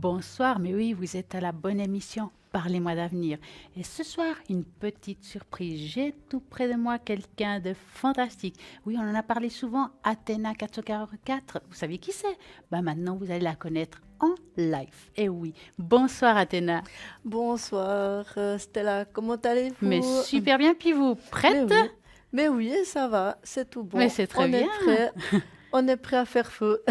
Bonsoir, mais oui, vous êtes à la bonne émission. Parlez-moi d'avenir. Et ce soir, une petite surprise. J'ai tout près de moi quelqu'un de fantastique. Oui, on en a parlé souvent. Athéna 444. Vous savez qui c'est? Ben maintenant, vous allez la connaître en live. Et oui. Bonsoir, Athéna. Bonsoir Stella, comment Mais allez-vous? super bien. Puis vous, Mais prête? oui, mais oui, ça va, c'est tout Mais bon. c'est très bien. On est prêt à faire feu.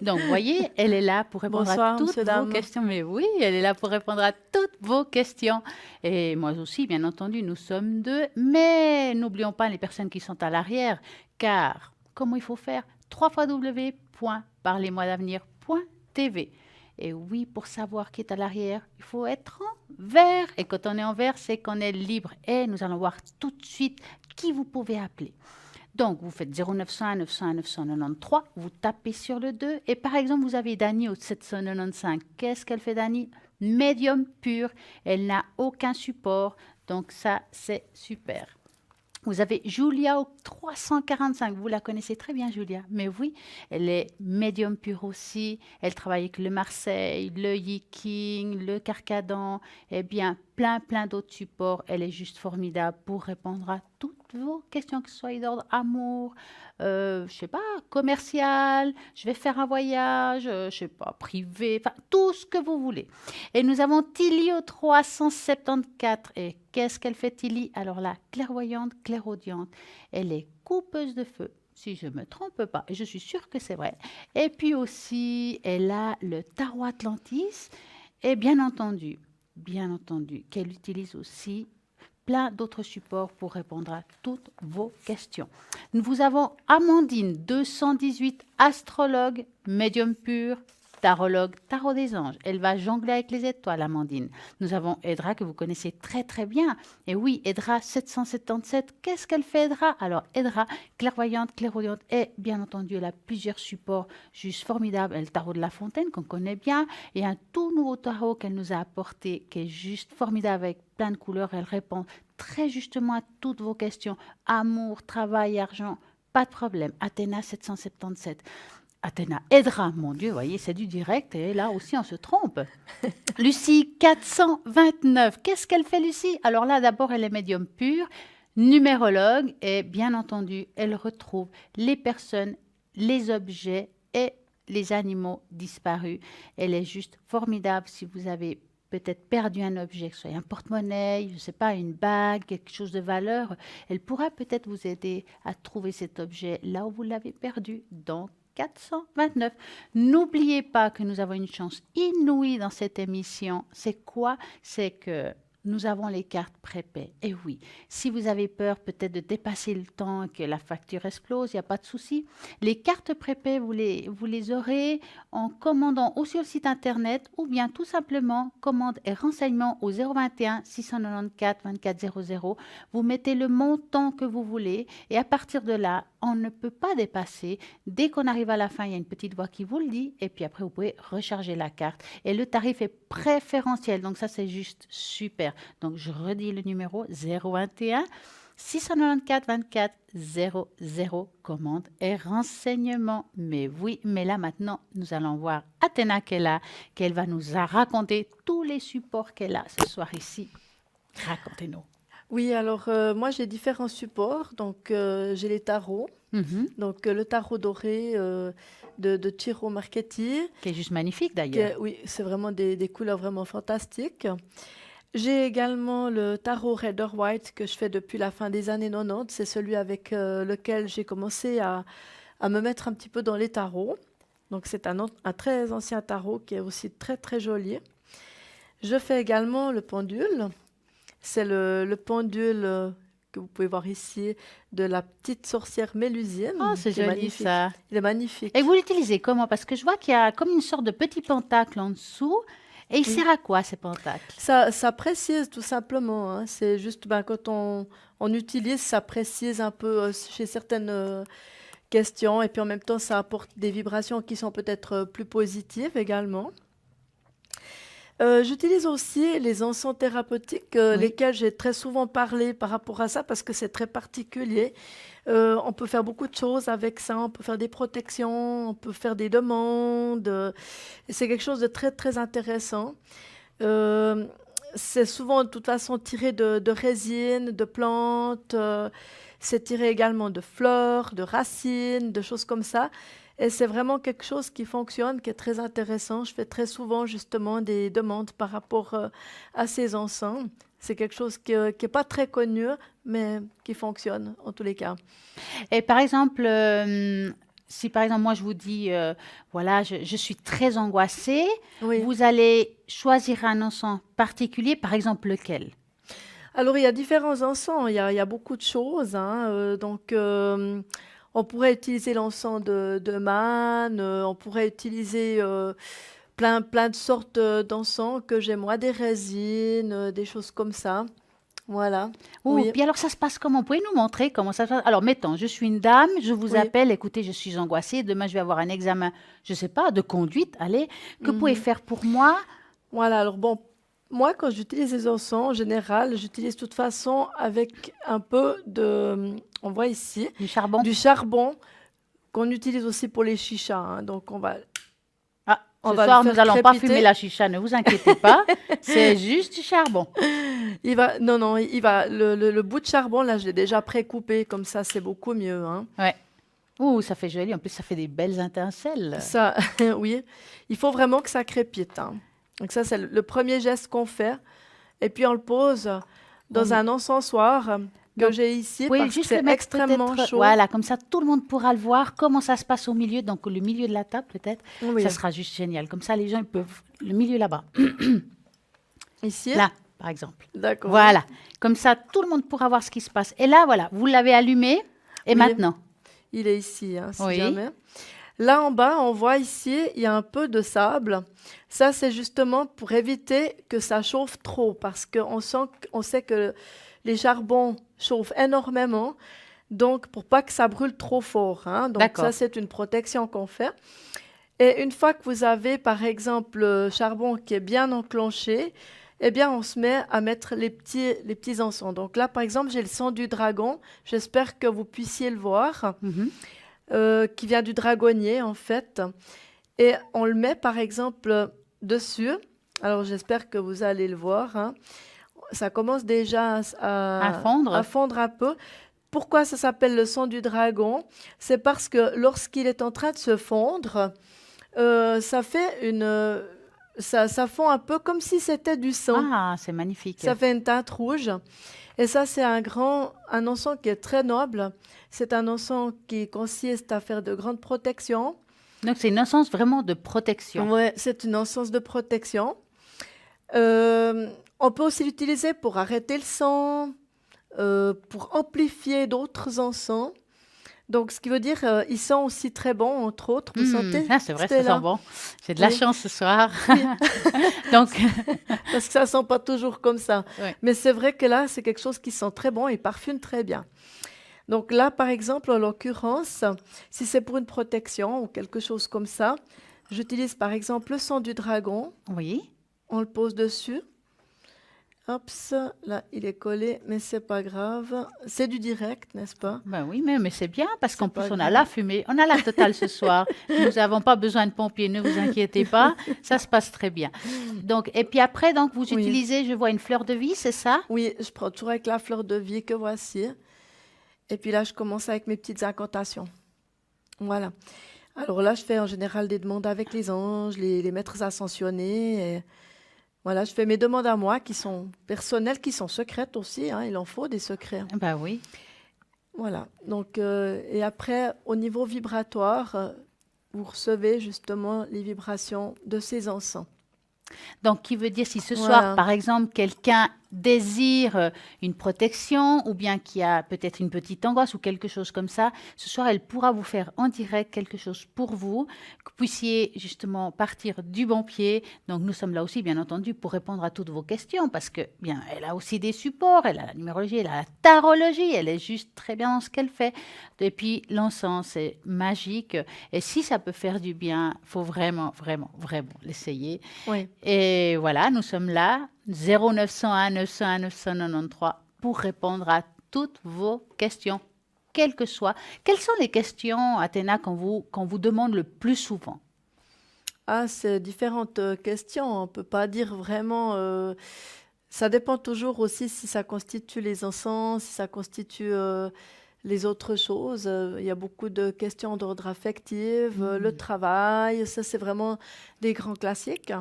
Donc, vous voyez, elle est là pour répondre à Bonsoir, toutes monsieur, vos dame. questions. Mais oui, elle est là pour répondre à toutes vos questions. Et moi aussi, bien entendu, nous sommes deux. Mais n'oublions pas les personnes qui sont à l'arrière. Car, comment il faut faire? www.parlez-moi-d'avenir.tv. Et oui, pour savoir qui est à l'arrière, il faut être en vert. Et quand on est en vert, c'est qu'on est libre. Et nous allons voir tout de suite qui vous pouvez appeler. Donc, vous faites 0901 901 993, vous tapez sur le 2 et par exemple, vous avez Dani au 795. Qu'est-ce qu'elle fait, Dani? Médium pur. Elle n'a aucun support. Donc, ça, c'est super. Vous avez Julia au 345. Vous la connaissez très bien, Julia. Mais oui, elle est médium pure aussi. Elle travaille avec le Marseille, le Yiking, le Carcadan. Eh bien, plein d'autres supports. Elle est juste formidable pour répondre à toutes vos questions, que ce soit d'ordre amour, je sais pas, commercial, je vais faire un voyage, je sais pas, privé, enfin, tout ce que vous voulez. Et nous avons Tilly au 374. Et qu'est-ce qu'elle fait, Tilly? Alors là, clairvoyante, clairaudiente. Elle est coupeuse de feu, si je ne me trompe pas. Et je suis sûre que c'est vrai. Et puis aussi, elle a le tarot Atlantis. Et bien entendu, qu'elle utilise aussi plein d'autres supports pour répondre à toutes vos questions. Nous avons Amandine, 218, astrologue, médium pur, tarologue, tarot des anges. Elle va jongler avec les étoiles, Amandine. Nous avons Edra que vous connaissez très bien. Et oui, Edra 777, qu'est-ce qu'elle fait, Edra? Alors, Edra, clairvoyante, clairaudiente, et bien entendu, elle a plusieurs supports juste formidables. Elle a le tarot de la Fontaine qu'on connaît bien et un tout nouveau tarot qu'elle nous a apporté qui est juste formidable avec plein de couleurs. Elle répond très justement à toutes vos questions. Amour, travail, argent, pas de problème. Athéna 777. Athéna aidera, mon Dieu, vous voyez, c'est du direct et là aussi on se trompe. Lucie 429, qu'est-ce qu'elle fait Lucie? Alors là d'abord elle est médium pure, numérologue et bien entendu elle retrouve les personnes, les objets et les animaux disparus. Elle est juste formidable si vous avez peut-être perdu un objet, que ce soit un porte-monnaie, je ne sais pas, une bague, quelque chose de valeur, elle pourra peut-être vous aider à trouver cet objet là où vous l'avez perdu. Donc, 429. N'oubliez pas que nous avons une chance inouïe dans cette émission. C'est quoi? C'est que nous avons les cartes prépaies. Et oui, si vous avez peur peut-être de dépasser le temps et que la facture explose, il n'y a pas de souci. Les cartes prépaies, vous les aurez en commandant ou sur le site internet ou bien tout simplement commande et renseignements au 021 694 24 00. Vous mettez le montant que vous voulez et à partir de là, on ne peut pas dépasser. Dès qu'on arrive à la fin, il y a une petite voix qui vous le dit et puis après, vous pouvez recharger la carte. Et le tarif est préférentiel, donc ça, c'est juste super. Donc, je redis le numéro 021 694 24 00, commande et renseignements. Mais oui, mais là maintenant, nous allons voir Athéna qui est là, qu'elle va nous raconter tous les supports qu'elle a ce soir ici. Racontez-nous. Oui, alors moi j'ai différents supports. Donc j'ai les tarots. Mhm. Donc le tarot doré de Ciro Marchetti. Qui est juste magnifique d'ailleurs. Oui, c'est vraiment des couleurs vraiment fantastiques. J'ai également le tarot Rider White que je fais depuis la fin des années 90. C'est celui avec lequel j'ai commencé à me mettre un petit peu dans les tarots. Donc c'est un très ancien tarot qui est aussi très joli. Je fais également le pendule. C'est le pendule que vous pouvez voir ici de la petite sorcière Oh, Mélusine c'est qui est joli magnifique. ça. Il est Et magnifique. vous l'utilisez comment? Parce que je vois qu'il y a comme une sorte de petit pentacle en dessous. Et il Oui. sert à quoi ces pentacles? Ça précise tout simplement, hein. C'est juste ben, quand on utilise, ça précise un peu chez certaines questions et puis en même temps, ça apporte des vibrations qui sont peut-être plus positives également. J'utilise aussi les encens thérapeutiques, Oui. lesquels j'ai très souvent parlé par rapport à ça parce que c'est très particulier. On peut faire beaucoup de choses avec ça, on peut faire des protections, on peut faire des demandes, et c'est quelque chose de très, très intéressant. Euh, c'est souvent de toute façon tiré de résines, de plantes, c'est tiré également de fleurs, de racines, de choses comme ça. Et c'est vraiment quelque chose qui fonctionne, qui est très intéressant. Je fais très souvent justement des demandes par rapport à ces encens. C'est quelque chose qui n'est pas très connu, mais qui fonctionne en tous les cas. Et par exemple, si par exemple moi je vous dis, voilà, je suis très angoissée, Oui. vous allez choisir un encens particulier, par exemple lequel? Alors, il y a différents encens, il y a beaucoup de choses, hein, donc, on pourrait utiliser l'encens de manne, on pourrait utiliser plein de sortes d'encens que j'ai moi, des résines, des choses comme ça. Voilà, Oh, oui, puis alors ça se passe comment? Vous pouvez nous montrer comment ça se passe? Alors mettons, je suis une dame, je vous oui. appelle, écoutez, je suis angoissée, demain je vais avoir un examen, je ne sais pas, de conduite, allez, que pouvez Mhm. faire pour moi? Voilà, alors bon, moi, quand j'utilise les encens, en général, j'utilise de toute façon avec un peu de, on voit ici, Du charbon? du charbon qu'on utilise aussi pour les chichas, hein. Donc, Ah, on ce va le soir nous faire n'allons pas fumer crépiter. la chicha, ne vous inquiétez pas, c'est juste du charbon. Non, non, le bout de charbon, là, je l'ai déjà pré-coupé, comme ça, c'est beaucoup mieux, hein. Ouais. Ouh, ça fait joli, en plus ça fait des belles étincelles. Ça, oui, il faut vraiment que ça crépite, hein. Donc ça, c'est le premier geste qu'on fait. Et puis, on le pose dans Oui. un encensoir que Donc, j'ai vous ici pouvez parce que juste le c'est mettre extrêmement peut-être, chaud. voilà, comme ça tout le monde pourra le voir, comment ça se passe au milieu, donc le milieu de la table peut-être, ça Oui, sera juste génial. Comme ça les gens ils peuvent, le milieu là-bas, ici, là par exemple. d'accord, oui. Voilà, comme ça tout le monde pourra voir ce qui se passe. Et là voilà, vous l'avez allumé, et Oui, maintenant? il est ici, hein, si Oui, jamais. Là en bas, on voit ici, il y a un peu de sable. Ça, c'est justement pour éviter que ça chauffe trop, parce on sait que les charbons chauffent énormément, donc pour pas que ça brûle trop fort, hein. Donc ça, d'accord. c'est une protection qu'on fait. Et une fois que vous avez, par exemple, le charbon qui est bien enclenché, eh bien, on se met à mettre les petits encens. Donc là, par exemple, j'ai le sang du dragon. J'espère que vous puissiez le voir, Mhm. qui vient du dragonnier, en fait. Et on le met, par exemple, dessus. Alors, j'espère que vous allez le voir, hein. Ça commence déjà À à fondre? fondre un peu. Pourquoi ça s'appelle le sang du dragon? C'est parce que lorsqu'il est en train de se fondre, ça fait ça fond un peu comme si c'était du sang. Ah, c'est magnifique. Ça fait une teinte rouge. Et ça, c'est un encens qui est très noble. C'est un encens qui consiste à faire de grandes protections. Donc c'est une essence vraiment de protection. Ouais, c'est une encens de protection. Euh, on peut aussi l'utiliser pour arrêter le sang, pour amplifier d'autres encens. Donc, ce qui veut dire, il sent aussi très bon, entre autres. Vous sentez, Ah, c'est vrai, ça sent Stella? bon. J'ai de la Oui, chance ce soir. oui. Donc, Parce que ça sent pas toujours comme ça. ouais. Mais c'est vrai que là, c'est quelque chose qui sent très bon et parfume très bien. Donc là, par exemple, en l'occurrence, si c'est pour une protection ou quelque chose comme ça, j'utilise par exemple le sang du dragon. Oui. On le pose dessus. Hop, là, il est collé, mais c'est pas grave. C'est du direct, n'est-ce pas? Ben oui, mais c'est bien parce C'est qu'en plus, pas on a grave. la fumée, on a la totale ce soir. Nous n'avons pas besoin de pompiers, ne vous inquiétez pas, ça se passe très bien. Donc, et puis après, donc, vous Oui, utilisez, je vois une fleur de vie, c'est ça? oui, je prends toujours avec la fleur de vie que voici. Et puis là, je commence avec mes petites incantations. Voilà. Alors là, je fais en général des demandes avec les anges, les maîtres ascensionnés. Et voilà, je fais mes demandes à moi qui sont personnelles, qui sont secrètes aussi, hein, il en faut des secrets. Ben oui. Voilà. Donc, et après, au niveau vibratoire, vous recevez justement les vibrations de ces encens. Donc, qui veut dire si ce soir, Voilà. par exemple, quelqu'un désire une protection ou bien qui a peut-être une petite angoisse ou quelque chose comme ça, ce soir, elle pourra vous faire en direct quelque chose pour vous, que vous puissiez justement partir du bon pied. Donc, nous sommes là aussi, bien entendu, pour répondre à toutes vos questions parce que, bien, elle a aussi des supports, elle a la numérologie, elle a la tarologie, elle est juste très bien dans ce qu'elle fait. Et puis, l'encens, c'est magique. Et si ça peut faire du bien, il faut vraiment, vraiment, vraiment l'essayer. Oui. Et voilà, nous sommes là, 0901 901 993, pour répondre à toutes vos questions, quelles que soient. Quelles sont les questions, Athéna, qu'on vous demande le plus souvent? Ah, c'est différentes questions. On ne peut pas dire vraiment. Ça dépend toujours aussi si ça constitue les encens, si ça constitue les autres choses. Il y a beaucoup de questions d'ordre affectif, le travail. Ça, c'est vraiment des grands classiques.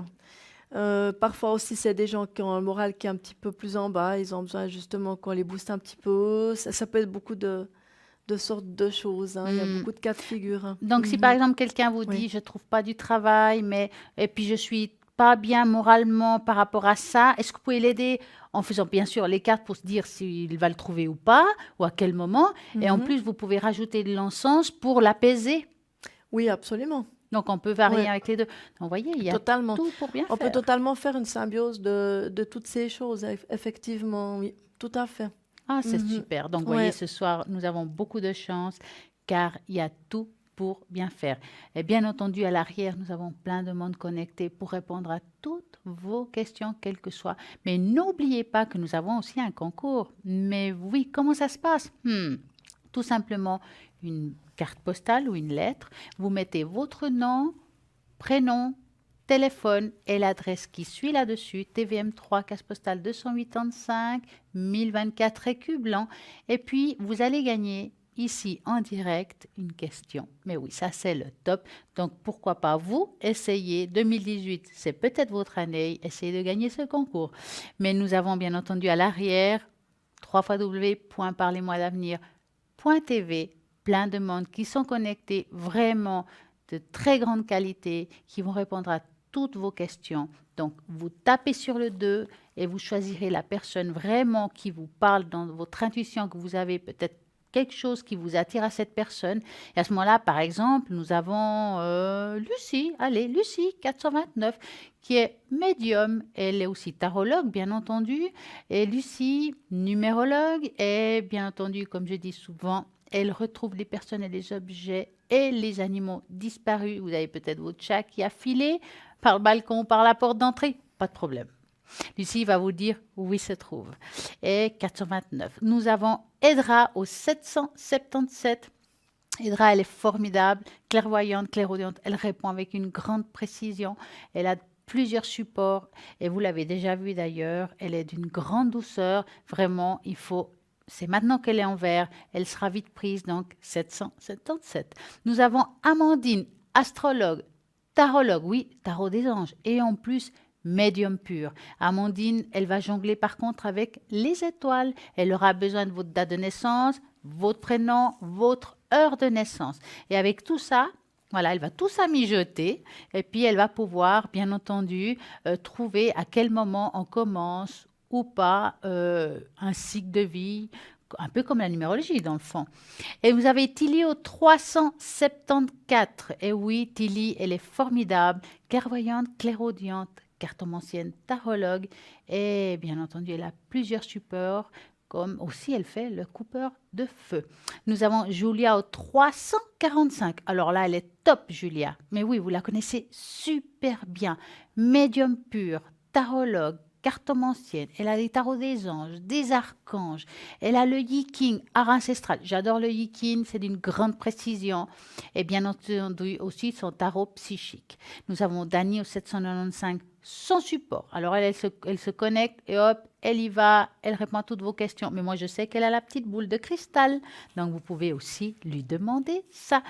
Parfois aussi, c'est des gens qui ont un moral qui est un petit peu plus en bas. Ils ont besoin justement qu'on les booste un petit peu. Ça peut être beaucoup de sortes de choses, hein. Il y a beaucoup de cas de figure, hein. Donc, si par Mhm. exemple quelqu'un vous Oui. dit, je ne trouve pas du travail, et puis je suis pas bien moralement par rapport à ça, est-ce que vous pouvez l'aider en faisant bien sûr les cartes pour se dire s'il va le trouver ou pas, ou à quel moment, et en Mhm. plus vous pouvez rajouter de l'encens pour l'apaiser. Oui, absolument. Donc, on peut varier Ouais, avec les deux. Donc, vous voyez, il y a totalement. tout pour bien On peut faire. totalement faire une symbiose de toutes ces choses, effectivement, oui, tout à fait. Ah, c'est Mhm. super. Donc, vous voyez, Ouais, ce soir, nous avons beaucoup de chance car il y a tout pour bien faire. Et bien entendu, à l'arrière, nous avons plein de monde connecté pour répondre à toutes vos questions, quelles que soient. Mais n'oubliez pas que nous avons aussi un concours. Mais oui, comment ça se passe? Tout simplement une carte postale ou une lettre. Vous mettez votre nom, prénom, téléphone et l'adresse qui suit là-dessus, TVM3, case postale 285, 1024 écus blancs. Et puis, vous allez gagner ici en direct une question. Mais oui, ça c'est le top. Donc, pourquoi pas vous essayez 2018, c'est peut-être votre année, essayez de gagner ce concours. Mais nous avons bien entendu à l'arrière www.parlez-moi-d'avenir.tv, plein de monde qui sont connectés, vraiment de très grande qualité, qui vont répondre à toutes vos questions. Donc, vous tapez sur le 2 et vous choisirez la personne vraiment qui vous parle dans votre intuition, que vous avez peut-être quelque chose qui vous attire à cette personne. Et à ce moment-là, par exemple, nous avons Lucie, allez, Lucie 429, qui est médium. Elle est aussi tarologue, bien entendu. Et Lucie, numérologue, et bien entendu, comme je dis souvent, elle retrouve les personnes et les objets et les animaux disparus. Vous avez peut-être votre chat qui a filé par le balcon, par la porte d'entrée. Pas de problème. Lucie va vous dire où il se trouve. Et 429. Nous avons Edra au 777. Edra, elle est formidable, clairvoyante, clairaudiente. Elle répond avec une grande précision. Elle a plusieurs supports et vous l'avez déjà vu d'ailleurs. Elle est d'une grande douceur. Vraiment, c'est maintenant qu'elle est en vert. Elle sera vite prise, donc 777. Nous avons Amandine, astrologue, tarologue, oui, tarot des anges. Et en plus, médium pur. Amandine, elle va jongler par contre avec les étoiles. Elle aura besoin de votre date de naissance, votre prénom, votre heure de naissance. Et avec tout ça, voilà, elle va tout ça mijoter et puis elle va pouvoir, bien entendu, trouver à quel moment on commence ou pas un cycle de vie, un peu comme la numérologie dans le fond. Et vous avez Tilly au 374. Et oui, Tilly, elle est formidable, clairvoyante, clairaudiente, cartomancienne, tarologue. Et bien entendu, elle a plusieurs supports, comme aussi elle fait le coupeur de feu. Nous avons Julia au 345. Alors là, elle est top, Julia. Mais oui, vous la connaissez super bien. Médium pur, tarologue, cartomancienne. Elle a les tarots des anges, des archanges. Elle a le Yi-King, art ancestral. J'adore le Yi-King, c'est d'une grande précision. Et bien entendu aussi son tarot psychique. Nous avons Dani au 795, sans support. Alors elle se connecte et hop, elle y va, elle répond à toutes vos questions. Mais moi, je sais qu'elle a la petite boule de cristal. Donc, vous pouvez aussi lui demander ça.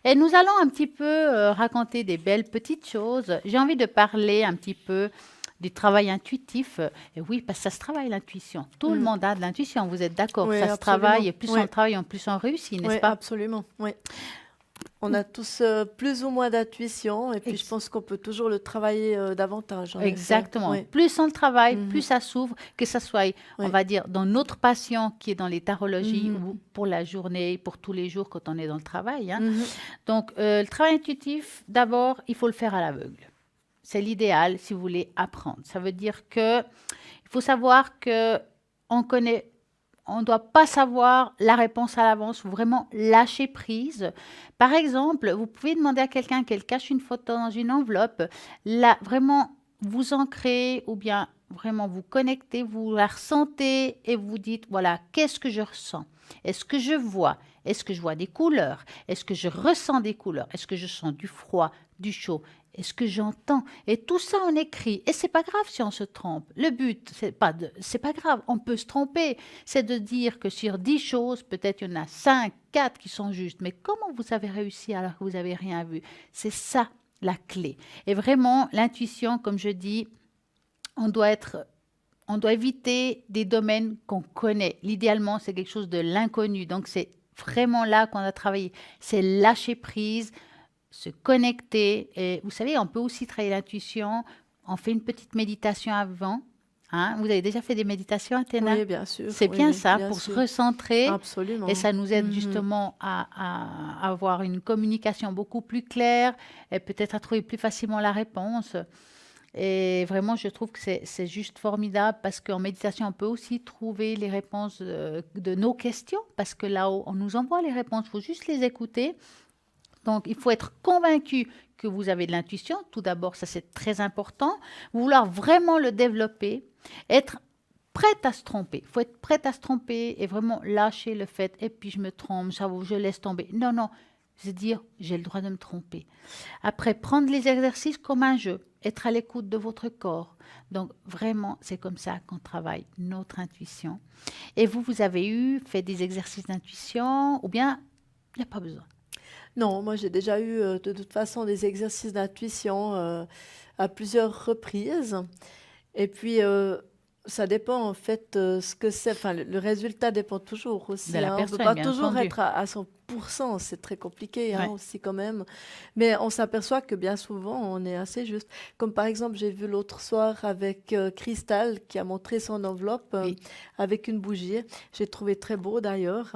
Et nous allons un petit peu raconter des belles petites choses. J'ai envie de parler un petit peu du travail intuitif. Et oui, parce que ça se travaille l'intuition. Tout le Mm. monde a de l'intuition, vous êtes d'accord? Oui, Ça se absolument. travaille et plus on Oui, le travaille, en plus on réussit, oui, n'est-ce pas? absolument. Oui. On a tous plus ou moins d'intuition et puis je pense qu'on peut toujours le travailler davantage, en effet. Exactement. Oui. Plus on le travaille, Mhm. plus ça s'ouvre, que ça soit, on Oui. va dire, dans notre passion qui est dans les tarologies Mhm. ou pour la journée, pour tous les jours quand on est dans le travail, hein. Mhm. Donc, le travail intuitif, d'abord, il faut le faire à l'aveugle. C'est l'idéal si vous voulez apprendre. Ça veut dire que il faut savoir que on ne doit pas savoir la réponse à l'avance. Il faut vraiment lâcher prise. Par exemple, vous pouvez demander à quelqu'un qu'elle cache une photo dans une enveloppe. Là, vraiment, vous ancrez ou bien vraiment vous connectez, vous la ressentez et vous dites, voilà, qu'est-ce que je ressens? Est-ce que je vois? Est-ce que je vois des couleurs? Est-ce que je ressens des couleurs? Est-ce que je sens du froid, du chaud? Est-ce que j'entends? Et tout ça, on écrit. Et c'est pas grave si on se trompe. Le but, c'est pas grave. On peut se tromper. C'est de dire que sur 10 choses, peut-être il y en a 5, 4 qui sont justes. Mais comment vous avez réussi alors que vous n'avez rien vu? C'est ça la clé. Et vraiment, l'intuition, comme je dis, on doit éviter des domaines qu'on connaît. L'idéalement, c'est quelque chose de l'inconnu. Donc, c'est vraiment là qu'on a travaillé. C'est lâcher prise, se connecter. Et vous savez, on peut aussi travailler l'intuition. On fait une petite méditation avant. Hein? Vous avez déjà fait des méditations, Athéna? Oui, bien sûr. C'est Oui, bien oui, ça, bien pour se sûr. recentrer. Et Absolument. ça nous aide Mhm. justement à avoir une communication beaucoup plus claire et peut-être à trouver plus facilement la réponse. Et vraiment, je trouve que c'est juste formidable parce qu'en méditation, on peut aussi trouver les réponses de nos questions parce que là-haut, on nous envoie les réponses, il faut juste les écouter. Donc, il faut être convaincu que vous avez de l'intuition. Tout d'abord, ça c'est très important. Vouloir vraiment le développer, être prête à se tromper. Il faut être prête à se tromper et vraiment lâcher le fait, et puis je me trompe, je laisse tomber. Non, non, c'est dire, j'ai le droit de me tromper. Après, prendre les exercices comme un jeu, être à l'écoute de votre corps. Donc, vraiment, c'est comme ça qu'on travaille notre intuition. Et vous avez fait des exercices d'intuition ou bien il n'y a pas besoin? Non, moi j'ai déjà eu de toute façon des exercices d'intuition à plusieurs reprises. Et puis ça dépend en fait ce que c'est. Enfin, le résultat dépend toujours De aussi, la hein. On ne peut personne, pas bien toujours entendu. être à 100%, c'est très compliqué hein, Ouais. aussi quand même. Mais on s'aperçoit que bien souvent on est assez juste. Comme par exemple, j'ai vu l'autre soir avec Crystal qui a montré son enveloppe Oui. avec une bougie. J'ai trouvé très beau d'ailleurs.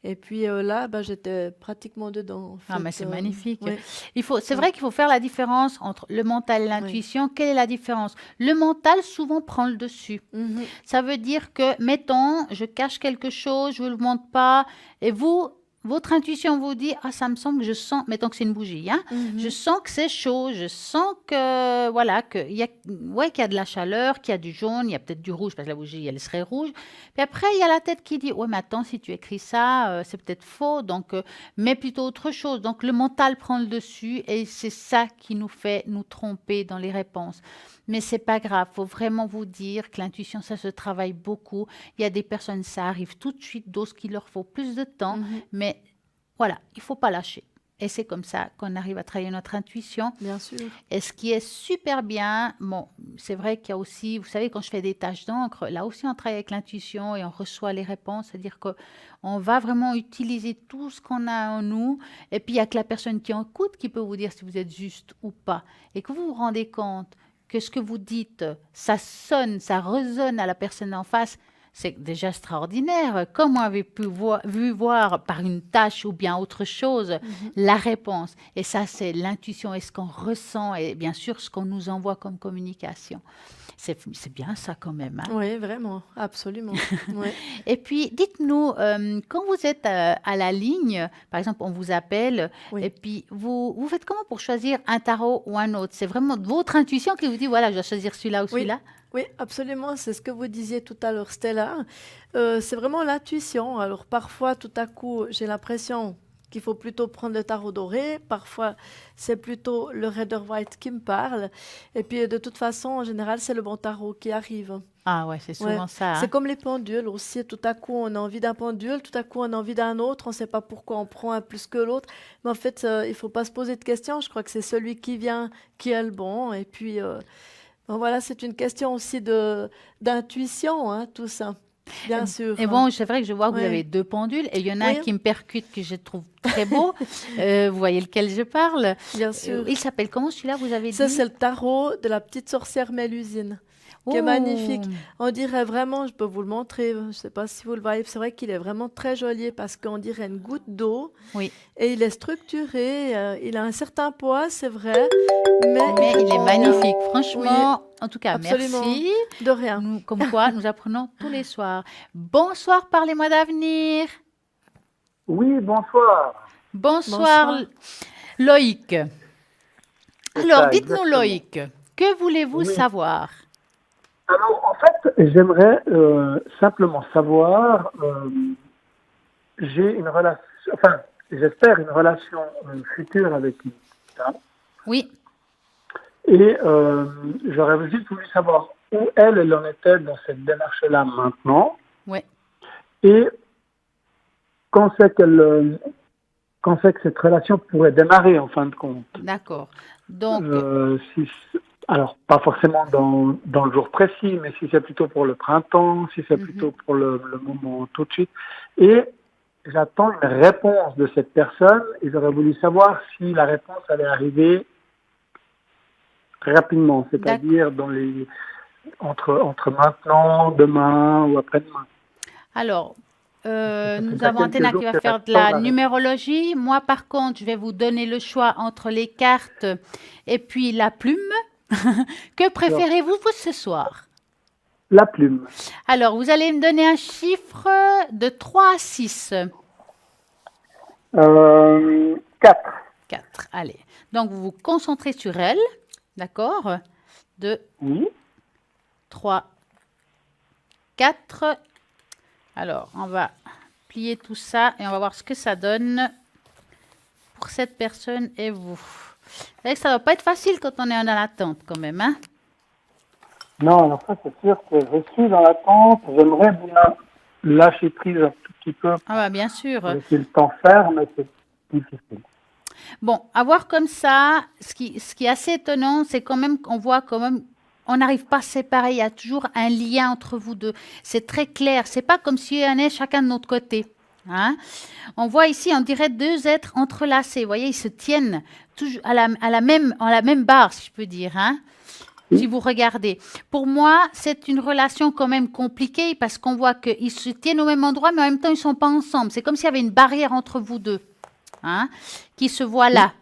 Et puis là, bah, j'étais pratiquement dedans en Ah, mais fait. c'est magnifique. Ouais, C'est ouais, vrai qu'il faut faire la différence entre le mental et ouais. l'intuition. Quelle est la différence? Le mental souvent prend le dessus. Mhm, Ça veut dire que, mettons, je cache quelque chose, je ne vous le montre pas, et vous, votre intuition vous dit, ah, ça me semble que je sens, mettons que c'est une bougie, hein, je mhm. sens que c'est chaud, je sens que, voilà, ouais, qu'il y a de la chaleur, qu'il y a du jaune, il y a peut-être du rouge, parce que la bougie, elle serait rouge. Puis après, il y a la tête qui dit, ouais, mais attends, si tu écris ça, c'est peut-être faux, donc, mets plutôt autre chose. Donc, le mental prend le dessus, et c'est ça qui nous fait nous tromper dans les réponses. Mais c'est pas grave, faut vraiment vous dire que l'intuition, ça se travaille beaucoup. Il y a des personnes, ça arrive tout de suite, d'autres qu'il leur faut plus de temps, Mhm, mais voilà, il faut pas lâcher. Et c'est comme ça qu'on arrive à travailler notre intuition. bien sûr. Et ce qui est super bien, bon, c'est vrai qu'il y a aussi, vous savez, quand je fais des tâches d'encre, là aussi on travaille avec l'intuition et on reçoit les réponses, c'est-à-dire qu'on va vraiment utiliser tout ce qu'on a en nous. Et puis il y a que la personne qui écoute qui peut vous dire si vous êtes juste ou pas. Et que vous vous rendez compte que ce que vous dites, ça sonne, ça résonne à la personne en face, c'est déjà extraordinaire. Comment avez vu voir par une tâche ou bien autre chose Mhm. la réponse? Et ça, c'est l'intuition et ce qu'on ressent et bien sûr ce qu'on nous envoie comme communication. C'est bien ça quand même, hein. Oui, vraiment, absolument. Ouais, Et puis, dites-nous, quand vous êtes à la ligne, par exemple, on vous appelle, et oui, puis vous faites comment pour choisir un tarot ou un autre? C'est vraiment votre intuition qui vous dit, voilà, je dois choisir celui-là ou oui, celui-là? oui, absolument. C'est ce que vous disiez tout à l'heure, Stella. C'est vraiment l'intuition. Alors parfois, tout à coup, j'ai l'impression qu'il faut plutôt prendre le tarot doré. Parfois, c'est plutôt le Rider-Waite qui me parle. Et puis, de toute façon, en général, c'est le bon tarot qui arrive. Ah ouais, c'est Ouais, souvent ça, c'est hein. comme les pendules aussi. Tout à coup, on a envie d'un pendule, tout à coup, on a envie d'un autre. On ne sait pas pourquoi on prend un plus que l'autre. Mais en fait, il ne faut pas se poser de questions. Je crois que c'est celui qui vient qui est le bon. Et puis, bon, voilà, c'est une question aussi d'intuition, hein, tout ça. bien sûr. Et bon, c'est vrai que je vois que vous Oui, avez 2 pendules et il y en a un oui, qui me percute que je trouve très beau. Vous voyez lequel je parle? bien sûr. Il s'appelle comment celui-là, vous avez Ça, c'est dit? le tarot de la petite sorcière Mélusine, qui est magnifique. Oh! On dirait vraiment, je peux vous le montrer, je ne sais pas si vous le voyez, c'est vrai qu'il est vraiment très joli parce qu'on dirait une goutte d'eau Oui, et il est structuré, il a un certain poids, c'est vrai, mais il mais il est répond bien. magnifique. Oui, Franchement, en tout cas, absolument. merci. De rien. Nous, comme quoi, nous apprenons tous les soirs. Bonsoir, parlez-moi d'avenir. Oui, bonsoir. Bonsoir, Bonsoir. Loïc. C'est Alors, ça, dites-nous, exactement. Loïc, que voulez-vous Oui. savoir? Alors, en fait, j'aimerais simplement savoir, j'ai une relation, enfin, j'espère une relation future avec une femme. Oui, Et j'aurais juste voulu savoir où elle en était dans cette démarche-là maintenant. oui, Et quand quand c'est que cette relation pourrait démarrer, en fin de compte. d'accord. Donc, Si, alors, pas forcément dans le jour précis, mais si c'est plutôt pour le printemps, si c'est mhm, plutôt pour le moment tout de suite. Et j'attends une réponse de cette personne et j'aurais voulu savoir si la réponse allait arriver rapidement, d'accord. c'est-à-dire entre maintenant, demain ou après-demain. Alors, Ça fait nous déjà avons quelques Athéna qui jours va que faire de j'attends la la réponse. numérologie. Moi, par contre, je vais vous donner le choix entre les cartes et puis la plume. Que Alors, préférez-vous pour ce soir? la plume. Alors, vous allez me donner un chiffre de 3 à 6. 4. 4. Allez. Donc, vous vous concentrez sur elle. D'accord? 2, Oui. 3, 4. Alors, on va plier tout ça et on va voir ce que ça donne pour cette personne et vous. Vous savez que ça ne va pas être facile quand on est en attente quand même, hein? Non, alors ça, c'est sûr que je suis dans l'attente. J'aimerais bien lâcher prise un tout petit peu Ah bah bien sûr. pour laisser le temps faire, mais c'est difficile. Bon, à voir comme ça, ce qui est assez étonnant, c'est quand même qu'on voit quand même, on n'arrive pas à se séparer. Il y a toujours un lien entre vous deux. C'est très clair. C'est pas comme si on est chacun de notre côté. Hein? On voit ici, on dirait deux êtres entrelacés. Vous voyez, ils se tiennent toujours à la même barre, si je peux dire. Hein? Si Oui, vous regardez. Pour moi, c'est une relation quand même compliquée parce qu'on voit qu'ils se tiennent au même endroit, mais en même temps, ils ne sont pas ensemble. C'est comme s'il y avait une barrière entre vous deux, hein, qui se voit oui. là.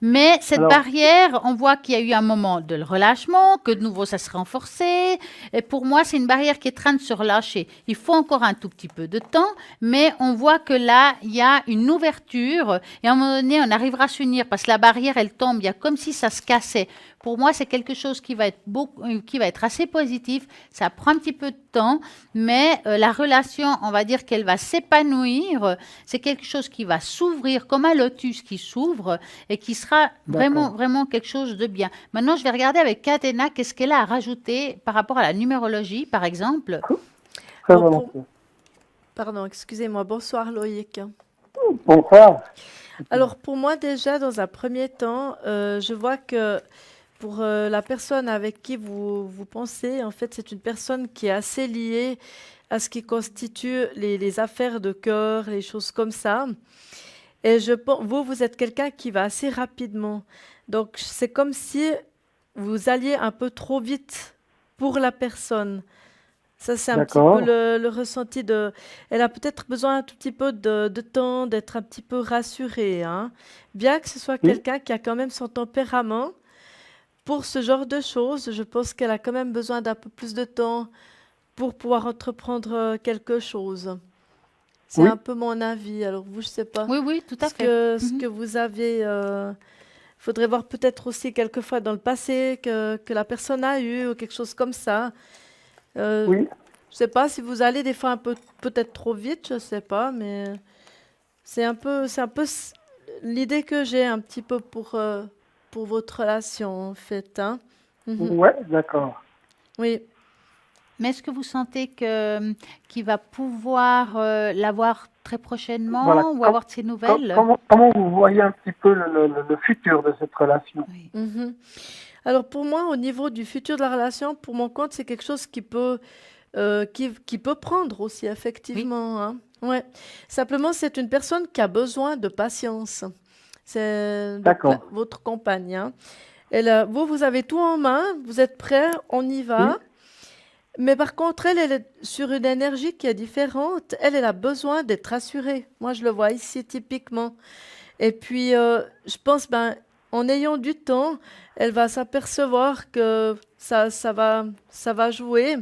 Mais cette Alors, barrière, on voit qu'il y a eu un moment de relâchement, que de nouveau ça se renforçait. Et pour moi, c'est une barrière qui est en train de se relâcher. Il faut encore un tout petit peu de temps, mais on voit que là, il y a une ouverture. Et à un moment donné, on arrivera à s'unir parce que la barrière, elle tombe. Il y a comme si ça se cassait. Pour moi, c'est quelque chose qui va être assez positif. Ça prend un petit peu de temps, mais la relation, on va dire qu'elle va s'épanouir. C'est quelque chose qui va s'ouvrir comme un lotus qui s'ouvre et qui sera vraiment, d'accord. vraiment quelque chose de bien. Maintenant, je vais regarder avec Katena qu'est-ce qu'elle a à rajouter par rapport à la numérologie, par exemple. Très Bon, volontiers. pardon, excusez-moi. Bonsoir Loïc. Bonsoir. Alors pour moi déjà, dans un premier temps, je vois que pour la personne avec qui vous pensez, en fait, c'est une personne qui est assez liée à ce qui constitue les affaires de cœur, les choses comme ça. Et je pense, vous êtes quelqu'un qui va assez rapidement. Donc c'est comme si vous alliez un peu trop vite pour la personne. Ça, c'est un petit peu D'accord. le ressenti de... Elle a peut-être besoin un tout petit peu de temps, d'être un petit peu rassurée, hein. Bien que ce soit Oui, quelqu'un qui a quand même son tempérament, pour ce genre de choses, je pense qu'elle a quand même besoin d'un peu plus de temps pour pouvoir entreprendre quelque chose. C'est un oui. peu mon avis. Alors vous, je sais pas Oui, oui, tout à fait. ce Mhm. que vous avez. Faudrait voir peut-être aussi quelquefois dans le passé que la personne a eu ou quelque chose comme ça. Euh, Oui. je sais pas si vous allez des fois un peu peut-être trop vite, je sais pas, mais c'est un peu l'idée que j'ai un petit peu pour votre relation en fait, hein. Mhm. Ouais, d'accord. Oui. Mais est-ce que vous sentez qu'il va pouvoir l'avoir très Voilà. prochainement ou avoir de ses nouvelles? Comment vous voyez un petit peu le futur de cette relation? Oui. Mhm. Alors pour moi, au niveau du futur de la relation, pour mon compte, c'est quelque chose qui peut qui peut prendre aussi, effectivement, hein. Ouais. Simplement, c'est une personne qui a besoin de patience. C'est donc D'accord. votre compagne, hein. Vous avez tout en main, vous êtes prêts, on y Oui, va. Mais par contre, elle est sur une énergie qui est différente. Elle a besoin d'être rassurée. Moi, je le vois ici typiquement. Et puis, je pense, ben, en ayant du temps, elle va s'apercevoir que ça va jouer.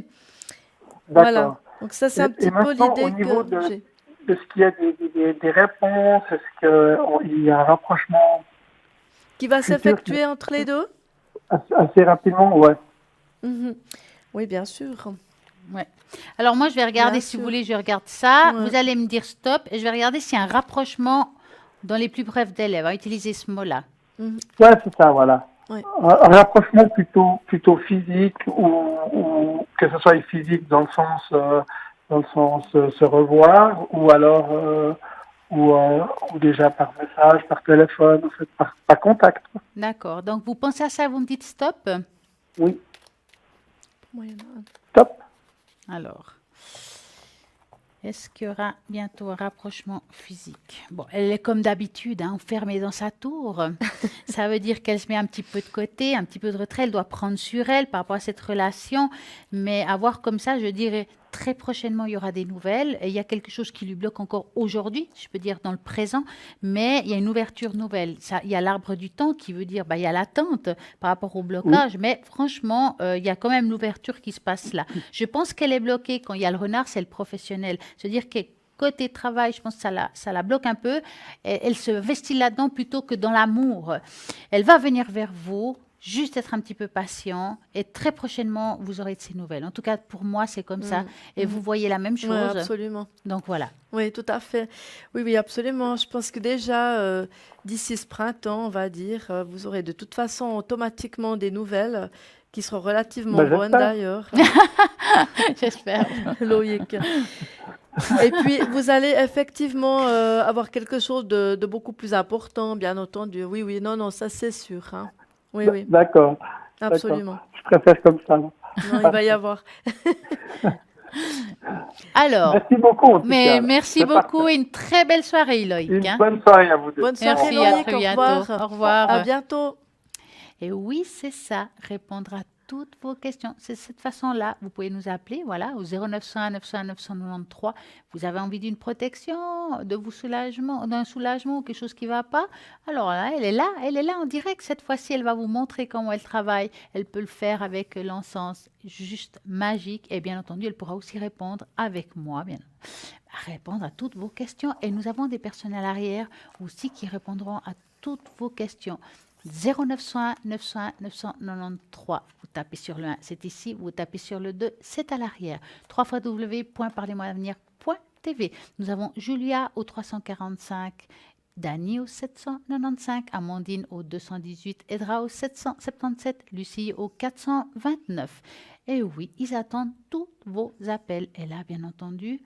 Voilà. d'accord. Donc ça, c'est un Et petit peu maintenant, au l'idée niveau que j'ai. de ce qu'il y a des réponses, est-ce qu'il y a un rapprochement Qui va futur s'effectuer entre les deux? assez rapidement? Ouais. Mhm. Oui, bien sûr. Ouais. Alors moi, je vais regarder, Bien si vous sûr. voulez, je regarde ça. Ouais. Vous allez me dire stop et je vais regarder s'il y a un rapprochement dans les plus brefs délais. On va utiliser ce mot-là. Mhm. Ouais, c'est ça, voilà. Ouais. Un rapprochement plutôt physique ou que ce soit physique dans le sens se revoir ou alors ou déjà par message, par téléphone, en fait, par contact. D'accord. Donc vous pensez à ça, vous me dites stop. Oui, Moyen- top. Alors, est-ce qu'il y aura bientôt un rapprochement physique? Bon, elle est comme d'habitude, hein, enfermée dans sa tour. Ça veut dire qu'elle se met un petit peu de côté, un petit peu de retrait. Elle doit prendre sur elle par rapport à cette relation. Mais à voir comme ça, je dirais très prochainement, il y aura des nouvelles. Et il y a quelque chose qui lui bloque encore aujourd'hui, je peux dire dans le présent. Mais il y a une ouverture nouvelle. Ça, il y a l'arbre du temps qui veut dire, bah, il y a l'attente par rapport au Oui, blocage. Mais franchement, il y a quand même l'ouverture qui se passe là. Je pense qu'elle est bloquée quand il y a le renard, c'est le professionnel. C'est-à-dire que côté travail, je pense que ça la bloque un peu. Elle se vestit là-dedans plutôt que dans l'amour. Elle va venir vers vous, juste être un petit peu patient. Et très prochainement, vous aurez de ces nouvelles. En tout cas, pour moi, c'est comme ça. Mhm. Et Mhm. vous voyez la même Ouais, chose. absolument. Donc voilà. Oui, tout à fait. Oui, oui, absolument. Je pense que déjà, d'ici ce printemps, on va dire, vous aurez de toute façon automatiquement des nouvelles qui seront relativement ben, bonnes j'espère. d'ailleurs, J'espère. Loïc. Et puis, vous allez effectivement avoir quelque chose de beaucoup plus important, bien entendu. Oui, oui, non, non, ça c'est sûr, hein. Oui, oui, D'accord, d'accord. absolument. Je préfère comme ça. Non, il va y avoir. Alors, Merci beaucoup en tout mais cas. merci C'est beaucoup parfait. et une très belle soirée, Loïc, Une hein. bonne soirée à vous deux. Bonne soirée, Merci, Au à revoir. Loïc. très Au bientôt. revoir. Au revoir. À bientôt. Et oui, c'est ça, répondre à toutes vos questions. C'est de cette façon-là, vous pouvez nous appeler, voilà, au 0901 901 993. Vous avez envie d'une protection, d'un soulagement ou quelque chose qui ne va pas. Alors là, elle est là en direct. Cette fois-ci, elle va vous montrer comment elle travaille. Elle peut le faire avec l'encens, juste magique. Et bien entendu, elle pourra aussi répondre avec moi, répondre à toutes vos questions. Et nous avons des personnes à l'arrière aussi qui répondront à toutes vos questions. 0901 901 993. Vous tapez sur le 1, c'est ici. Vous tapez sur le 2, c'est à l'arrière. www.parlez-moi-avenir.tv. Nous avons Julia au 345, Dani au 795, Amandine au 218, Edra au 777, Lucie au 429. Et oui, ils attendent tous vos appels. Et là, bien entendu,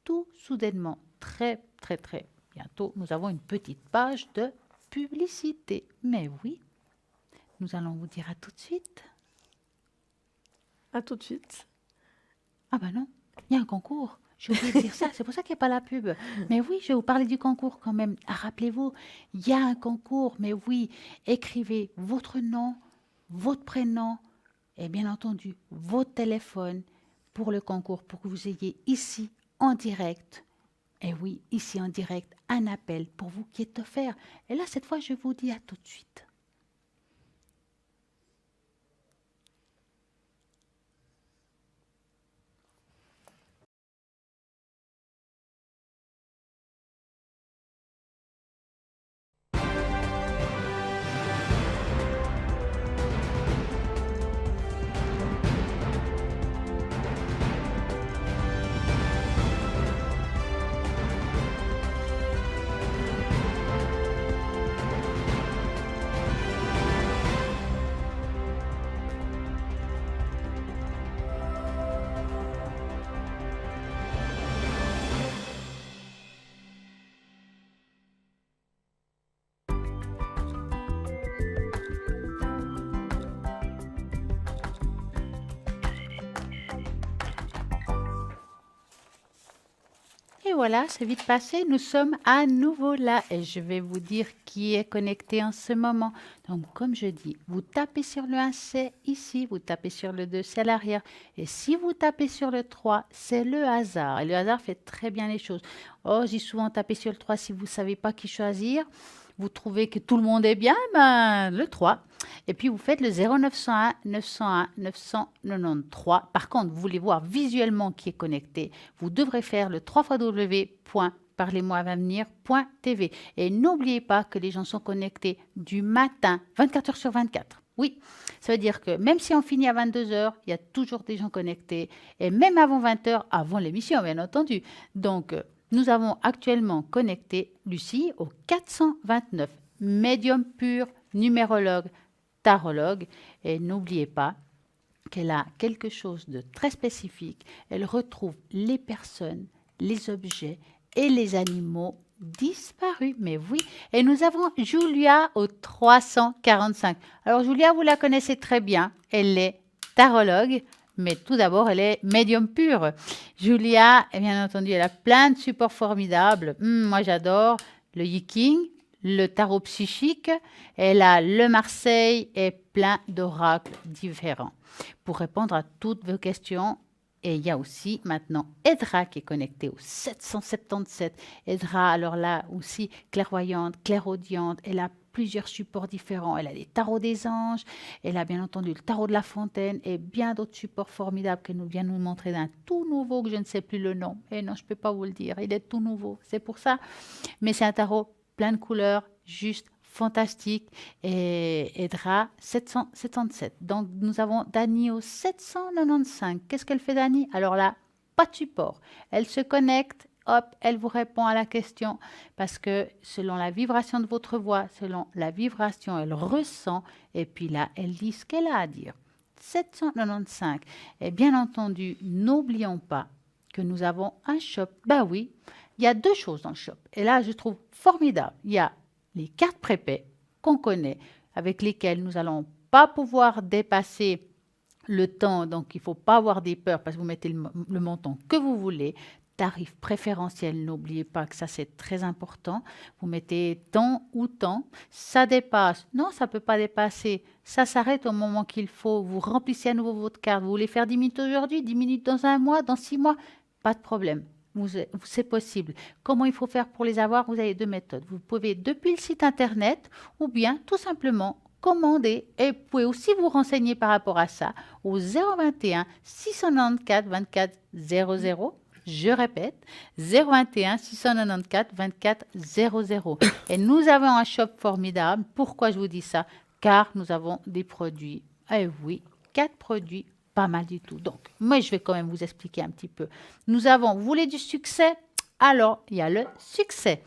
tout soudainement, très, très, très bientôt, nous avons une petite page de publicité. Mais oui, nous allons vous dire à tout de suite. À tout de suite. Ah ben non, il y a un concours. J'ai oublié de dire ça, c'est pour ça qu'il n'y a pas la pub. Mais oui, je vais vous parler du concours quand même. Ah, rappelez-vous, il y a un concours, mais oui, écrivez votre nom, votre prénom et bien entendu votre téléphone pour le concours, pour que vous ayez ici en direct. Et oui, ici en direct, un appel pour vous qui est offert. Et là, cette fois, je vous dis à tout de suite. Et voilà, c'est vite passé. Nous sommes à nouveau là et je vais vous dire qui est connecté en ce moment. Donc, comme je dis, vous tapez sur le 1, c'est ici. Vous tapez sur le 2, c'est à l'arrière. Et si vous tapez sur le 3, c'est le hasard. Et le hasard fait très bien les choses. Oh, j'ai souvent tapé sur le 3 si vous ne savez pas qui choisir. Vous trouvez que tout le monde est bien, ben, le 3. Et puis, vous faites le 0901 901 993. Par contre, vous voulez voir visuellement qui est connecté. Vous devrez faire le www.parlez-moi-avenir.tv. Et n'oubliez pas que les gens sont connectés du matin, 24 heures sur 24. Oui, ça veut dire que même si on finit à 22 heures, il y a toujours des gens connectés. Et même avant 20 heures, avant l'émission, bien entendu. Donc, nous avons actuellement connecté Lucie au 429, médium pur, numérologue, tarologue. Et n'oubliez pas qu'elle a quelque chose de très spécifique. Elle retrouve les personnes, les objets et les animaux disparus. Mais oui, et nous avons Julia au 345. Alors Julia, vous la connaissez très bien. Elle est tarologue. Mais tout d'abord, elle est médium pure. Julia, bien entendu, elle a plein de supports formidables. Moi, j'adore le Yiking, le tarot psychique. Elle a le Marseille et plein d'oracles différents. Pour répondre à toutes vos questions, et il y a aussi maintenant Edra qui est connectée au 777. Edra, alors là aussi, clairvoyante, clairaudiente. Elle a plusieurs supports différents. Elle a les tarots des anges, elle a bien entendu le tarot de la fontaine et bien d'autres supports formidables qu'elle vient nous montrer d'un tout nouveau que je ne sais plus le nom. Et non, je ne peux pas vous le dire, il est tout nouveau, c'est pour ça. Mais c'est un tarot plein de couleurs, juste fantastique. Et Edra 777. Donc nous avons Dani au 795. Qu'est-ce qu'elle fait Dani? Alors là, pas de support. Elle se connecte. Hop, elle vous répond à la question parce que selon la vibration de votre voix, selon la vibration, elle ressent et puis là, elle dit ce qu'elle a à dire. 795. Et bien entendu, n'oublions pas que nous avons un shop. Ben oui, il y a deux choses dans le shop. Et là, je trouve formidable. Il y a les cartes prépaies qu'on connaît, avec lesquelles nous n'allons pas pouvoir dépasser le temps. Donc, il ne faut pas avoir des peurs parce que vous mettez le montant que vous voulez. Tarif préférentiel, n'oubliez pas que ça c'est très important. Vous mettez tant ou tant, ça dépasse. Non, ça ne peut pas dépasser. Ça s'arrête au moment qu'il faut. Vous remplissez à nouveau votre carte. Vous voulez faire 10 minutes aujourd'hui, 10 minutes dans un mois, dans 6 mois, pas de problème. C'est possible. Comment il faut faire pour les avoir? Vous avez deux méthodes. Vous pouvez depuis le site internet ou bien tout simplement commander et vous pouvez aussi vous renseigner par rapport à ça au 021 694 24 00. Je répète, 021 694 24 00. Et nous avons un shop formidable. Pourquoi je vous dis ça? Car nous avons des produits. Eh oui, 4 produits, pas mal du tout. Donc, moi, je vais quand même vous expliquer un petit peu. Nous avons, vous voulez du succès? Alors, il y a le succès.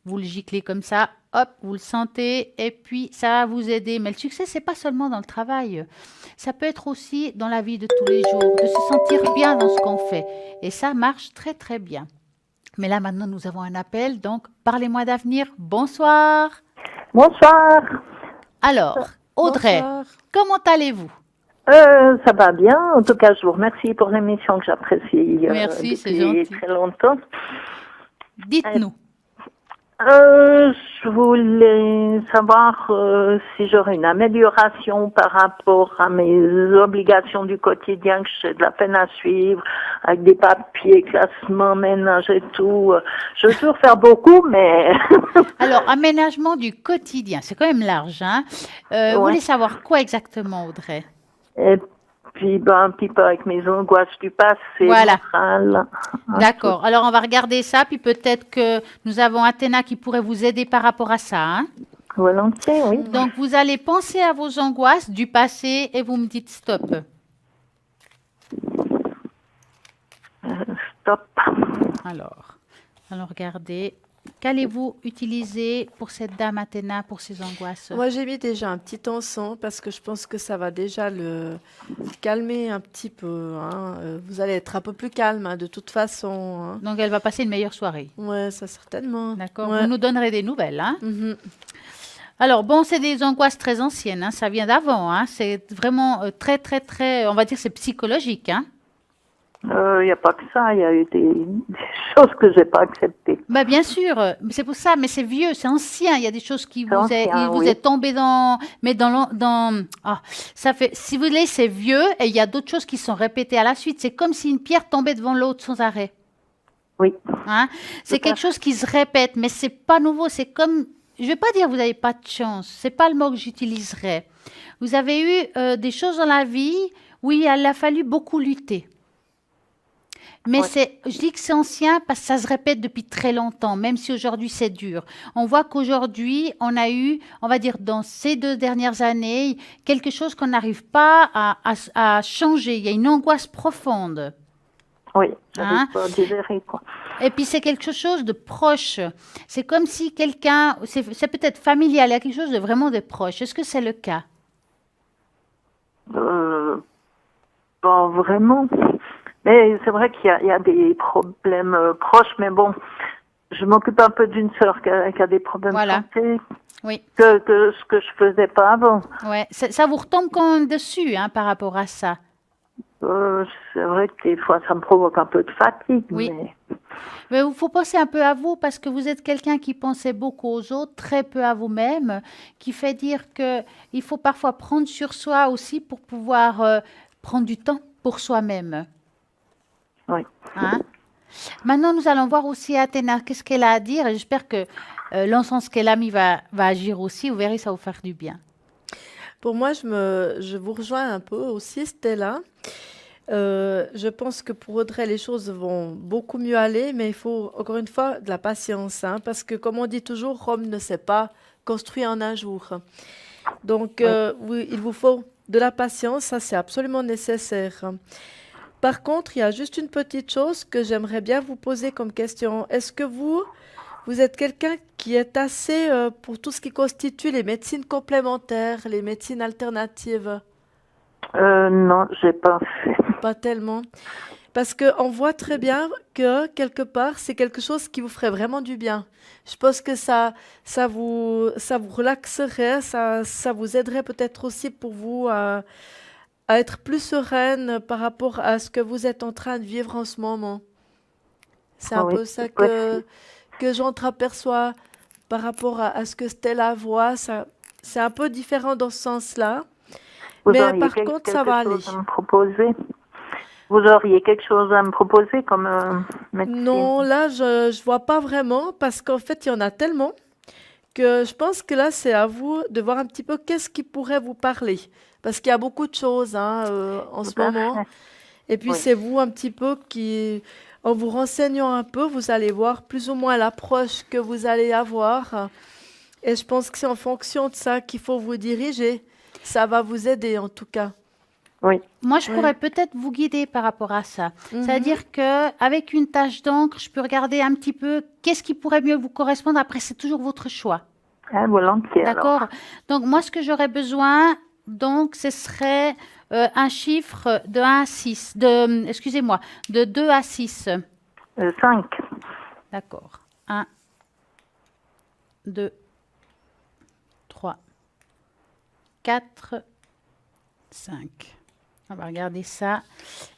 Vous le giclez comme ça, hop, vous le sentez et puis ça va vous aider. Mais le succès, c'est pas seulement dans le travail. Ça peut être aussi dans la vie de tous les jours, de se sentir bien dans ce qu'on fait. Et ça marche très, très bien. Mais là, maintenant, nous avons un appel. Donc, parlez-moi d'avenir. Bonsoir. Bonsoir. Alors, Audrey, Bonsoir. comment allez-vous? Ça va bien. En tout cas, je vous remercie pour l'émission que j'apprécie Merci, c'est depuis gentil. très longtemps. Dites-nous. Je voulais savoir si j'aurais une amélioration par rapport à mes obligations du quotidien que j'ai de la peine à suivre, avec des papiers, classements, ménage et tout. Je veux toujours faire beaucoup, mais... Alors, aménagement du quotidien, c'est quand même large, hein? Vous voulez savoir quoi exactement, Audrey? Et puis, un petit peu avec mes angoisses du passé, Voilà. moral. D'accord. Alors, on va regarder ça, puis peut-être que nous avons Athéna qui pourrait vous aider par rapport à ça, hein? Volontiers, oui. Donc, vous allez penser à vos angoisses du passé et vous me dites stop. Stop. Alors, allons regarder. Qu'allez-vous utiliser pour cette dame Athéna, pour ses angoisses? Moi, j'ai mis déjà un petit encens parce que je pense que ça va déjà le calmer un petit peu, hein. Vous allez être un peu plus calme, hein, de toute façon, hein. Donc, elle va passer une meilleure soirée. Ouais, ça certainement. D'accord. Ouais. Vous nous donnerez des nouvelles, hein? Mhm. Alors, bon, c'est des angoisses très anciennes, hein, ça vient d'avant, hein, c'est vraiment très, très, très, on va dire, c'est psychologique, hein. Il n'y a pas que ça, il y a eu des choses que j'ai pas acceptées. Bah, bien sûr, c'est pour ça, mais c'est vieux, c'est ancien. Il y a des choses qui C'est ancien, il vous oui. est tombé dans, mais ça fait, si vous voulez, c'est vieux et il y a d'autres choses qui sont répétées à la suite. C'est comme si une pierre tombait devant l'autre sans arrêt. Oui, Hein? C'est Tout à quelque chose qui se répète, mais c'est pas nouveau. C'est comme, je vais pas dire vous n'avez pas de chance. C'est pas le mot que j'utiliserais. Vous avez eu des choses dans la vie où il a fallu beaucoup lutter. Mais Ouais. je dis que c'est ancien parce que ça se répète depuis très longtemps, même si aujourd'hui c'est dur. On voit qu'aujourd'hui, on a eu, on va dire, dans ces 2 dernières années, quelque chose qu'on n'arrive pas à changer. Il y a une angoisse profonde. oui, j'arrive Hein? pas à digérer, quoi. Et puis c'est quelque chose de proche. C'est comme si quelqu'un, c'est peut-être familial, il y a quelque chose de vraiment de proche. Est-ce que c'est le cas? Euh, Pas vraiment. Mais c'est vrai qu'il y a des problèmes proches, mais bon, je m'occupe un peu d'une sœur qui a des problèmes de Voilà. santé, Oui. que ce que je faisais pas avant. Ouais. Ça vous retombe quand même dessus, hein, par rapport à ça. C'est vrai que des fois, ça me provoque un peu de fatigue, Oui. mais Mais il faut penser un peu à vous parce que vous êtes quelqu'un qui pensait beaucoup aux autres, très peu à vous-même, qui fait dire que il faut parfois prendre sur soi aussi pour pouvoir prendre du temps pour soi-même. oui. Hein? Maintenant, nous allons voir aussi Athéna, qu'est-ce qu'elle a à dire et j'espère que l'encens qu'elle a mis va agir aussi. Vous verrez, ça va vous faire du bien. Pour moi, je vous rejoins un peu aussi, Stella. Je pense que pour Audrey, les choses vont beaucoup mieux aller, mais il faut encore une fois de la patience, hein, parce que comme on dit toujours, Rome ne s'est pas construit en un jour. Donc, oui, il vous faut de la patience, ça c'est absolument nécessaire. Par contre, il y a juste une petite chose que j'aimerais bien vous poser comme question. Est-ce que vous êtes quelqu'un qui est assez pour tout ce qui constitue les médecines complémentaires, les médecines alternatives? Non, j'ai pas fait. Pas tellement. Parce qu'on voit très bien que quelque part, c'est quelque chose qui vous ferait vraiment du bien. Je pense que ça vous relaxerait, ça vous aiderait peut-être aussi pour vous à être plus sereine par rapport à ce que vous êtes en train de vivre en ce moment. C'est un Oui, peu ça c'est possible. que j'entreaperçois par rapport à ce que Stella voit. C'est un peu différent dans ce sens-là. Vous Mais auriez par contre, ça quelque va aller. chose à me proposer? Vous auriez quelque chose à me proposer comme médecine? Non, là, je vois pas vraiment parce qu'en fait, il y en a tellement que je pense que là, c'est à vous de voir un petit peu qu'est-ce qui pourrait vous parler. Parce qu'il y a beaucoup de choses hein, en ce Tout à moment. fait. Et puis, Oui. c'est vous un petit peu qui, en vous renseignant un peu, vous allez voir plus ou moins l'approche que vous allez avoir. Et je pense que c'est en fonction de ça qu'il faut vous diriger. Ça va vous aider en tout cas. Oui. Moi, je Oui. pourrais peut-être vous guider par rapport à ça. Mhm. C'est-à-dire que avec une tache d'encre, je peux regarder un petit peu qu'est-ce qui pourrait mieux vous correspondre. Après, c'est toujours votre choix. Ah, volontiers alors. D'accord? Donc, moi, ce que j'aurais besoin, donc, ce serait un chiffre de 1 à 6, excusez-moi, de 2 à 6. 5. D'accord. 1, 2, 3, 4, 5. On va regarder ça.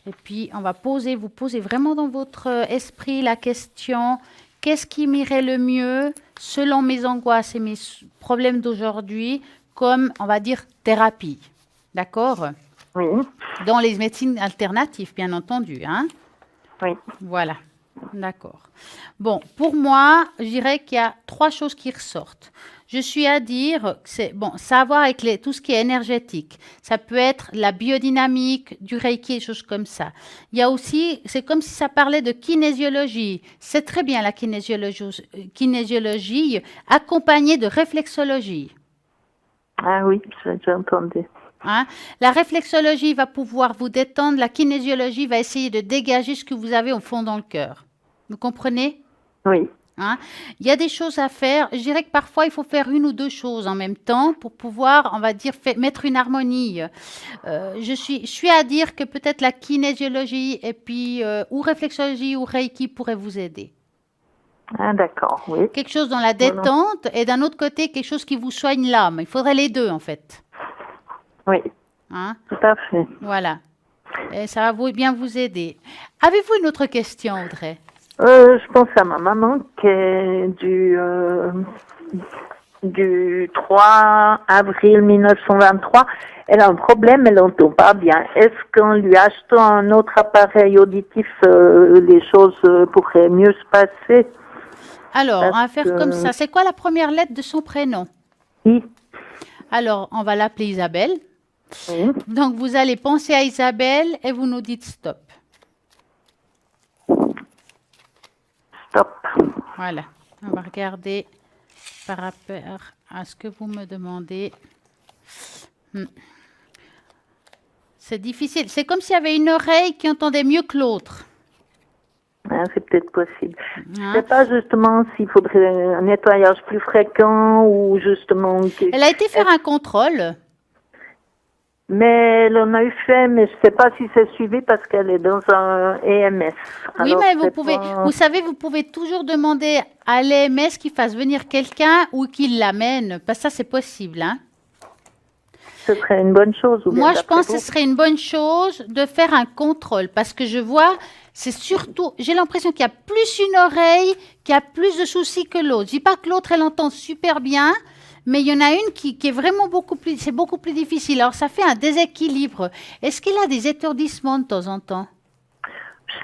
Et puis, on va vous poser vraiment dans votre esprit la question, qu'est-ce qui m'irait le mieux selon mes angoisses et mes problèmes d'aujourd'hui, comme, on va dire, thérapie. D'accord? Oui. Dans les médecines alternatives, bien entendu. Hein? Oui. Voilà. D'accord. Bon, pour moi, je dirais qu'il y a 3 choses qui ressortent. Je suis à dire que c'est bon, ça a à voir avec tout ce qui est énergétique. Ça peut être la biodynamique, du Reiki, des choses comme ça. Il y a aussi, c'est comme si ça parlait de kinésiologie. C'est très bien la kinésiologie accompagnée de réflexologie. Ah oui, j'ai déjà entendu. Hein? La réflexologie va pouvoir vous détendre, la kinésiologie va essayer de dégager ce que vous avez au fond dans le cœur. Vous comprenez? Oui. Hein? Il y a des choses à faire. Je dirais que parfois, il faut faire 1 ou 2 choses en même temps pour pouvoir, on va dire, mettre une harmonie. Je suis à dire que peut-être la kinésiologie et puis ou réflexologie ou Reiki pourraient vous aider. Ah d'accord, oui. Quelque chose dans la détente et d'un autre côté, quelque chose qui vous soigne l'âme. Il faudrait les deux, en fait. Oui, Hein? tout à fait. Voilà. Et ça va bien vous aider. Avez-vous une autre question, Audrey? Je pense à ma maman qui est du 3 avril 1923. Elle a un problème, elle n'entend pas bien. Est-ce qu'en lui achetant un autre appareil auditif, les choses pourraient mieux se passer? Alors, on va Parce faire comme que ça. C'est quoi la première lettre de son prénom? oui, Alors, on va l'appeler Isabelle. oui. Donc, vous allez penser à Isabelle et vous nous dites stop. Stop. Voilà. On va regarder par rapport à ce que vous me demandez. C'est difficile. C'est comme s'il y avait une oreille qui entendait mieux que l'autre. Hein, c'est peut-être possible. Je Hein. sais pas justement s'il faudrait un nettoyage plus fréquent ou justement... Elle a été faire un contrôle. Mais elle en a eu fait, mais je sais pas si c'est suivi parce qu'elle est dans un EMS. Oui, Alors, mais vous c'est pouvez, pas- vous savez, vous pouvez toujours demander à l'EMS qu'il fasse venir quelqu'un ou qu'il l'amène. Parce que ça, c'est possible, hein. Ce serait une bonne chose. Ou bien Moi, je d'après pense que vous? ce serait une bonne chose de faire un contrôle parce que je vois, c'est surtout, j'ai l'impression qu'il y a plus une oreille qui a plus de soucis que l'autre. Je dis pas que l'autre, elle entend super bien, mais il y en a une qui est vraiment c'est beaucoup plus difficile. Alors, ça fait un déséquilibre. Est-ce qu'il a des étourdissements de temps en temps?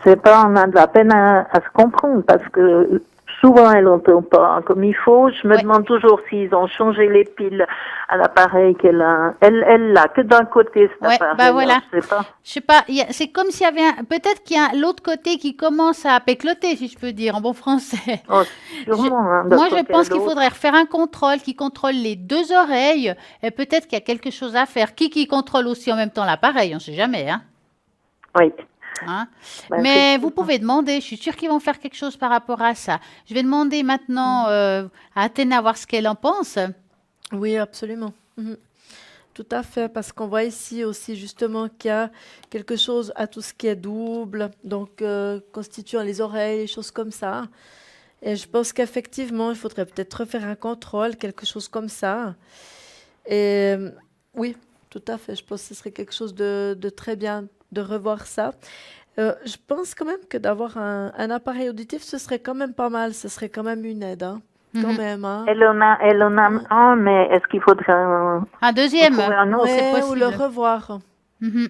Je sais pas, on a de la peine à se comprendre parce que souvent elle n'entend pas comme il faut. Je me Ouais. demande toujours s'ils ont changé les piles à l'appareil qu'elle a. Elle l'a que d'un côté cet Ouais, appareil. bah voilà. Alors, je sais pas. Je sais pas, c'est comme s'il y avait peut-être qu'il y a l'autre côté qui commence à pécloter, si je peux dire, en bon français. Oh, sûrement. Hein, d'un Moi, je côté à pense qu'il l'autre. faudrait refaire un contrôle qui contrôle les deux oreilles et peut-être qu'il y a quelque chose à faire. Qui contrôle aussi en même temps l'appareil, on ne sait jamais, hein. Oui. Hein. Bah, Mais effectivement. vous pouvez demander, je suis sûre qu'ils vont faire quelque chose par rapport à ça. Je vais demander maintenant à Athéna voir ce qu'elle en pense. Oui, absolument. Mhm. Tout à fait, parce qu'on voit ici aussi justement qu'il y a quelque chose à tout ce qui est double, donc constituant les oreilles, les choses comme ça. Et je pense qu'effectivement, il faudrait peut-être refaire un contrôle, quelque chose comme ça. Et oui, tout à fait, je pense que ce serait quelque chose de très bien de revoir ça. Je pense quand même que d'avoir un appareil auditif, ce serait quand même pas mal, ce serait quand même une aide, hein. Quand Mhm. même, hein. Elle en a un, mais est-ce qu'il faudrait Un deuxième, trouver un autre? c'est Ouais, ou le possible. revoir. Mhm.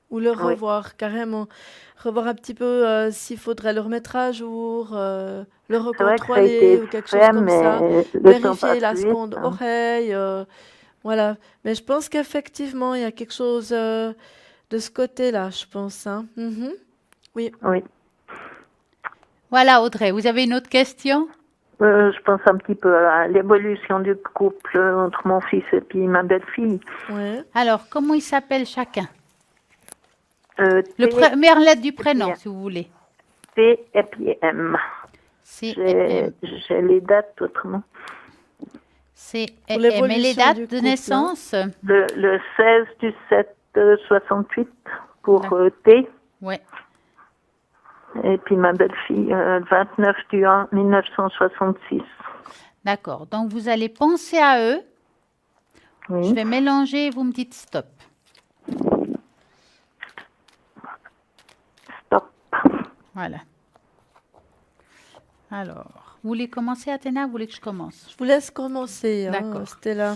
Ou le Oui. revoir, carrément. Revoir un petit peu s'il faudrait le remettre à jour, le C'est vrai que ça a recontrôler été ou quelque chose fait, comme mais ça. le temps Vérifier passe la vite. seconde Hein. oreille, voilà. Mais je pense qu'effectivement, il y a quelque chose de ce côté-là, je pense, hein. Mhm. Oui. Oui. Voilà, Audrey, vous avez une autre question? Je pense un petit peu à l'évolution du couple entre mon fils et puis ma belle-fille. Ouais. Alors, comment ils s'appellent chacun? Le Première lettre du prénom, si vous voulez. T et puis M. C et J'ai M. j'ai les dates autrement. C Pour et M. Et les l'évolution dates du de couple, hein. naissance? Le 16 du 7 68 pour D'accord. T. Ouais. Et puis ma belle-fille, le 29 du 1 1966. D'accord. Donc, vous allez penser à eux. Je Oui. vais mélanger et vous me dites stop. Stop. Voilà. Alors, vous voulez commencer, Athéna, ou vous voulez que je commence? Je vous laisse commencer, hein, D'accord. Stella.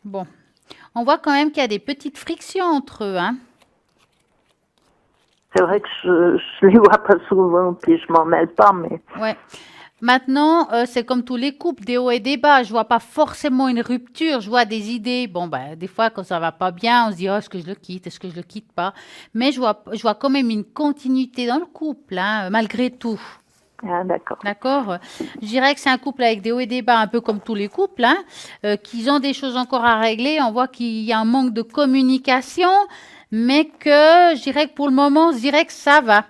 Bon. On voit quand même qu'il y a des petites frictions entre eux, hein. C'est vrai que je les vois pas souvent, puis je m'en mêle pas, mais Ouais. Maintenant, c'est comme tous les couples, des hauts et des bas. Je vois pas forcément une rupture. Je vois des idées. Bon, ben, des fois, quand ça va pas bien, on se dit, oh, est-ce que je le quitte? Est-ce que je le quitte pas? Mais je vois quand même une continuité dans le couple, hein, malgré tout. ah, d'accord. D'accord? Je dirais que c'est un couple avec des hauts et des bas, un peu comme tous les couples, hein, qu'ils ont des choses encore à régler. On voit qu'il y a un manque de communication, mais que je dirais que pour le moment, je dirais que ça va.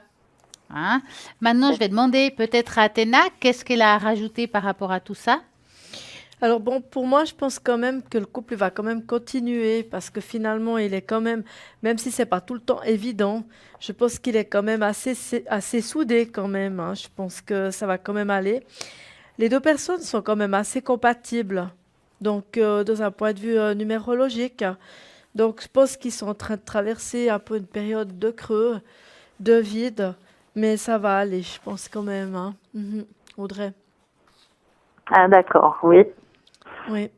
Hein? Maintenant, je vais demander peut-être à Athéna, qu'est-ce qu'elle a à rajouter par rapport à tout ça? Alors bon, pour moi, je pense quand même que le couple va quand même continuer parce que finalement, il est quand même si c'est pas tout le temps évident, je pense qu'il est quand même assez soudé quand même, hein. Je pense que ça va quand même aller. Les deux personnes sont quand même assez compatibles. Donc, dans un point de vue numérologique, Donc, je pense qu'ils sont en train de traverser un peu une période de creux, de vide, mais ça va aller, je pense quand même, hein. Audrey. Ah, d'accord, oui. Oui.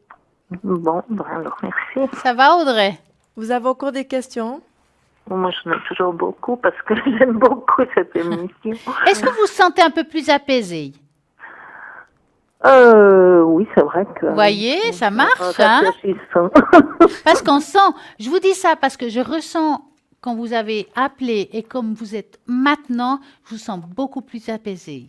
Bon, ben alors merci. Ça va, Audrey? Vous avez encore des questions? Moi, j'en ai toujours beaucoup parce que j'aime beaucoup cette émission. Est-ce que vous vous sentez un peu plus apaisé? Oui, c'est vrai que... Vous voyez, ça marche, hein? Rafraîchissant. Parce qu'on sent, je vous dis ça parce que je ressens quand vous avez appelé et comme vous êtes maintenant, je vous sens beaucoup plus apaisé.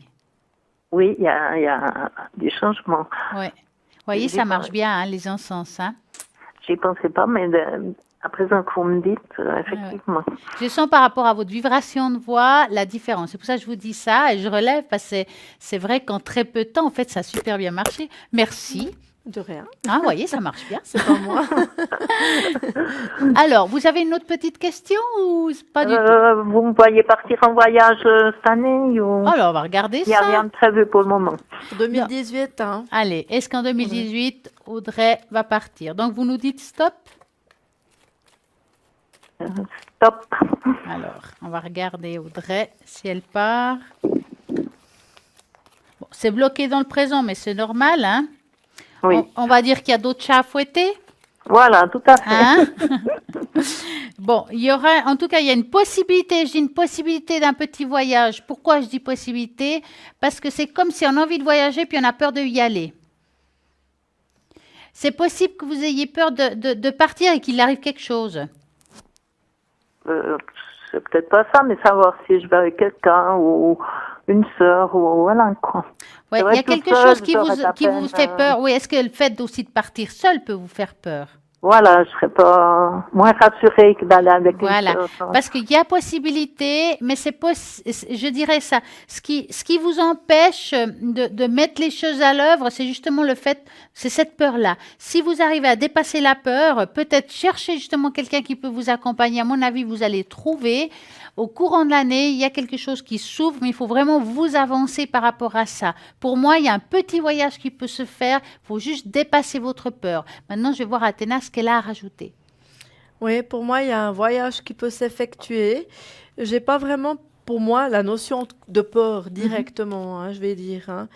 Oui, il y a du changement. Ouais. Vous voyez, ça marche bien, hein, les encens, hein? J'y pensais pas, mais à présent que vous me dites, effectivement. Je sens par rapport à votre vibration de voix la différence. C'est pour ça que je vous dis ça et je relève parce que c'est vrai qu'en très peu de temps, en fait, ça a super bien marché. Merci. De rien. Ah, vous voyez, ça marche bien. C'est pas moi. Alors, vous avez une autre petite question ou pas du tout? Vous me voyez partir en voyage cette année ou... Alors, on va regarder Il n'y a ça. rien de prévu pour le moment. 2018, hein. Allez, est-ce qu'en 2018, Audrey va partir? Donc, vous nous dites stop? Stop. Alors, on va regarder Audrey si elle part. Bon, c'est bloqué dans le présent, mais c'est normal, hein? Oui. On va dire qu'il y a d'autres chats à fouetter, Voilà, tout à fait. hein? Bon, il y aura, en tout cas, il y a une possibilité, je dis une possibilité d'un petit voyage. Pourquoi je dis possibilité? Parce que c'est comme si on a envie de voyager puis on a peur de y aller. C'est possible que vous ayez peur de partir et qu'il arrive quelque chose. C'est peut-être pas ça, mais savoir si je vais avec quelqu'un ou une sœur ou voilà quoi. Ouais, C'est vrai il y a que toute quelque seule, chose qui j'aurais de la vous peine, fait peur. Oui, est-ce que le fait aussi de partir seul peut vous faire peur? Voilà, je serais pas moins rassurée que d'aller avec Voilà, une sœur. parce qu'il y a possibilité, mais je dirais ça, ce qui vous empêche de mettre les choses à l'œuvre, c'est justement le fait, c'est cette peur-là. Si vous arrivez à dépasser la peur, peut-être chercher justement quelqu'un qui peut vous accompagner. À mon avis, vous allez trouver. Au courant de l'année, il y a quelque chose qui s'ouvre, mais il faut vraiment vous avancer par rapport à ça. Pour moi, il y a un petit voyage qui peut se faire. Il faut juste dépasser votre peur. Maintenant, je vais voir Athéna ce qu'elle a à rajouter. Oui, pour moi, il y a un voyage qui peut s'effectuer. J'ai pas vraiment, pour moi, la notion de peur directement, hein, je vais dire, hein.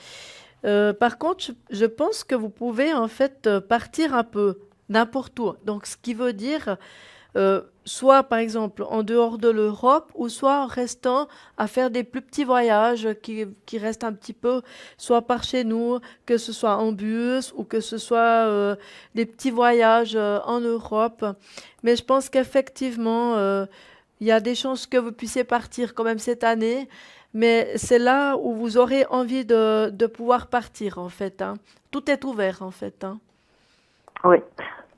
Par contre, je pense que vous pouvez en fait partir un peu n'importe où. Donc, ce qui veut dire soit par exemple en dehors de l'Europe ou soit en restant à faire des plus petits voyages qui restent un petit peu soit par chez nous, que ce soit en bus ou que ce soit des petits voyages en Europe. Mais je pense qu'effectivement, il y a des chances que vous puissiez partir quand même cette année. Mais c'est là où vous aurez envie de pouvoir partir en fait, hein. Tout est ouvert en fait, hein, Oui.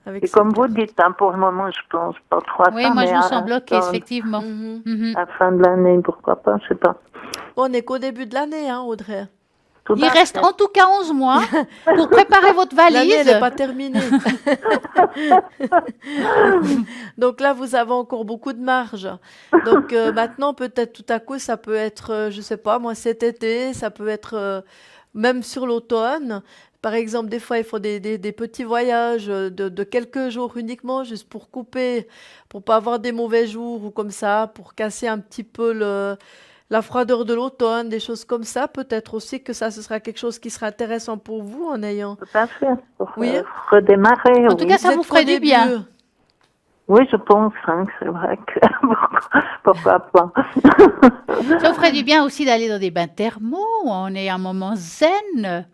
avec Et cette comme vous carte. dites, hein, pour le moment, je pense pas trop à Oui, ça, moi, mais je me sens à bloquée, effectivement. Mhm. Mhm. la fin de l'année, pourquoi pas, je sais pas. On n'est qu'au début de l'année, hein, Audrey. Tout Il à reste fait. en tout cas 11 mois pour préparer votre L'année, elle valise. n'est pas terminée. Donc là, vous avez encore beaucoup de marge. Donc maintenant, peut-être tout à coup, ça peut être, je sais pas, moi, cet été, ça peut être même sur l'automne. Par exemple, des fois, il faut des petits voyages de quelques jours uniquement, juste pour couper, pour pas avoir des mauvais jours ou comme ça, pour casser un petit peu la froideur de l'automne, des choses comme ça. Peut-être aussi que ça, ce sera quelque chose qui sera intéressant pour vous en ayant. Tout à fait. Pour Oui. redémarrer, En tout oui. cas, ça Vous vous êtes ferait qu'au du début. bien. Oui, je pense, hein, que c'est vrai que pourquoi pas. Ça vous ferait du bien aussi d'aller dans des bains thermaux où on est un moment zen.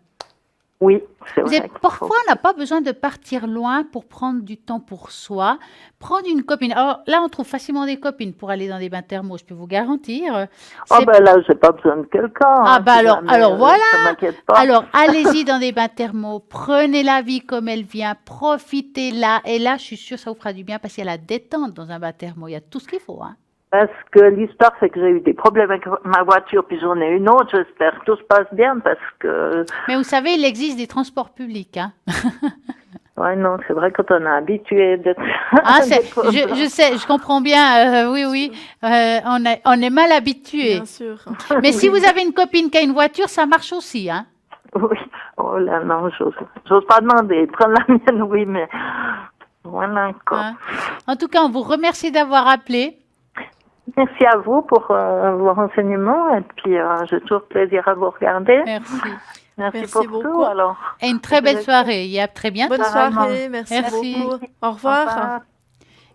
Oui, c'est Vous vrai. savez, parfois, on n'a pas besoin de partir loin pour prendre du temps pour soi. Prendre une copine. Alors là, on trouve facilement des copines pour aller dans des bains thermaux, je peux vous garantir. Oh C'est- ben là, j'ai pas besoin de quelqu'un. Ah hein, bah si alors, jamais, alors voilà. Ça m'inquiète pas. Alors, allez-y dans des bains thermaux, prenez la vie comme elle vient, profitez-la. Et là, je suis sûre que ça vous fera du bien parce qu'il y a la détente dans un bain thermo. Il y a tout ce qu'il faut, hein. Parce que l'histoire, c'est que j'ai eu des problèmes avec ma voiture, puis j'en ai une autre. J'espère que tout se passe bien parce que, Mais vous savez, il existe des transports publics, hein. ouais, non, c'est vrai quand on est habitué d'être. Ah, je sais, je comprends bien. Oui, oui. On est mal habitué. Bien sûr. Mais si vous avez une copine qui a une voiture, ça marche aussi, hein. Oui. Oh là, non, j'ose pas demander. Prendre la mienne, oui, mais Voilà, quoi. Hein. En tout cas, on vous remercie d'avoir appelé. Merci à vous pour vos renseignements et puis j'ai toujours plaisir à vous regarder. Merci. Merci pour beaucoup. tout alors. Et une très belle soirée. Et à très bientôt. Bonne soirée, merci Merci. beaucoup. Au Au revoir. revoir.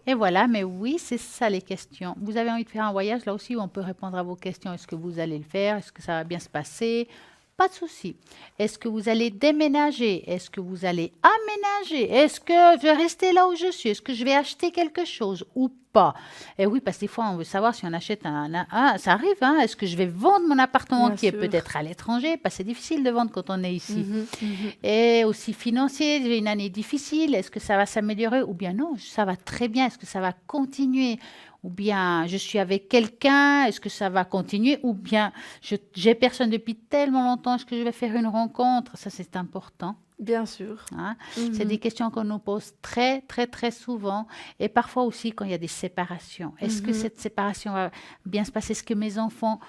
Et voilà, mais oui, c'est ça les questions. Vous avez envie de faire un voyage, là aussi, où on peut répondre à vos questions. Est-ce que vous allez le faire? Est-ce que ça va bien se passer? Pas de souci. Est-ce que vous allez déménager? Est-ce que vous allez aménager? Est-ce que je vais rester là où je suis? Est-ce que je vais acheter quelque chose ou pas? Et oui, parce que des fois, on veut savoir si on achète ça arrive, hein? Est-ce que je vais vendre mon appartement Bien qui est sûr. peut-être à l'étranger? Parce que c'est difficile de vendre quand on est ici. Mhm. Et aussi financier, j'ai une année difficile, est-ce que ça va s'améliorer ou bien non, ça va très bien, est-ce que ça va continuer ou bien je suis avec quelqu'un, est-ce que ça va continuer ou bien j'ai personne depuis tellement longtemps, est-ce que je vais faire une rencontre? Ça, c'est important. Bien sûr. Hein. Mhm. C'est des questions qu'on nous pose très, très, très souvent et parfois aussi quand il y a des séparations. Est-ce que cette séparation va bien se passer? Est-ce que mes enfants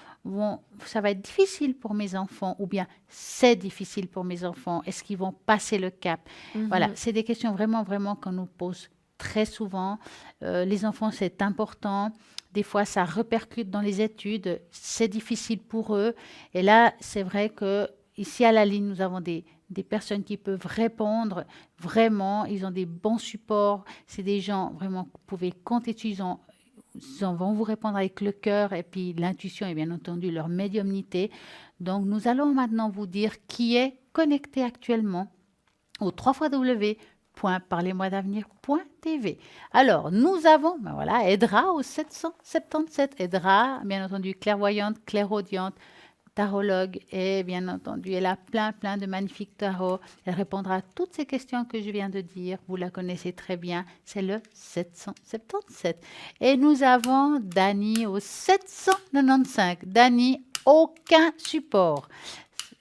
ça va être difficile pour mes enfants ou bien c'est difficile pour mes enfants? Est-ce qu'ils vont passer le cap? Voilà, c'est des questions vraiment, vraiment qu'on nous pose très souvent. Les enfants, c'est important. Des fois, ça répercute dans les études. C'est difficile pour eux. Et là, c'est vrai que ici à la ligne, nous avons des personnes qui peuvent répondre vraiment. Ils ont des bons supports. C'est des gens vraiment que vous pouvez compter dessus. Ils vont vous répondre avec le cœur et puis l'intuition et bien entendu leur médiumnité. Donc, nous allons maintenant vous dire qui est connecté actuellement au 3w.parlez-moi-d'avenir.tv. Alors, nous avons, ben voilà, Edra au 777. Edra, bien entendu, clairvoyante, clairaudiente, tarologue et bien entendu, elle a plein de magnifiques tarots. Elle répondra à toutes ces questions que je viens de dire. Vous la connaissez très bien. C'est le 777. Et nous avons Dani au 795. Dani, aucun support.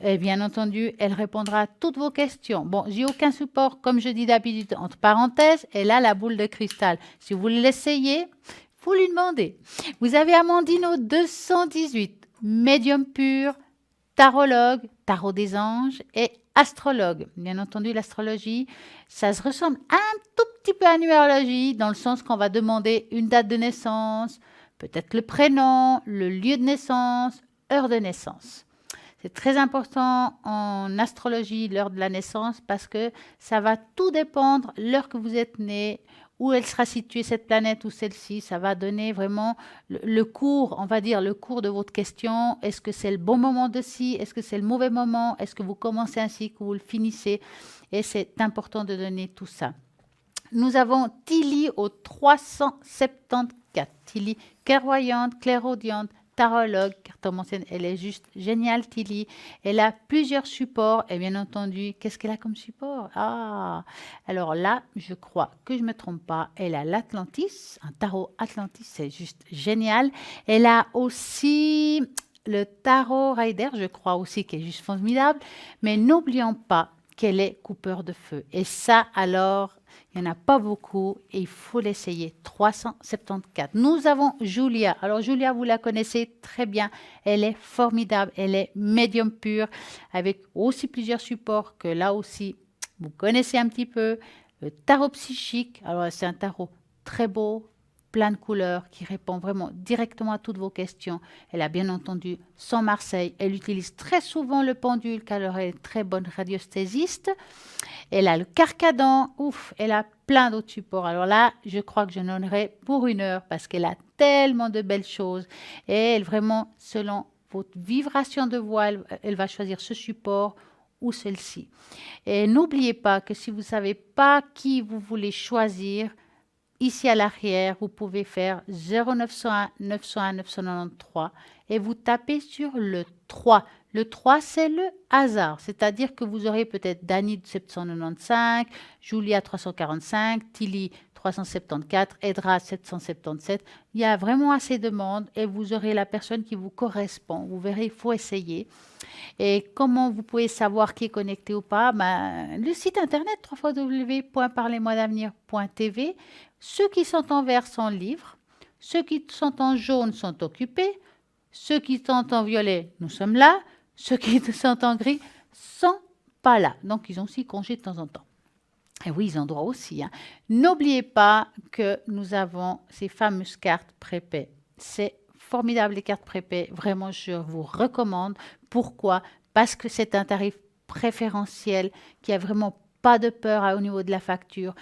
Et bien entendu, elle répondra à toutes vos questions. Bon, j'ai aucun support, comme je dis d'habitude, entre parenthèses, elle a la boule de cristal. Si vous l'essayez, vous lui demandez. Vous avez Amandine au 218. Médium pur, tarologue, tarot des anges et astrologue. Bien entendu, l'astrologie, ça se ressemble un tout petit peu à la numérologie, dans le sens qu'on va demander une date de naissance, peut-être le prénom, le lieu de naissance, heure de naissance. C'est très important en astrologie, l'heure de la naissance, parce que ça va tout dépendre, l'heure que vous êtes né, où elle sera située, cette planète ou celle-ci. Ça va donner vraiment le cours, on va dire, le cours de votre question. Est-ce que c'est le bon moment de ci? Est-ce que c'est le mauvais moment? Est-ce que vous commencez ainsi que vous le finissez? Et c'est important de donner tout ça. Nous avons Tilly au 374. Tilly, clairvoyante, clairaudiente, tarologue, cartomancienne, elle est juste géniale, Tilly. Elle a plusieurs supports et bien entendu, qu'est-ce qu'elle a comme support? Ah, alors là, je crois que je ne me trompe pas, elle a l'Atlantis, un tarot Atlantis, c'est juste génial. Elle a aussi le tarot Rider, je crois aussi, qui est juste formidable, mais n'oublions pas qu'elle est coupeur de feu. Et ça, alors, il n'y en a pas beaucoup et il faut l'essayer. 374. Nous avons Julia. Alors, Julia, vous la connaissez très bien. Elle est formidable. Elle est médium pure avec aussi plusieurs supports que là aussi, vous connaissez un petit peu. Le tarot psychique. Alors, c'est un tarot très beau, plein de couleurs, qui répond vraiment directement à toutes vos questions. Elle a bien entendu son Marseille. Elle utilise très souvent le pendule car elle est une très bonne radiesthésiste. Elle a le carcadon. Ouf, elle a plein d'autres supports. Alors là, je crois que je n'en aurai pour 1 heure parce qu'elle a tellement de belles choses. Et elle, vraiment, selon votre vibration de voix, elle va choisir ce support ou celle-ci. Et n'oubliez pas que si vous ne savez pas qui vous voulez choisir, ici à l'arrière, vous pouvez faire 0901 901 993 et vous tapez sur le 3. Le 3, c'est le hasard, c'est-à-dire que vous aurez peut-être Dani 795, Julia 345, Tilly 374, Edra 777. Il y a vraiment assez de monde et vous aurez la personne qui vous correspond. Vous verrez, il faut essayer. Et comment vous pouvez savoir qui est connecté ou pas? Le site internet www.parlez-moi-d'avenir.tv. Ceux qui sont en vert sont libres. Ceux qui sont en jaune sont occupés. Ceux qui sont en violet, nous sommes là. Ceux qui sont en gris sont pas là. Donc, ils ont aussi congé de temps en temps. Et oui, ils ont droit aussi, hein. N'oubliez pas que nous avons ces fameuses cartes prépaies. C'est formidable, les cartes prépaies. Vraiment, je vous recommande. Pourquoi? Parce que c'est un tarif préférentiel qui a vraiment pas de peur au niveau de la facture.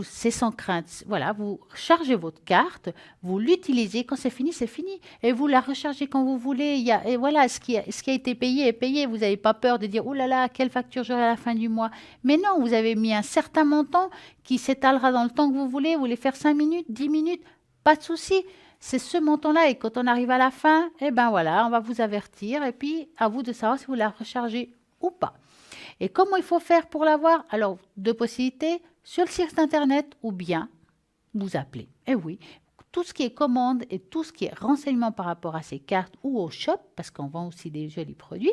C'est sans crainte. Voilà, vous chargez votre carte, vous l'utilisez. Quand c'est fini, c'est fini. Et vous la rechargez quand vous voulez. Et voilà, ce qui a été payé est payé. Vous n'avez pas peur de dire, oh là là, quelle facture j'aurai à la fin du mois. Mais non, vous avez mis un certain montant qui s'étalera dans le temps que vous voulez. Vous voulez faire 5 minutes, 10 minutes, pas de souci. C'est ce montant-là. Et quand on arrive à la fin, eh ben voilà, on va vous avertir. Et puis, à vous de savoir si vous la rechargez ou pas. Et comment il faut faire pour l'avoir? Alors, deux possibilités, sur le site internet ou bien vous appelez. Et oui, tout ce qui est commande et tout ce qui est renseignement par rapport à ces cartes ou au shop, parce qu'on vend aussi des jolis produits,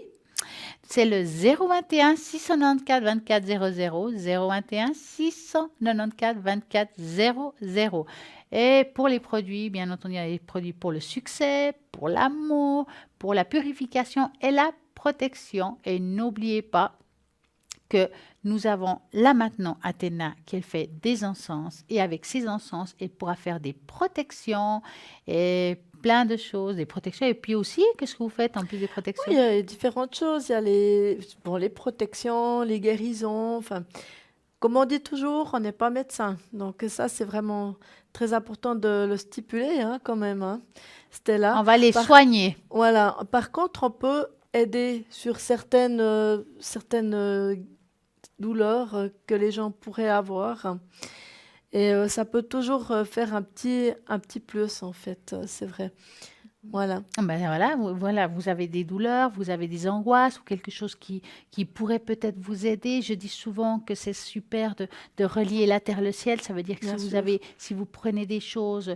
c'est le 021 694 24 00, 021 694 24 00. Et pour les produits, bien entendu, il y a des produits pour le succès, pour l'amour, pour la purification et la protection. Et n'oubliez pas que nous avons là maintenant Athéna qui fait des encens et avec ces encens, elle pourra faire des protections et plein de choses, des protections. Et puis aussi, qu'est-ce que vous faites en plus des protections? Oui, il y a différentes choses. Il y a les protections, les guérisons. Enfin, comme on dit toujours, on n'est pas médecin. Donc ça, c'est vraiment très important de le stipuler, hein, quand même, hein. Stella. On va les soigner. Voilà. Par contre, on peut aider sur certaines douleurs que les gens pourraient avoir. Et ça peut toujours faire un petit plus, en fait, c'est vrai. Voilà. Ben voilà, vous avez des douleurs, vous avez des angoisses ou quelque chose qui pourrait peut-être vous aider. Je dis souvent que c'est super de relier la terre et le ciel. Ça veut dire que Bien si sûr. si vous prenez des choses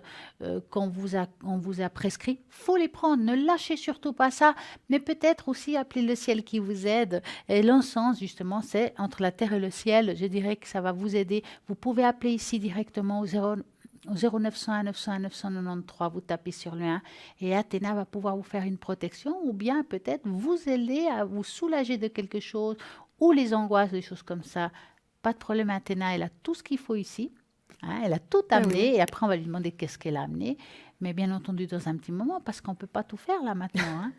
qu'on vous a prescrit, faut les prendre. Ne lâchez surtout pas ça, mais peut-être aussi appeler le ciel qui vous aide. Et l'encens, justement, c'est entre la terre et le ciel. Je dirais que ça va vous aider. Vous pouvez appeler ici directement au 0901 901 993, vous tapez sur le 1 et Athéna va pouvoir vous faire une protection ou bien peut-être vous aider à vous soulager de quelque chose ou les angoisses, des choses comme ça. Pas de problème, Athéna, elle a tout ce qu'il faut ici, hein, elle a tout amené et après on va lui demander qu'est-ce qu'elle a amené. Mais bien entendu dans un petit moment parce qu'on ne peut pas tout faire là maintenant, hein.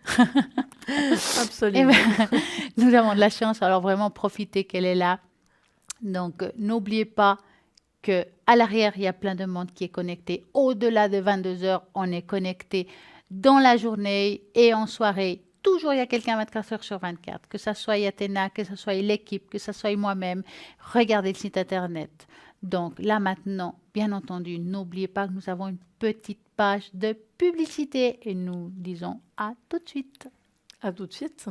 Absolument. Nous avons de la chance, alors vraiment profitez qu'elle est là. Donc n'oubliez pas qu'à l'arrière, il y a plein de monde qui est connecté. Au-delà de 22 heures, on est connecté dans la journée et en soirée. Toujours, il y a quelqu'un 24 heures sur 24. Que ce soit Athéna, que ce soit l'équipe, que ce soit moi-même. Regardez le site internet. Donc là maintenant, bien entendu, n'oubliez pas que nous avons une petite page de publicité et nous disons à tout de suite. À tout de suite.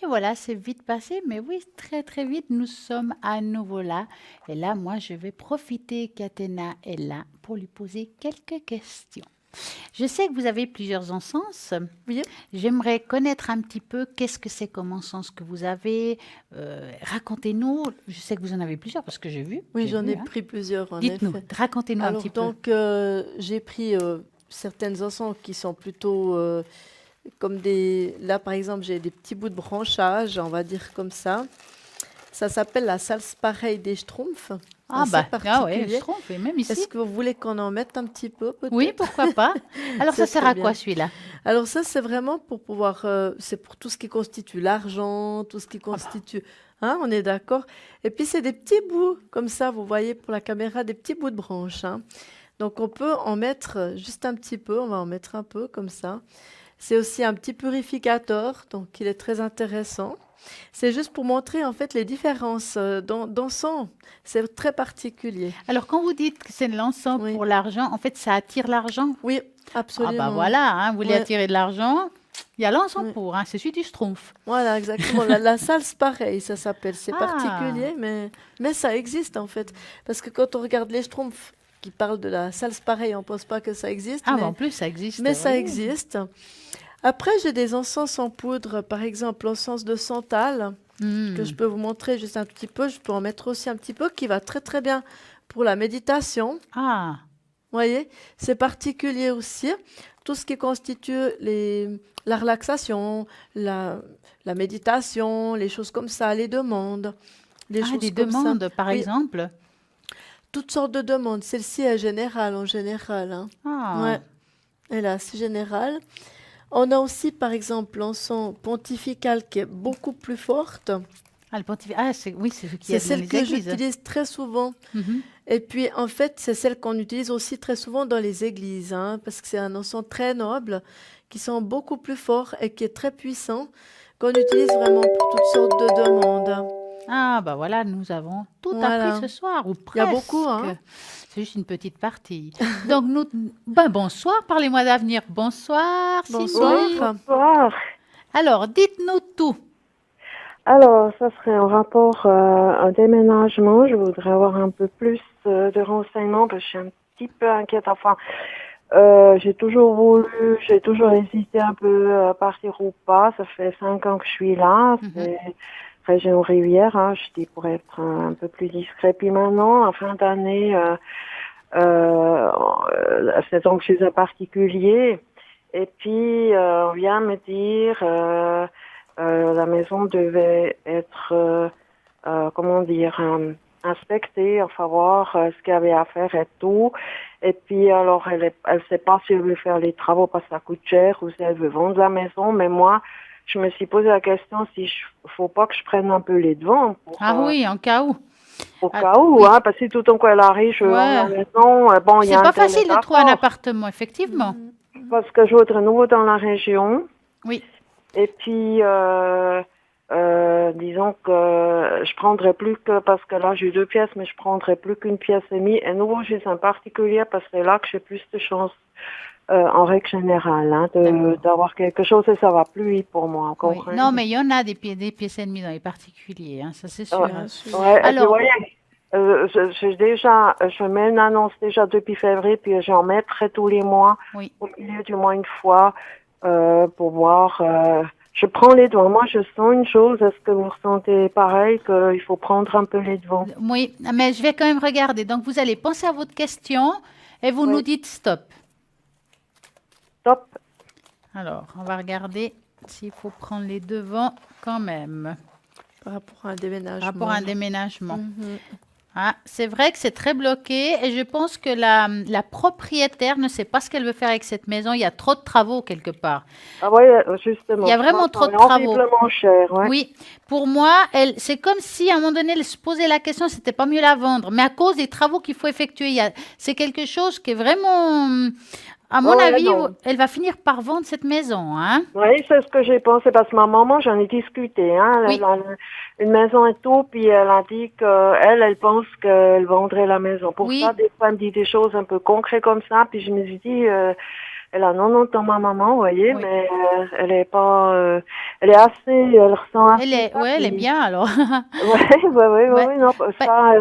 Et voilà, c'est vite passé, mais oui, très très vite, nous sommes à nouveau là. Et là, moi, je vais profiter qu'Athéna est là pour lui poser quelques questions. Je sais que vous avez plusieurs encens. Oui. J'aimerais connaître un petit peu qu'est-ce que c'est comme encens que vous avez. Racontez-nous. Je sais que vous en avez plusieurs parce que j'ai vu. Oui, j'en ai hein. pris plusieurs, en Dites-nous, effet. racontez-nous un Alors, petit peu. donc, j'ai pris certaines encens qui sont plutôt comme des... Là, par exemple, j'ai des petits bouts de branchage, on va dire comme ça. Ça s'appelle la Salzparei des Schtroumpfs. Ah assez bah, particulier. je trompe, et même ici. Est-ce que vous voulez qu'on en mette un petit peu, peut-être? Oui, pourquoi pas. Alors, ça Ce sert serait à quoi bien. celui-là? Alors ça, c'est vraiment pour pouvoir... c'est pour tout ce qui constitue l'argent, tout ce qui constitue... Hein, on est d'accord? Et puis, c'est des petits bouts, comme ça, vous voyez pour la caméra, des petits bouts de branches, hein. Donc, on peut en mettre juste un petit peu. On va en mettre un peu, comme ça. C'est aussi un petit purificateur, donc il est très intéressant. C'est juste pour montrer en fait les différences dans son. C'est très particulier. Alors, quand vous dites que c'est de l'encens Oui. pour l'argent, en fait, ça attire l'argent. Oui, Ah absolument. bah voilà, hein, vous voulez Ouais. attirer de l'argent, il y a l'encens Oui. pour, hein, c'est celui du Schtroumpf. Voilà, exactement. La salse, pareil, ça s'appelle. C'est Ah. particulier, mais ça existe en fait. Parce que quand on regarde les Schtroumpfs qui parlent de la salse, pareil, on pense pas que ça existe. Ah, mais bah, en plus, ça existe. mais ça oui. existe. Après, j'ai des encens en poudre, par exemple l'encens de santal, que je peux vous montrer juste un petit peu. Je peux en mettre aussi un petit peu, qui va très très bien pour la méditation. Ah, Vous voyez, c'est particulier aussi. Tout ce qui constitue la relaxation, la méditation, les choses comme ça, les demandes. Les choses des comme ça. demandes, par Oui, exemple. toutes sortes de demandes. Celle-ci est générale en général. Hein. Ah, Ouais, elle est assez générale. On a aussi, par exemple, l'encens pontifical qui est beaucoup plus forte. ah, le pontificat. Ah, oui, c'est ce qui C'est est dans celle les que églises. j'utilise très souvent. Mhm. Et puis, en fait, c'est celle qu'on utilise aussi très souvent dans les églises, hein, parce que c'est un encens très noble, qui sent beaucoup plus fort et qui est très puissant, qu'on utilise vraiment pour toutes sortes de demandes. Ah, bah voilà, nous avons tout Voilà. appris ce soir, ou Il y a presque. beaucoup, hein. C'est juste une petite partie. Donc, bonsoir, parlez-moi d'avenir. Bonsoir, Sylvie. Bonsoir. Bonsoir. Alors, dites-nous tout. Alors, ça serait en rapport un déménagement. Je voudrais avoir un peu plus de renseignements parce que je suis un petit peu inquiète. Enfin, j'ai toujours hésité un peu à partir ou pas. Ça fait 5 ans que je suis là. C'est région Rivière, hein, je dis pour être un peu plus discret. Puis maintenant, en fin d'année, c'est donc chez un particulier. Et puis, on vient me dire, la maison devait être, inspectée, enfin voir ce qu'il y avait à faire et tout. Et puis, alors, elle sait pas si elle veut faire les travaux parce que ça coûte cher ou si elle veut vendre la maison. Mais moi, je me suis posé la question si faut pas que je prenne un peu les devants pour, Ah oui, en cas où. au Ah, cas où, oui. hein, parce que si tout le coup elle arrive, je vends la Ouais. maison, bon, il y C'est a un pas délai facile de trouver un d'accord, appartement, effectivement. parce que je veux être nouveau dans la région. Oui. Et puis, disons que je prendrais plus que, parce que là j'ai 2 pièces, mais je prendrais plus qu'une pièce et demie. Et nouveau chez un particulier, parce que c'est là que j'ai plus de chance, en règle générale, hein, D'accord. d'avoir quelque chose et ça va plus vite pour moi, Oui. comprenez? Non, mais il y en a des pièces et demie dans les particuliers, hein, ça c'est sûr. Ouais. Bien sûr. Ouais, et puis, Alors, vous voyez, je mets une annonce déjà depuis février, puis j'en mettrai tous les mois, oui. au milieu du mois une fois, pour voir. Je prends les devants. Moi, je sens une chose. Est-ce que vous ressentez pareil, qu'il faut prendre un peu les devants? Oui, mais je vais quand même regarder. Donc, vous allez penser à votre question et vous Oui. nous dites stop. Top. Alors, on va regarder s'il faut prendre les devants quand même Par rapport à un déménagement. par rapport à un déménagement. Mhm. Ah, c'est vrai que c'est très bloqué et je pense que la propriétaire ne sait pas ce qu'elle veut faire avec cette maison. Il y a trop de travaux quelque part. Ah ouais, justement. Il y a je vraiment pense trop de qu'on est travaux. horriblement cher, ouais. Oui, pour moi, c'est comme si à un moment donné, elle se posait la question, c'était pas mieux la vendre. Mais à cause des travaux qu'il faut effectuer, c'est quelque chose qui est vraiment, à mon Ouais, avis, non. elle va finir par vendre cette maison, hein. Oui, c'est ce que j'ai pensé, parce que ma maman, j'en ai discuté, hein. Oui. Elle a une maison et tout, puis elle a dit elle pense qu'elle vendrait la maison. Pour Oui. ça, des fois, elle me dit des choses un peu concrètes comme ça, puis je me suis dit, elle a 90 ans, ma maman, vous voyez, Oui. mais elle est pas, elle est assez, elle ressent assez. Elle est puis- bien alors. Ouais, non, ça,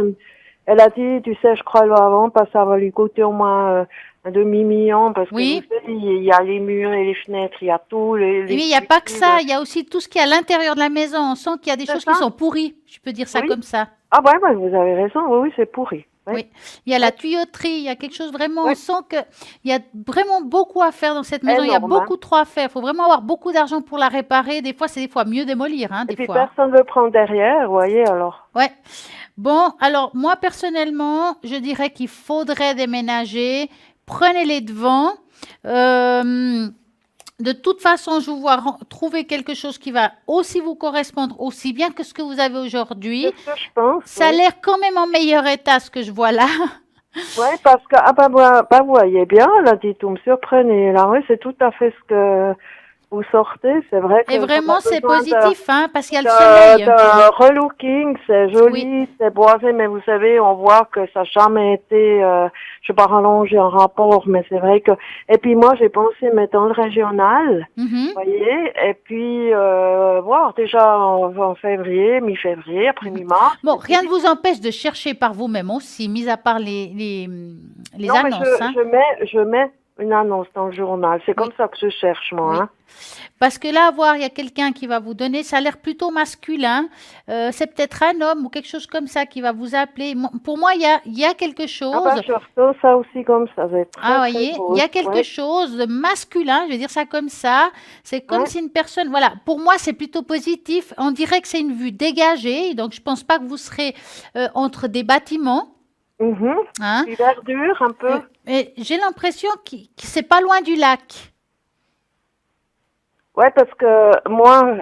elle a dit, tu sais, je crois qu'elle va vendre parce que ça va lui coûter au moins un demi-million, parce que Oui. vous savez, il y a les murs et les fenêtres, il y a tout. Mais il n'y a pas que ça, il y a aussi tout ce qui est à l'intérieur de la maison. On sent qu'il y a des C'est choses ça. qui sont pourries. Je peux dire ça Oui. comme ça. Ah ouais, vous avez raison, oui, c'est pourri. Ouais. Oui. Il y a la tuyauterie, il y a quelque chose vraiment, on Ouais. sent qu'il y a vraiment beaucoup à faire dans cette maison. Il y a Énorme, hein. beaucoup trop à faire. Il faut vraiment avoir beaucoup d'argent pour la réparer. Des fois, c'est mieux démolir, hein, Et des puis fois. personne ne veut prendre derrière, vous voyez, alors. Ouais. Bon, alors moi personnellement, je dirais qu'il faudrait déménager. Prenez les devants. De toute façon, je vous vois trouver quelque chose qui va aussi vous correspondre aussi bien que ce que vous avez aujourd'hui. C'est ce que je pense. Ça a oui. l'air quand même en meilleur état, ce que je vois là. Ouais, parce que, vous voyez bien, là, dit, vous me surprenez. Là, oui, c'est tout à fait vous sortez, c'est vrai que Et j'aurais vraiment, c'est besoin positif, hein, parce qu'il y a le soleil. de relooking, c'est joli, Oui. c'est boisé, mais vous savez, on voit que ça n'a jamais été, je vais pas rallonger un rapport, mais c'est vrai que, et puis moi, j'ai pensé mettre dans le régional, Mhm. vous voyez, et puis, voir déjà en février, mi-février, après mi-mars. Bon, et puis- rien ne vous empêche de chercher par vous-même aussi, mis à part les non, mais annonces, hein. je mets une annonce dans le journal, c'est Oui. comme ça que je cherche, moi, Oui. hein. Parce que là, voir, il y a quelqu'un qui va vous donner, ça a l'air plutôt masculin. C'est peut-être un homme ou quelque chose comme ça qui va vous appeler. Pour moi, il y a quelque Ah chose. ben, je ressens ça aussi comme ça, c'est Ah, très, très voyez, beau, il y a quelque ouais, chose de masculin, je vais dire ça comme ça. C'est comme ouais. si une personne, voilà, pour moi, c'est plutôt positif. On dirait que c'est une vue dégagée, donc je pense pas que vous serez entre des bâtiments, Mhm. hein. Puis verdure un peu. Mais j'ai l'impression que c'est pas loin du lac. Ouais, parce que moi,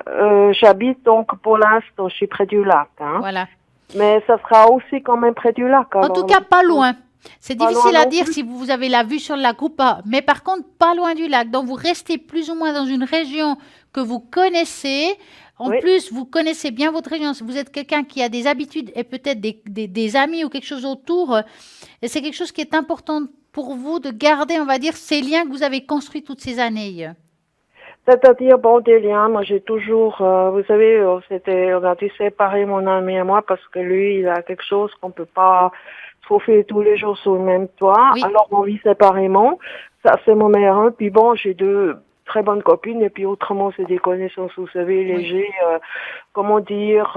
j'habite donc pour l'instant, je suis près du lac, hein. Voilà. Mais ça sera aussi quand même près du lac. En tout cas, pas loin. C'est Pas difficile loin à non dire plus. si vous avez la vue sur le lac ou pas, mais par contre, pas loin du lac. Donc, vous restez plus ou moins dans une région que vous connaissez. En Oui. plus, vous connaissez bien votre région. Si vous êtes quelqu'un qui a des habitudes et peut-être des amis ou quelque chose autour, et c'est quelque chose qui est important pour vous de garder, on va dire, ces liens que vous avez construits toutes ces années. C'est-à-dire, bon, des liens, moi j'ai toujours, vous savez, on a dû séparer mon ami et moi parce que lui, il a quelque chose qu'on peut pas trouver tous les jours sous le même toit. Oui. Alors on vit séparément. Ça, c'est mon meilleur ami. Puis bon, j'ai deux très bonnes copines et puis autrement, c'est des connaissances, vous savez, légers, comment dire,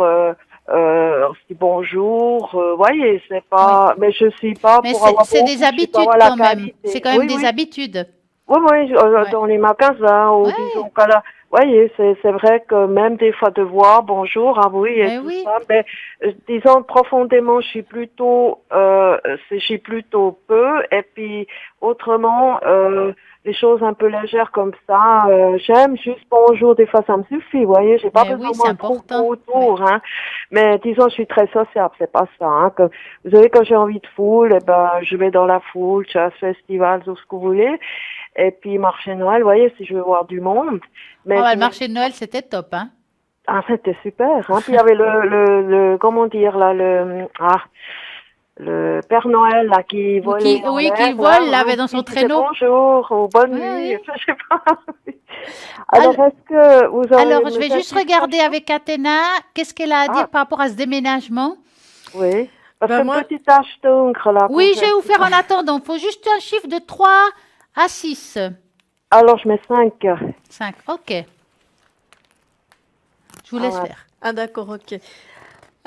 on se dit bonjour, voyez, c'est pas, mais je suis pas Mais pour avoir c'est beaucoup, des je sais pas habitudes avoir la quand même. qualité. C'est quand même Oui, des oui. habitudes. Oui, oui, Ouais. dans les magasins, ou Ouais. disons qu'à la... voyez, c'est vrai que même des fois de voir bonjour, ah oui, et Mais tout oui. ça, mais disons profondément, je suis plutôt peu, et puis autrement, les choses un peu légères comme ça, j'aime juste bonjour, des fois ça me suffit, vous voyez, j'ai pas Mais besoin oui, de c'est moi trop important. autour, hein, mais disons, je suis très sociable, c'est pas ça, hein, que, vous savez, quand j'ai envie de foule, eh ben, je vais dans la foule, chasse, festival, tout ce que vous voulez. Et puis, marché de Noël, vous voyez, si je veux voir du monde. Mais Ah, bah, le sinon, marché de Noël, c'était top, hein. ah, c'était super, hein. Puis, il y avait comment dire, là, le Père Noël, là, qui volait en Oui, l'air, qui là, vole, là, avec dans qui son disait traîneau. bonjour, ou bonne Oui, nuit, oui. je sais pas. Alors, Alors, est-ce que vous aurez alors, je une vais juste petite regarder question? avec Athéna, qu'est-ce qu'elle a à dire Ah, par rapport à ce déménagement. oui. Parce Ben qu'une moi, petite tache d'encre, là, Oui, pour je vais vous faire en attendant. Il faut juste un chiffre de 3 à 6. Alors, je mets 5. 5, ok. Je vous Ah, laisse ouais. faire. ah d'accord, ok.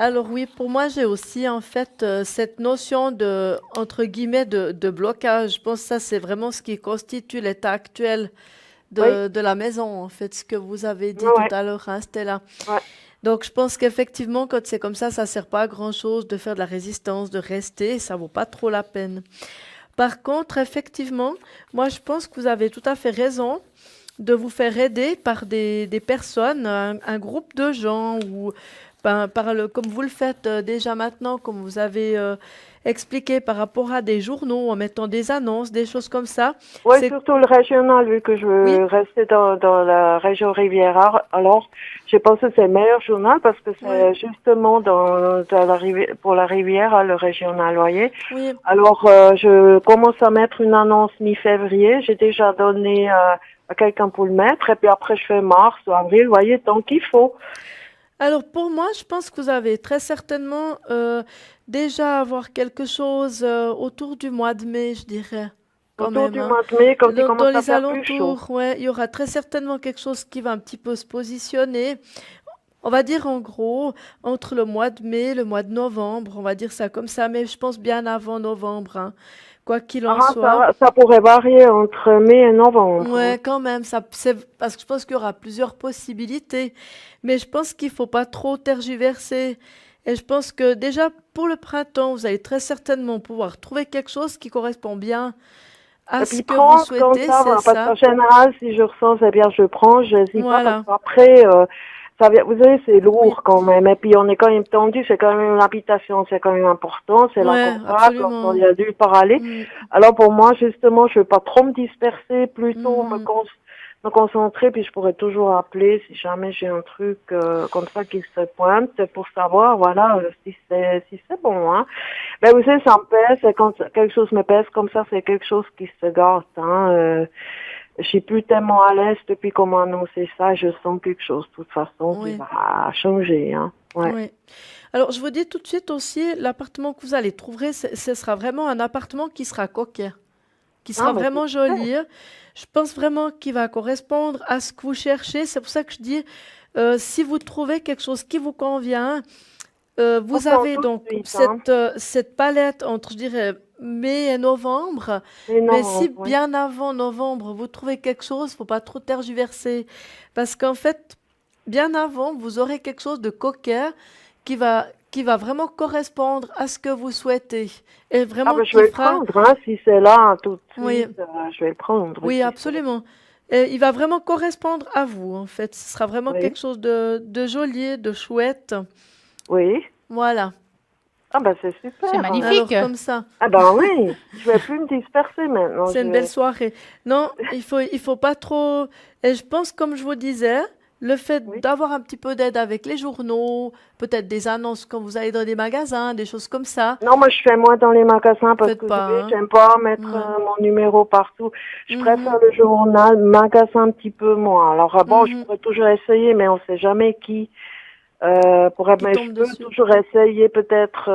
Alors oui, pour moi, j'ai aussi en fait cette notion de, entre guillemets, de blocage. Je pense que ça, c'est vraiment ce qui constitue l'état actuel Oui, de la maison, en fait, ce que vous avez dit tout ouais, à l'heure, hein, Stella. ouais. Donc, je pense qu'effectivement, quand c'est comme ça sert pas à grand-chose de faire de la résistance, de rester, ça vaut pas trop la peine. Par contre, effectivement, moi, je pense que vous avez tout à fait raison de vous faire aider par des personnes, un groupe de gens, ou ben, comme vous le faites déjà maintenant, comme vous avez expliqué par rapport à des journaux, en mettant des annonces, des choses comme ça. Oui, C'est surtout le régional, vu que je oui, veux rester dans la région Riviera. Alors, j'ai pensé que c'est le meilleur journal parce que oui, c'est justement dans la rivière, pour la Riviera, le régional, voyez. oui. Alors, je commence à mettre une annonce mi-février. J'ai déjà donné à quelqu'un pour le mettre. Et puis après, je fais mars ou avril, voyez, tant qu'il faut. Alors pour moi, je pense que vous avez très certainement déjà avoir quelque chose autour du mois de mai, je dirais, quand Autour même, du hein. mois de mai, quand il Dans commence à les faire plus chaud. alentours, ouais, il y aura très certainement quelque chose qui va un petit peu se positionner. On va dire en gros, entre le mois de mai et le mois de novembre, on va dire ça comme ça, mais je pense bien avant novembre, hein. Quoi qu'il en Ah, soit. ça pourrait varier entre mai et novembre, hein. Ouais, quand même, parce que je pense qu'il y aura plusieurs possibilités, mais je pense qu'il faut pas trop tergiverser. Et je pense que déjà pour le printemps, vous allez très certainement pouvoir trouver quelque chose qui correspond bien à Et ce puis que vous prendre comme souhaitez, ça, c'est voilà, parce ça. qu'en général, si je ressens, c'est bien, je prends, je n'hésite pas, parce Voilà. qu'après, vous savez, c'est Oui. lourd quand même. Et puis on est quand même tendu, c'est quand même l'habitation, c'est quand même important, c'est là Ouais, qu'on va, quand absolument. on y a dû par aller. Mm, Alors pour moi, justement, je veux pas trop me disperser, plutôt mhm. me concentrer, puis je pourrais toujours appeler si jamais j'ai un truc comme ça qui se pointe pour savoir, voilà, si c'est bon, hein. Ben vous savez, ça me pèse, et quand quelque chose me pèse comme ça, c'est quelque chose qui se gâte, hein. Je suis plus tellement à l'aise depuis qu'on m'a annoncé ça, je sens quelque chose de toute façon qui Oui, va changer, hein. Ouais. oui. Alors, je vous dis tout de suite aussi, l'appartement que vous allez trouver, ce sera vraiment un appartement qui sera coquet, qui Ah, sera ben vraiment c'est super. joli. Je pense vraiment qu'il va correspondre à ce que vous cherchez. C'est pour ça que je dis, si vous trouvez quelque chose qui vous convient, On vous prend avez tout de donc suite, hein. cette palette entre, je dirais, mai et novembre. Mais Mais si non, oui. bien avant novembre, vous trouvez quelque chose, faut pas trop tergiverser. Parce qu'en fait, bien avant, vous aurez quelque chose de coquet qui va vraiment correspondre à ce que vous souhaitez. Et Ah vraiment ben je qui vais le fera, prendre, hein, si c'est là tout de oui, suite, je vais le prendre, oui, si c'est. absolument. Et il va vraiment correspondre à vous, en fait. Ce sera vraiment Oui, quelque chose de joli, de chouette. oui. Voilà. Ah ben c'est C'est super, hein. magnifique. Alors, comme ça. Ah ben oui, je vais plus me disperser maintenant. C'est une belle soirée. Non, il faut pas trop. Et je pense, comme je vous disais, le fait Oui. d'avoir un petit peu d'aide avec les journaux, peut-être des annonces quand vous allez dans des magasins, des choses comme ça, Non, moi je fais moins dans les magasins parce faites que pas, hein. j'aime pas mettre Ouais. mon numéro partout. Je préfère Mhm, le journal, magasin un petit peu moins. Alors bon, je mhm. pourrais toujours essayer, mais on sait jamais qui. Qui Mais je tombe peux dessus. toujours essayer peut-être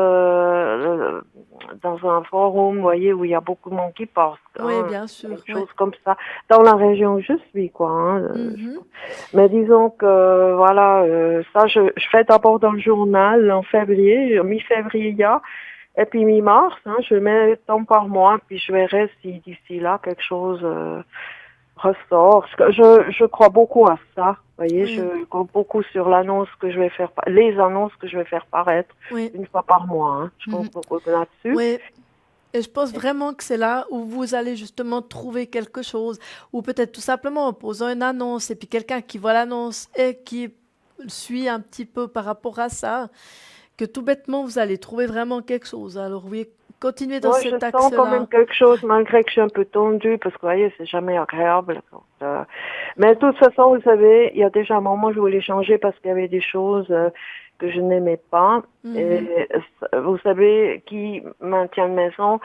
dans un forum, vous voyez, où il y a beaucoup de monde qui passe, Oui, hein, bien sûr. quelque Ouais. chose comme ça, dans la région où je suis, quoi. Hein, Mhm. mais disons que voilà, ça je fais d'abord dans le journal en février, mi-février, et puis mi-mars, hein, je mets temps par mois, puis je verrai si d'ici là quelque chose ressort. Je crois beaucoup à ça. Vous voyez, Oui, je compte beaucoup sur l'annonce que je vais faire, les annonces que je vais faire paraître oui, une fois par mois. Hein. Je Mhm. compte beaucoup là-dessus. oui. Et je pense vraiment que c'est là où vous allez justement trouver quelque chose, ou peut-être tout simplement en posant une annonce, et puis quelqu'un qui voit l'annonce et qui suit un petit peu par rapport à ça, que tout bêtement vous allez trouver vraiment quelque chose. Alors oui, continuez dans Moi, je cet sens quand axe-là. même quelque chose, malgré que je suis un peu tendue, parce que vous voyez, c'est jamais agréable. Mais de toute façon, vous savez, il y a déjà un moment, je voulais changer parce qu'il y avait des choses que je n'aimais pas. Mhm. Et vous savez, qui maintient une maison,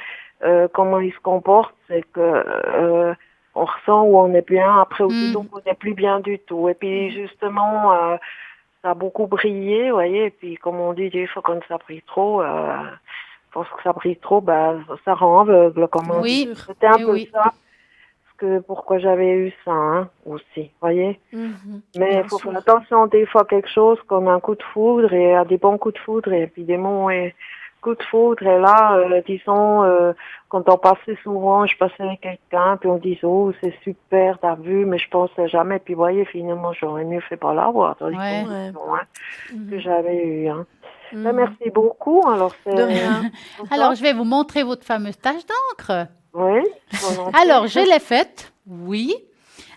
comment il se comporte, c'est que on ressent où on est bien, après ou tout, Mhm. donc on n'est plus bien du tout. Et puis justement, ça a beaucoup brillé, vous voyez, et puis comme on dit, des fois quand ça brille trop, je pense que ça brille trop, ben, ça rend aveugle, comme on Bien dit. Oui, sûr. C'était un et peu oui. ça, pourquoi j'avais eu ça, hein, aussi, voyez. Mhm. Mais Bien il faut faire sûr. attention, des fois, quelque chose comme un coup de foudre, et à des bons coups de foudre, et puis des mauvais coups de foudre, et là, disons, quand on passait souvent, je passais avec quelqu'un, puis on disait, oh, c'est super, t'as vu, mais je pensais jamais, puis voyez, finalement, j'aurais mieux fait pas l'avoir, dans les Ouais. Ouais. conditions, hein, que Mhm. j'avais eues, hein. Ben, Mhm. merci beaucoup, alors De c'est rien. Alors, ça. je vais vous montrer votre fameuse tache d'encre. Oui, Alors, je volontiers. l'ai faite, oui.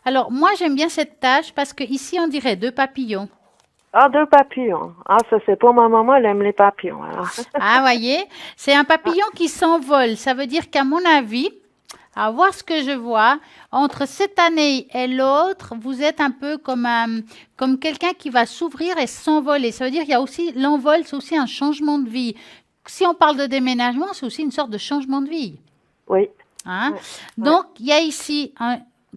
Alors, moi, j'aime bien cette tache parce que ici, on dirait deux papillons. Ah, deux papillons. Ah, ça, c'est pour ma maman, elle aime les papillons, alors. Ah, voyez, c'est un Ah, papillon qui s'envole. Ça veut dire qu'à mon avis, à voir ce que je vois, entre cette année et l'autre, vous êtes un peu comme quelqu'un qui va s'ouvrir et s'envoler. Ça veut dire qu'il y a aussi l'envol, c'est aussi un changement de vie. Si on parle de déménagement, c'est aussi une sorte de changement de vie. oui, Hein? ouais, ouais. Donc, il y a ici,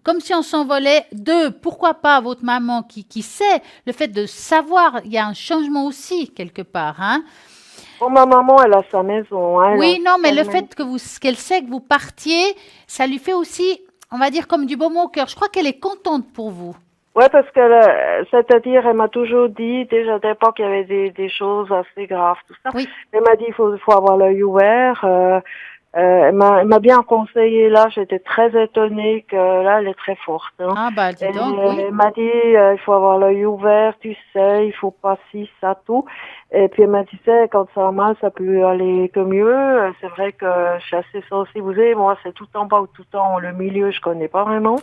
comme si on s'envolait, deux, pourquoi pas votre maman qui sait, le fait de savoir, il y a un changement aussi quelque part. Hein? Pour ma maman, elle a sa maison, hein, elle a Oui, non, mais le tellement. fait qu'elle sait que vous partiez, ça lui fait aussi, on va dire, comme du baume au cœur. Je crois qu'elle est contente pour vous. Ouais, parce que, c'est-à-dire, elle m'a toujours dit, déjà à l'époque, il y avait des choses assez graves, tout ça. Oui. Elle m'a dit, il faut avoir l'œil ouvert. Elle m'a bien conseillé, là, j'étais très étonnée que, là, elle est très forte, hein. Ah, bah, dis Et donc, oui. elle m'a dit, il faut avoir l'œil ouvert, tu sais, il faut pas ci, ça, tout. Et puis elle m'a dit, tu sais, quand ça va mal, ça peut aller que mieux. C'est vrai que je suis assez sensible. Vous savez, moi, c'est tout en bas ou tout en haut. Le milieu, je connais pas vraiment.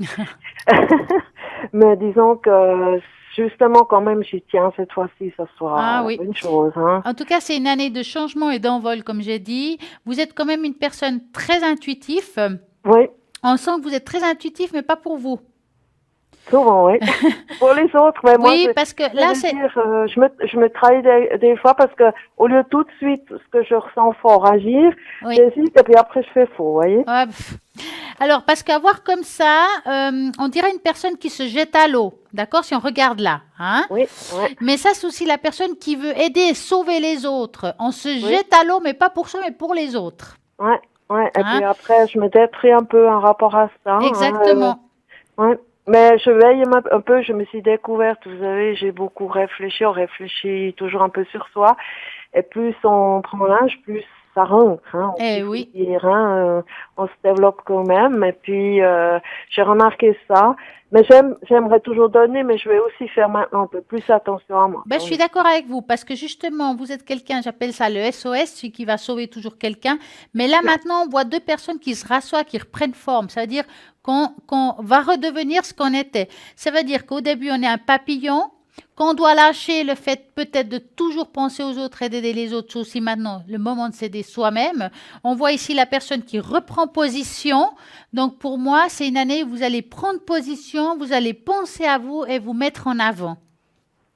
Mais disons que, justement, quand même, j'y tiens cette fois-ci, ça soit Ah, la oui. bonne chose, hein. En tout cas, c'est une année de changement et d'envol, comme j'ai dit. Vous êtes quand même une personne très intuitive. Oui, On sent que vous êtes très intuitif, mais pas pour vous. Souvent, oui. Pour les autres, mais moi, Oui, parce que je là, veux c'est... dire, je me trahis des fois parce que au lieu tout de suite, ce que je ressens fort agir, Oui. j'hésite et puis après je fais faux, vous voyez? Ouais, alors, parce qu'avoir comme ça, on dirait une personne qui se jette à l'eau, d'accord, si on regarde là, hein? Oui, ouais, Mais ça, c'est aussi la personne qui veut aider et sauver les autres. On se oui, jette à l'eau, mais pas pour soi, mais pour les autres, ouais, ouais. Et hein? puis après, je me détruis un peu en rapport à ça, hein, Exactement. ouais. Mais je veille un peu, je me suis découverte, vous savez, j'ai beaucoup réfléchi, on réfléchit toujours un peu sur soi. Et plus on prend l'âge, plus ça rentre, hein, Eh il faut oui. dire, hein, on se développe quand même. Et puis, j'ai remarqué ça. Mais j'aimerais toujours donner, mais je vais aussi faire maintenant un peu plus attention à moi, Ben, je quand suis même. d'accord avec vous parce que justement, vous êtes quelqu'un, j'appelle ça le SOS, celui qui va sauver toujours quelqu'un. Mais là, maintenant, on voit deux personnes qui se rassoient, qui reprennent forme. Ça veut dire qu'on va redevenir ce qu'on était. Ça veut dire qu'au début, on est un papillon, qu'on doit lâcher le fait peut-être de toujours penser aux autres et d'aider les autres. C'est aussi maintenant le moment de s'aider soi-même. On voit ici la personne qui reprend position. Donc, pour moi, c'est une année où vous allez prendre position, vous allez penser à vous et vous mettre en avant.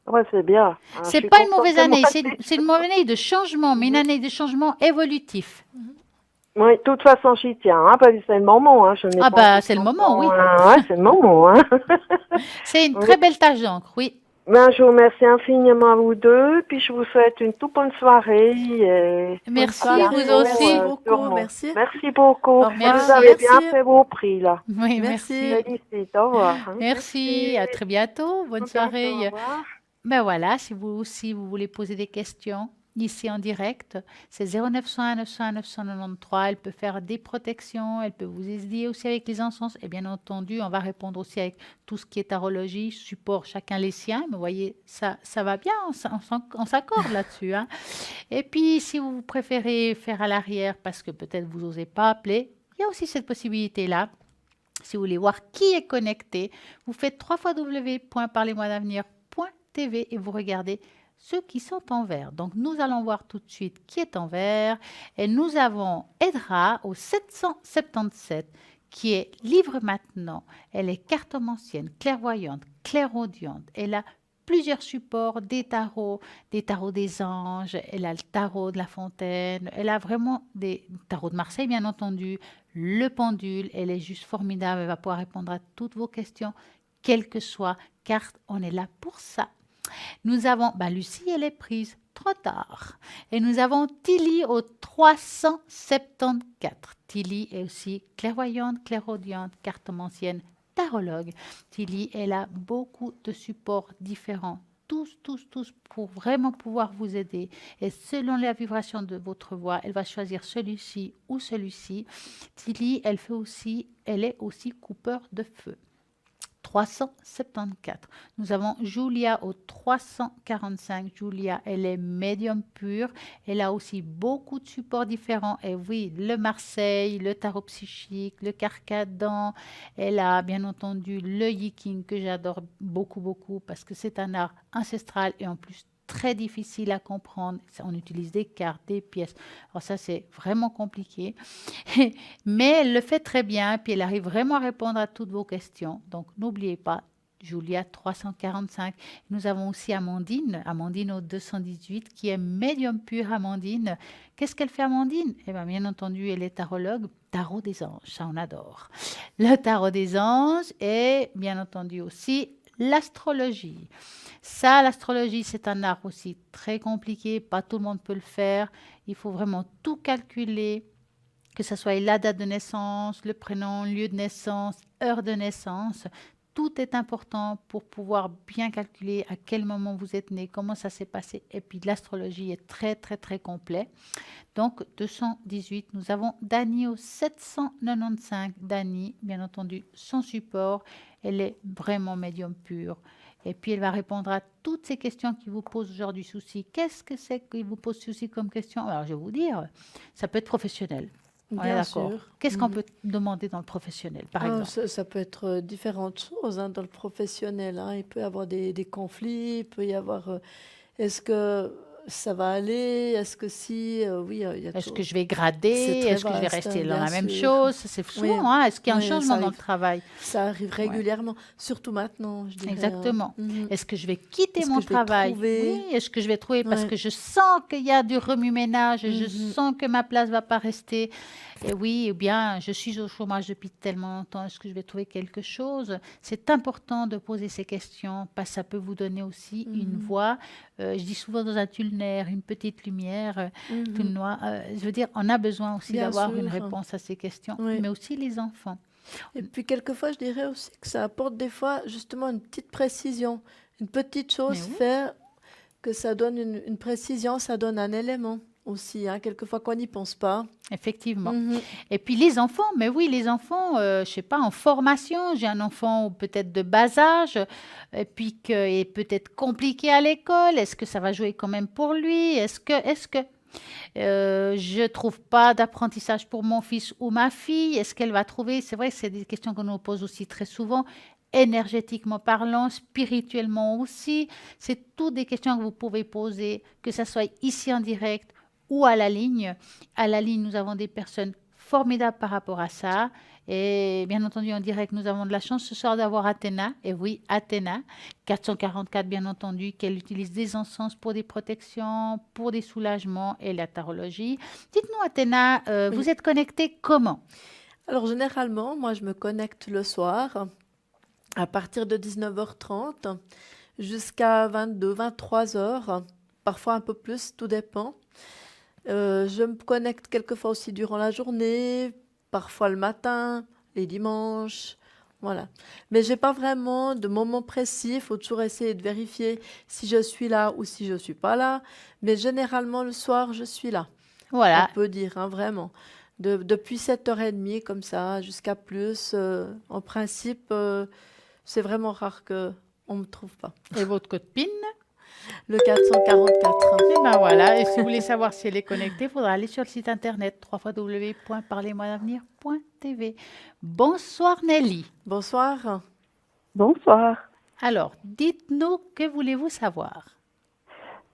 Ouais, c'est bien. Ah, je C'est suis pas une contente mauvaise de moi année, c'est aussi. c'est une mauvaise année de changement, mais une année de changement évolutif. Oui, de toute façon, j'y tiens, hein, parce que c'est le moment, hein, je n'ai Ah pas bah encore c'est le moment, 30 ans, oui. hein, ouais, c'est le moment, hein. C'est une Oui. très belle tâche d'encre, oui. Ben, je vous remercie infiniment à vous deux, puis je vous souhaite une toute bonne soirée et Bonne Merci, à vous soirée, bientôt, merci aussi. beaucoup, sûrement. merci. Merci beaucoup. Au Et vous revoir, Merci. avez bien merci, fait vos prix, là. Oui, merci. merci. Félicite, au revoir, hein. Merci, à très bientôt. Bonne À bientôt, au soirée. revoir. Ben voilà, si vous aussi vous voulez poser des questions ici en direct, c'est 0901 901 993. Elle peut faire des protections, elle peut vous aider aussi avec les encens. Et bien entendu, on va répondre aussi avec tout ce qui est tarologie, support, chacun les siens. Mais vous voyez, ça va bien, on s'accorde là-dessus, hein. Et puis, si vous préférez faire à l'arrière parce que peut-être vous n'osez pas appeler, il y a aussi cette possibilité-là. Si vous voulez voir qui est connecté, vous faites www.parlez-moi-d'avenir.tv et vous regardez ceux qui sont en vert. Donc, nous allons voir tout de suite qui est en vert. Et nous avons Edra au 777 qui est livre maintenant. Elle est cartomancienne, clairvoyante, clairaudiente. Elle a plusieurs supports, des tarots des anges, elle a le tarot de la fontaine, elle a vraiment des tarots de Marseille, bien entendu, le pendule, elle est juste formidable, elle va pouvoir répondre à toutes vos questions, quelle que soit, car on est là pour ça. Nous avons, Lucie, elle est prise trop tard. Et nous avons Tilly au 374. Tilly est aussi clairvoyante, clairaudiente, cartomancienne, tarologue. Tilly, elle a beaucoup de supports différents. Tous, pour vraiment pouvoir vous aider. Et selon la vibration de votre voix, elle va choisir celui-ci ou celui-ci. Tilly, elle est aussi coupeur de feu. 374. Nous avons Julia au 345. Julia, elle est médium pure. Elle a aussi beaucoup de supports différents. Et oui, le Marseille, le tarot psychique, le Carcadan. Elle a bien entendu le Yiking que j'adore beaucoup parce que c'est un art ancestral et en plus très difficile à comprendre. On utilise des cartes, des pièces. Alors ça, c'est vraiment compliqué. Mais elle le fait très bien, puis elle arrive vraiment à répondre à toutes vos questions. Donc, n'oubliez pas, Julia 345. Nous avons aussi Amandine au 218, qui est médium pur. Amandine, qu'est-ce qu'elle fait, Amandine? Eh bien entendu, elle est tarologue, tarot des anges, ça on adore. Le tarot des anges et bien entendu aussi l'astrologie. Ça, l'astrologie, c'est un art aussi très compliqué. Pas tout le monde peut le faire. Il faut vraiment tout calculer, que ce soit la date de naissance, le prénom, lieu de naissance, heure de naissance. Tout est important pour pouvoir bien calculer à quel moment vous êtes né, comment ça s'est passé. Et puis l'astrologie est très complet. Donc 218, nous avons Dani au 795. Dani, bien entendu, son support, elle est vraiment médium pur. Et puis, elle va répondre à toutes ces questions qui vous posent aujourd'hui souci. Qu'est-ce que c'est qui vous pose souci comme question? Alors, je vais vous dire, ça peut être professionnel. On est Bien d'accord. sûr. Qu'est-ce qu'on peut demander dans le professionnel, par exemple? Ça peut être différentes choses hein, dans le professionnel, hein. Il peut y avoir des conflits, il peut y avoir... est-ce que ça va aller? Est-ce que si, oui, il y a Est-ce tout. que je vais C'est grader? très Est-ce que je vais vaste, rester dans bien la même sûr. chose? C'est Oui, souvent, hein. Est-ce qu'il y a un oui, ça changement dans le arrive. travail? Ça arrive Ouais. régulièrement, surtout maintenant, je dirais. Exactement. Mhm. Est-ce que je vais quitter Est-ce mon que je vais travail? trouver? Oui, est-ce que je vais trouver parce Ouais. que je sens qu'il y a du remue-ménage et je Mhm. sens que ma place va pas rester. Et oui, ou bien je suis au chômage depuis tellement longtemps, est-ce que je vais trouver quelque chose? C'est important de poser ces questions parce que ça peut vous donner aussi une Mhm. voix. Je dis souvent dans un tunnel, une petite lumière, tout Mhm. noir. Je veux dire, on a besoin aussi Bien d'avoir une sûr. réponse à ces questions, Oui. mais aussi les enfants. Et puis quelquefois, je dirais aussi que ça apporte des fois justement une petite précision, une petite chose Mais oui. faire que ça donne une précision, ça donne un élément aussi, hein, quelquefois qu'on n'y pense pas. Effectivement. Mhm. Et puis les enfants, mais oui, les enfants, je sais pas, en formation, j'ai un enfant peut-être de bas âge, et puis qui est peut-être compliqué à l'école. Est-ce que ça va jouer quand même pour lui? Est-ce que je trouve pas d'apprentissage pour mon fils ou ma fille? Est-ce qu'elle va trouver? C'est vrai que c'est des questions qu'on nous pose aussi très souvent, énergétiquement parlant, spirituellement aussi. C'est toutes des questions que vous pouvez poser, que ce soit ici en direct ou à la ligne. À la ligne, nous avons des personnes formidables par rapport à ça. Et bien entendu, en direct, nous avons de la chance ce soir d'avoir Athéna. Et oui, Athéna, 444, bien entendu, qu'elle utilise des encens pour des protections, pour des soulagements et la tarologie. Dites-nous, Athéna, Oui. vous êtes connectée comment? Alors généralement, moi, je me connecte le soir à partir de 19h30 jusqu'à 22, 23 heures, parfois un peu plus, tout dépend. Je me connecte quelquefois aussi durant la journée, parfois le matin, les dimanches, voilà. Mais j'ai pas vraiment de moment précis, il faut toujours essayer de vérifier si je suis là ou si je suis pas là. Mais généralement le soir, je suis là, on Voilà. peut dire, hein, vraiment. Depuis 7h30 comme ça, jusqu'à plus, en principe, c'est vraiment rare que on me trouve pas. Et votre code PIN? Le 444. Et ben voilà, et si vous voulez savoir si elle est connectée, il faudra aller sur le site internet www.parlez-moi-d'avenir.tv. Bonsoir Nelly. Bonsoir. Bonsoir. Alors, dites-nous, que voulez-vous savoir?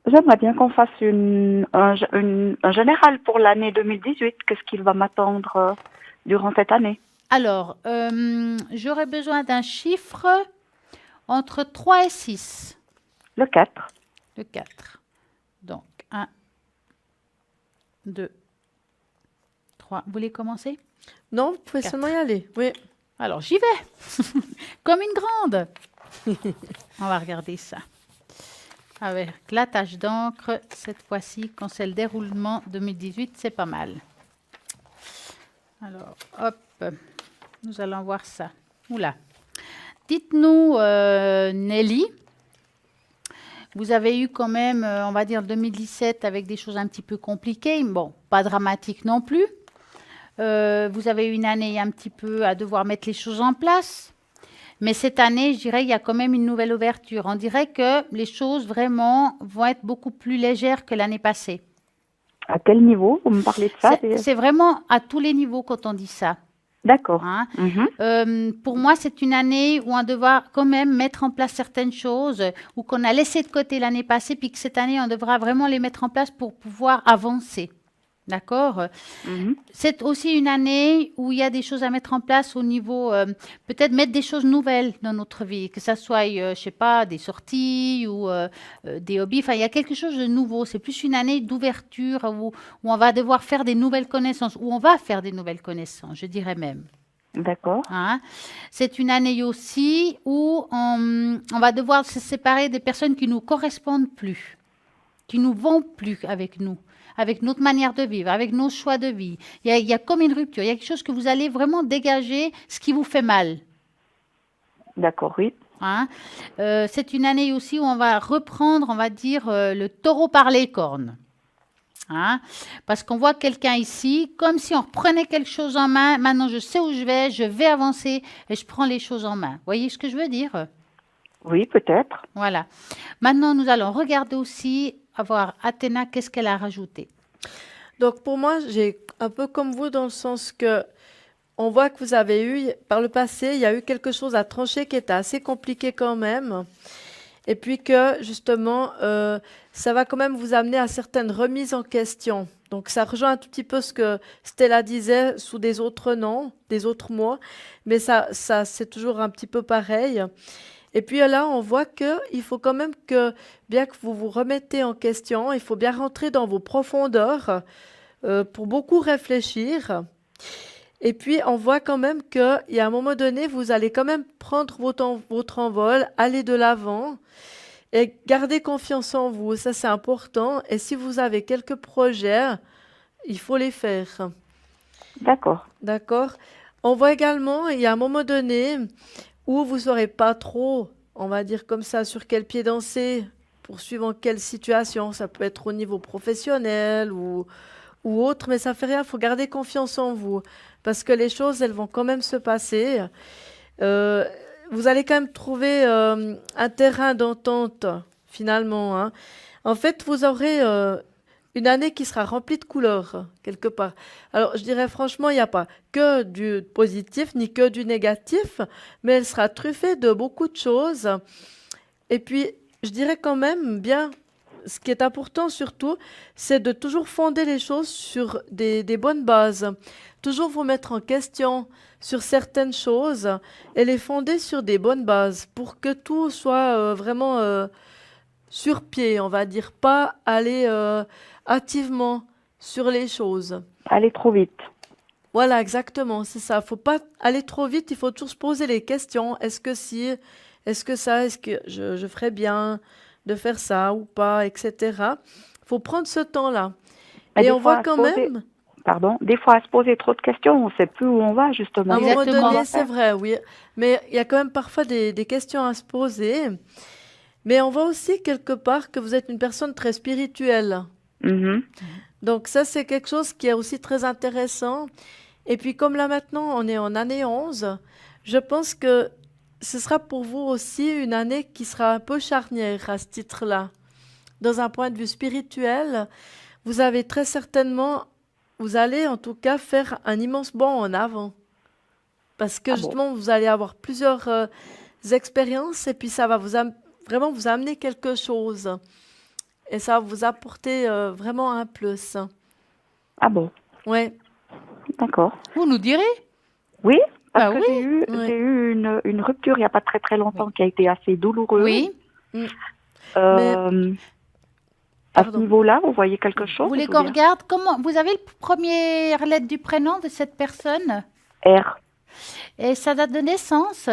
J'aimerais bien qu'on fasse un général pour l'année 2018. Qu'est-ce qu'il va m'attendre durant cette année? Alors, j'aurais besoin d'un chiffre entre 3 et 6. Le 4. Le 4. Donc, 1, 2, 3. Vous voulez commencer? Non, vous pouvez 4. seulement y aller. Oui. Alors, j'y vais. Comme une grande. On va regarder ça. Avec la tache d'encre, cette fois-ci, quand c'est le déroulement 2018, c'est pas mal. Alors, hop, nous allons voir ça. Oula. Dites-nous, Nelly, vous avez eu quand même, on va dire, 2017 avec des choses un petit peu compliquées. Bon, pas dramatique non plus. Vous avez eu une année un petit peu à devoir mettre les choses en place. Mais cette année, je dirais, il y a quand même une nouvelle ouverture. On dirait que les choses vraiment vont être beaucoup plus légères que l'année passée. À quel niveau? Vous me parlez de ça? C'est vraiment à tous les niveaux quand on dit ça. D'accord. Hein. Mhm. Pour moi, c'est une année où on devra quand même mettre en place certaines choses ou qu'on a laissé de côté l'année passée, puis que cette année, on devra vraiment les mettre en place pour pouvoir avancer. D'accord? Mhm. C'est aussi une année où il y a des choses à mettre en place au niveau, peut-être mettre des choses nouvelles dans notre vie, que ça soit, je sais pas, des sorties ou des hobbies. Enfin, il y a quelque chose de nouveau. C'est plus une année d'ouverture où on va devoir faire des nouvelles connaissances, où on va faire des nouvelles connaissances, je dirais même. D'accord. Hein. C'est une année aussi où on va devoir se séparer des personnes qui nous correspondent plus, qui nous vont plus avec nous, avec notre manière de vivre, avec nos choix de vie. Il y a comme une rupture. Il y a quelque chose que vous allez vraiment dégager, ce qui vous fait mal. D'accord, oui. Hein. C'est une année aussi où on va reprendre, on va dire, le taureau par les cornes. Hein. Parce qu'on voit quelqu'un ici, comme si on reprenait quelque chose en main. Maintenant, je sais où je vais avancer et je prends les choses en main. Vous voyez ce que je veux dire? Oui, peut-être. Voilà. Maintenant, nous allons regarder aussi, voir Athéna, qu'est-ce qu'elle a rajouté. Donc pour moi, j'ai un peu comme vous dans le sens que on voit que vous avez eu, par le passé, il y a eu quelque chose à trancher qui était assez compliqué quand même. et puis que justement, ça va quand même vous amener à certaines remises en question. Donc ça rejoint un tout petit peu ce que Stella disait sous des autres noms, des autres mots, mais ça c'est toujours un petit peu pareil. Et puis là, on voit que il faut quand même que, bien que vous vous remettez en question, il faut bien rentrer dans vos profondeurs pour beaucoup réfléchir. Et puis, on voit quand même qu'il y a un moment donné, vous allez quand même prendre votre envol, aller de l'avant et garder confiance en vous. Ça, c'est important. Et si vous avez quelques projets, il faut les faire. D'accord. D'accord? On voit également, il y a un moment donné où vous ne saurez pas trop, on va dire comme ça, sur quel pied danser, pour suivant quelle situation. Ça peut être au niveau professionnel ou autre, mais ça fait rien, il faut garder confiance en vous, parce que les choses, elles vont quand même se passer. Euh, Vous allez quand même trouver un terrain d'entente, finalement, hein. En fait, vous aurez une année qui sera remplie de couleurs, quelque part. Alors, je dirais franchement, il n'y a pas que du positif, ni que du négatif, mais elle sera truffée de beaucoup de choses. Et puis, je dirais quand même bien, ce qui est important surtout, c'est de toujours fonder les choses sur des bonnes bases. Toujours vous mettre en question sur certaines choses et les fonder sur des bonnes bases pour que tout soit vraiment sur pied, on va dire, pas aller hâtivement sur les choses. Aller trop vite. Voilà, exactement, c'est ça. Faut pas aller trop vite, il faut toujours se poser les questions. Est-ce que si, est-ce que ça, est-ce que je ferais bien de faire ça ou pas, etc. Faut prendre ce temps-là. Mais Et des on fois, voit à se quand poser- même, Pardon, des fois à se poser trop de questions, on ne sait plus où on va à justement. un moment Exactement. donné, c'est vrai, oui. Mais il y a quand même parfois des questions à se poser. Mais on voit aussi quelque part que vous êtes une personne très spirituelle. Mhm. Donc ça, c'est quelque chose qui est aussi très intéressant. Et puis comme là maintenant, on est en année 11, je pense que ce sera pour vous aussi une année qui sera un peu charnière à ce titre-là. Dans un point de vue spirituel, vous avez très certainement, vous allez en tout cas faire un immense bond en avant. Parce que Ah bon. justement, vous allez avoir plusieurs expériences et puis ça va vraiment vous amener quelque chose. Et ça va vous apporter vraiment un plus. Ah bon, Ouais. d'accord. Vous nous direz? Oui, parce Ah que oui. Ouais. j'ai eu une rupture il n'y a pas très très longtemps qui a été assez douloureuse. Oui. À ce Pardon. niveau-là, vous voyez quelque Vous chose voulez ou qu'on bien regarde comment vous avez le première lettre du prénom de cette personne R, et sa date de naissance?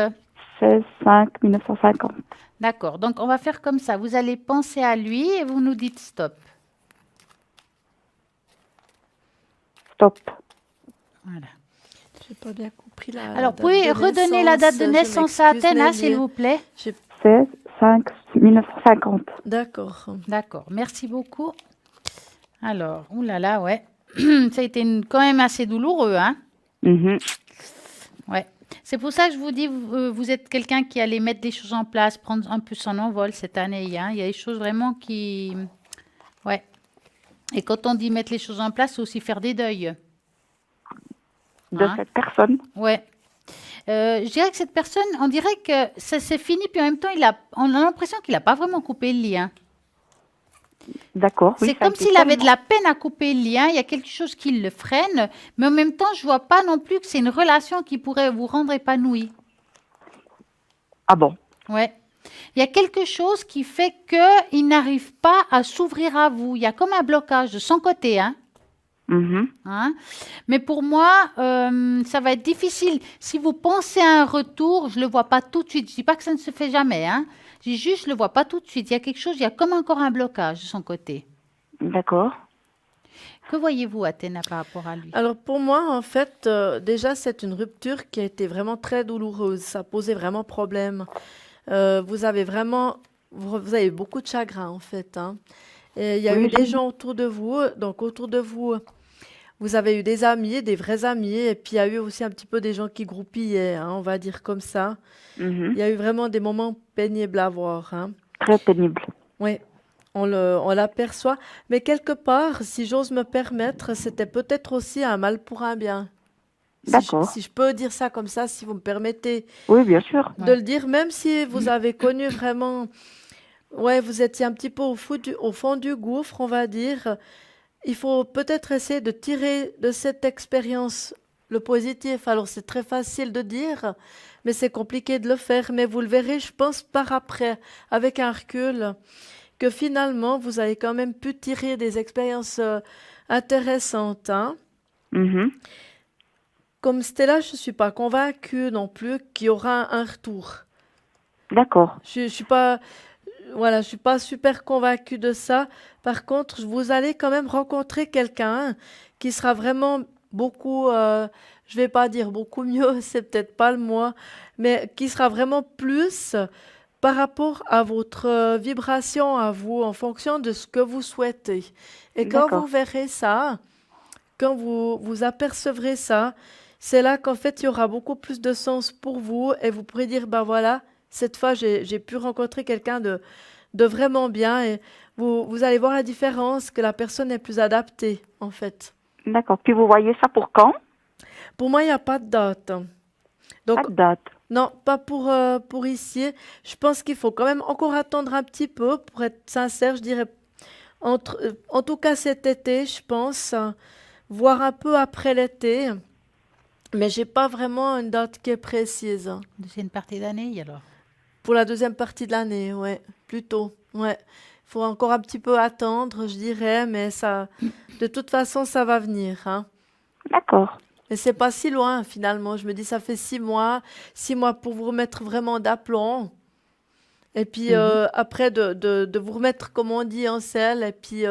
16-5-1950. D'accord. Donc on va faire comme ça. Vous allez penser à lui et vous nous dites stop. Stop. Voilà. J'ai pas bien compris la Alors, date pouvez de redonner la date de naissance. naissance à Je m'excuse, Athéna, Nelly. s'il vous plaît. 16-5-1950. D'accord. D'accord. Merci beaucoup. Alors, oulala, ouais. Ça a été quand même assez douloureux, hein? Mhm. Ouais. C'est pour ça que je vous dis, vous êtes quelqu'un qui allait mettre des choses en place, prendre un peu son envol cette année, hein. Il y a des choses vraiment qui... Ouais. Et quand on dit mettre les choses en place, c'est aussi faire des deuils. De Hein? cette personne. Ouais. Je dirais que cette personne, on dirait que ça s'est fini, puis en même temps, on a l'impression qu'il n'a pas vraiment coupé le lien. D'accord. Oui, C'est ça a comme été s'il avait de tellement- la peine à couper le lien, il y a quelque chose qui le freine, mais en même temps, je vois pas non plus que c'est une relation qui pourrait vous rendre épanoui. Ah bon. Ouais. Il y a quelque chose qui fait qu'il n'arrive pas à s'ouvrir à vous. Il y a comme un blocage de son côté, hein. Mhm. Hein. Mais pour moi, ça va être difficile. Si vous pensez à un retour, je ne le vois pas tout de suite. Je ne dis pas que ça ne se fait jamais, hein. Je dis juste, je ne le vois pas tout de suite. Il y a quelque chose, il y a comme encore un blocage de son côté. D'accord. Que voyez-vous, Athéna, par rapport à lui? Alors pour moi, en fait, déjà, c'est une rupture qui a été vraiment très douloureuse. Ça posait vraiment problème. Vous avez vraiment, vous avez beaucoup de chagrin, en fait, hein. Et il y a Oui, eu des je- gens autour de vous. Donc autour de vous, vous avez eu des amis, des vrais amis. Et puis il y a eu aussi un petit peu des gens qui groupillaient, hein, on va dire comme ça. Mhm. Il y a eu vraiment des moments pénibles à voir, hein. Très pénible. Oui, on l'aperçoit. Mais quelque part, si j'ose me permettre, c'était peut-être aussi un mal pour un bien. D'accord. Si je peux dire ça comme ça, si vous me permettez Oui, bien sûr. de Ouais. le dire, même si vous avez connu vraiment Ouais, vous étiez un petit peu au fond du gouffre, on va dire. Il faut peut-être essayer de tirer de cette expérience le positif. Alors, c'est très facile de dire, mais c'est compliqué de le faire. Mais vous le verrez, je pense, par après, avec un recul, que finalement, vous avez quand même pu tirer des expériences intéressantes, hein. Mhm. Comme Stella, je ne suis pas convaincue non plus qu'il y aura un retour. D'accord. Je suis pas, voilà, je suis pas super convaincue de ça. Par contre, vous allez quand même rencontrer quelqu'un qui sera vraiment beaucoup, je vais pas dire beaucoup mieux, c'est peut-être pas le mot, mais qui sera vraiment plus par rapport à votre vibration à vous, en fonction de ce que vous souhaitez. Et quand vous D'accord. verrez ça, quand vous apercevrez ça, c'est là qu'en fait, il y aura beaucoup plus de sens pour vous et vous pourrez dire, ben voilà, cette fois, j'ai pu rencontrer quelqu'un de vraiment bien et vous allez voir la différence, que la personne est plus adaptée, en fait. D'accord. Puis vous voyez ça pour quand? Pour moi, il n'y a pas de date. Pas Donc, de date. non, pas pour ici. Je pense qu'il faut quand même encore attendre un petit peu, pour être sincère, je dirais, en tout cas cet été, je pense, voire un peu après l'été. Mais j'ai pas vraiment une date qui est précise. Deuxième partie d'année, alors. Pour la deuxième partie de l'année, ouais, plutôt. Ouais. Il faut encore un petit peu attendre, je dirais, mais ça, de toute façon, ça va venir, hein. D'accord. Et c'est pas si loin, finalement. Je me dis, ça fait 6 mois pour vous remettre vraiment d'aplomb. Et puis après, de vous remettre, comme on dit, en selle. Et puis,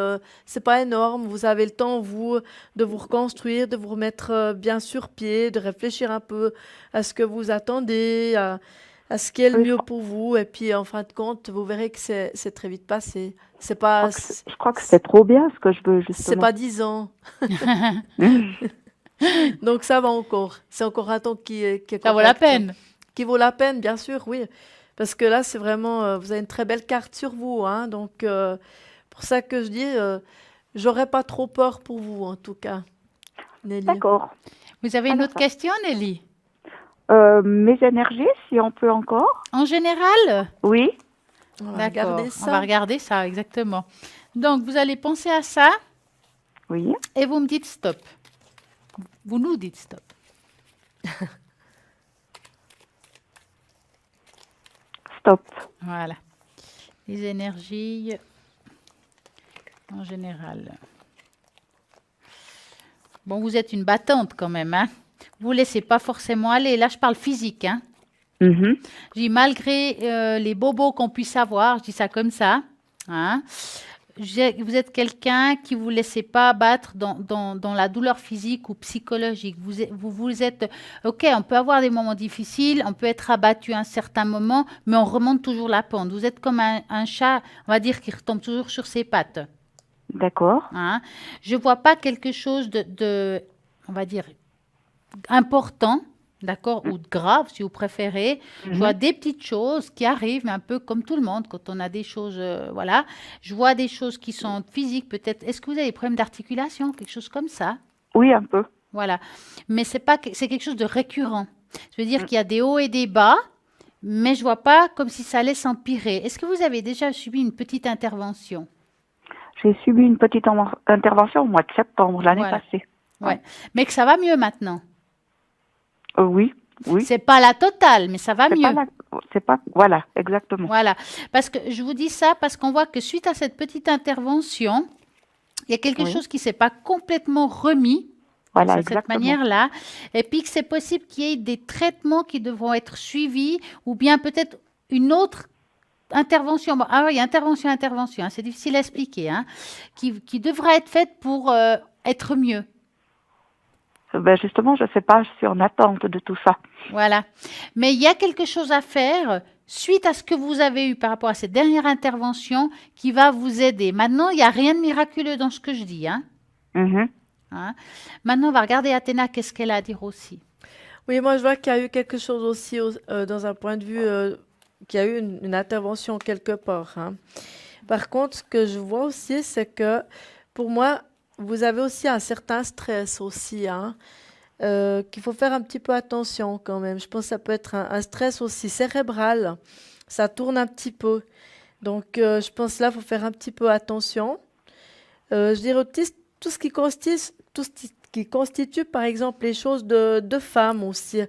c'est pas énorme. Vous avez le temps, vous, de vous reconstruire, de vous remettre bien sur pied, de réfléchir un peu à ce que vous attendez, à ce qui est le Oui, mieux pour vous. Et puis, en fin de compte, vous verrez que c'est très vite passé. C'est pas, je crois que c'est trop bien ce que je veux, c'est justement. pas 10 ans. Donc, ça va encore. C'est encore un temps qui est Ça vaut la correct. peine. Qui vaut la peine, bien sûr, oui. Parce que là, c'est vraiment, vous avez une très belle carte sur vous, hein. Donc, pour ça que je dis, j'aurais pas trop peur pour vous, en tout cas, Nelly. D'accord. Vous avez une Alors autre ça. question, Nelly? Mes énergies, si on peut encore. En général? Oui. On va D'accord, regarder on ça. va regarder ça, exactement. Donc, vous allez penser à ça Oui. et vous me dites stop. Vous nous dites stop. Stop. Voilà. Les énergies en général. Bon, vous êtes une battante quand même, hein? Vous ne laissez pas forcément aller. Là, je parle physique, hein? Mhm. Je dis malgré les bobos qu'on puisse avoir, je dis ça comme ça, hein? Vous êtes quelqu'un qui ne vous laissez pas abattre dans la douleur physique ou psychologique. Vous êtes, OK, on peut avoir des moments difficiles, on peut être abattu à un certain moment, mais on remonte toujours la pente. Vous êtes comme un chat, on va dire, qui retombe toujours sur ses pattes, D'accord. hein. Je ne vois pas quelque chose on va dire, important, d'accord, ou de grave, si vous préférez. Je vois des petites choses qui arrivent, mais un peu comme tout le monde, quand on a des choses, voilà. Je vois des choses qui sont physiques, peut-être. Est-ce que vous avez des problèmes d'articulation, quelque chose comme ça? Oui, un peu. Voilà. Mais c'est quelque chose de récurrent. Je veux dire qu'il y a des hauts et des bas, mais je vois pas comme si ça allait s'empirer. Est-ce que vous avez déjà subi une petite intervention? J'ai subi une petite intervention au mois de septembre l'année Voilà. passée. Ouais. Mais que ça va mieux maintenant. Oui, oui. C'est pas la totale, mais ça va mieux. Voilà, exactement. Voilà, parce que je vous dis ça parce qu'on voit que suite à cette petite intervention, il y a quelque Oui. chose qui ne s'est pas complètement remis Voilà, de cette exactement. manière-là, et puis que c'est possible qu'il y ait des traitements qui devront être suivis, ou bien peut-être une autre intervention. Bon, ah oui, intervention, hein, c'est difficile à expliquer, hein, qui devra être faite pour être mieux. Ben justement, je ne sais pas, je suis en attente de tout ça. Voilà. Mais il y a quelque chose à faire suite à ce que vous avez eu par rapport à cette dernière intervention qui va vous aider. Maintenant, il n'y a rien de miraculeux dans ce que je dis, hein. Mhm. Hein. Maintenant, on va regarder Athéna, qu'est-ce qu'elle a à dire aussi. Oui, moi, je vois qu'il y a eu quelque chose aussi dans un point de vue, qu'il y a eu une intervention quelque part, hein. Par contre, ce que je vois aussi, c'est que pour moi, vous avez aussi un certain stress aussi, hein, qu'il faut faire un petit peu attention quand même. Je pense que ça peut être un stress aussi cérébral. Ça tourne un petit peu. Donc, je pense là, il faut faire un petit peu attention. Je dirais aussi tout ce qui constitue, par exemple, les choses de femmes aussi,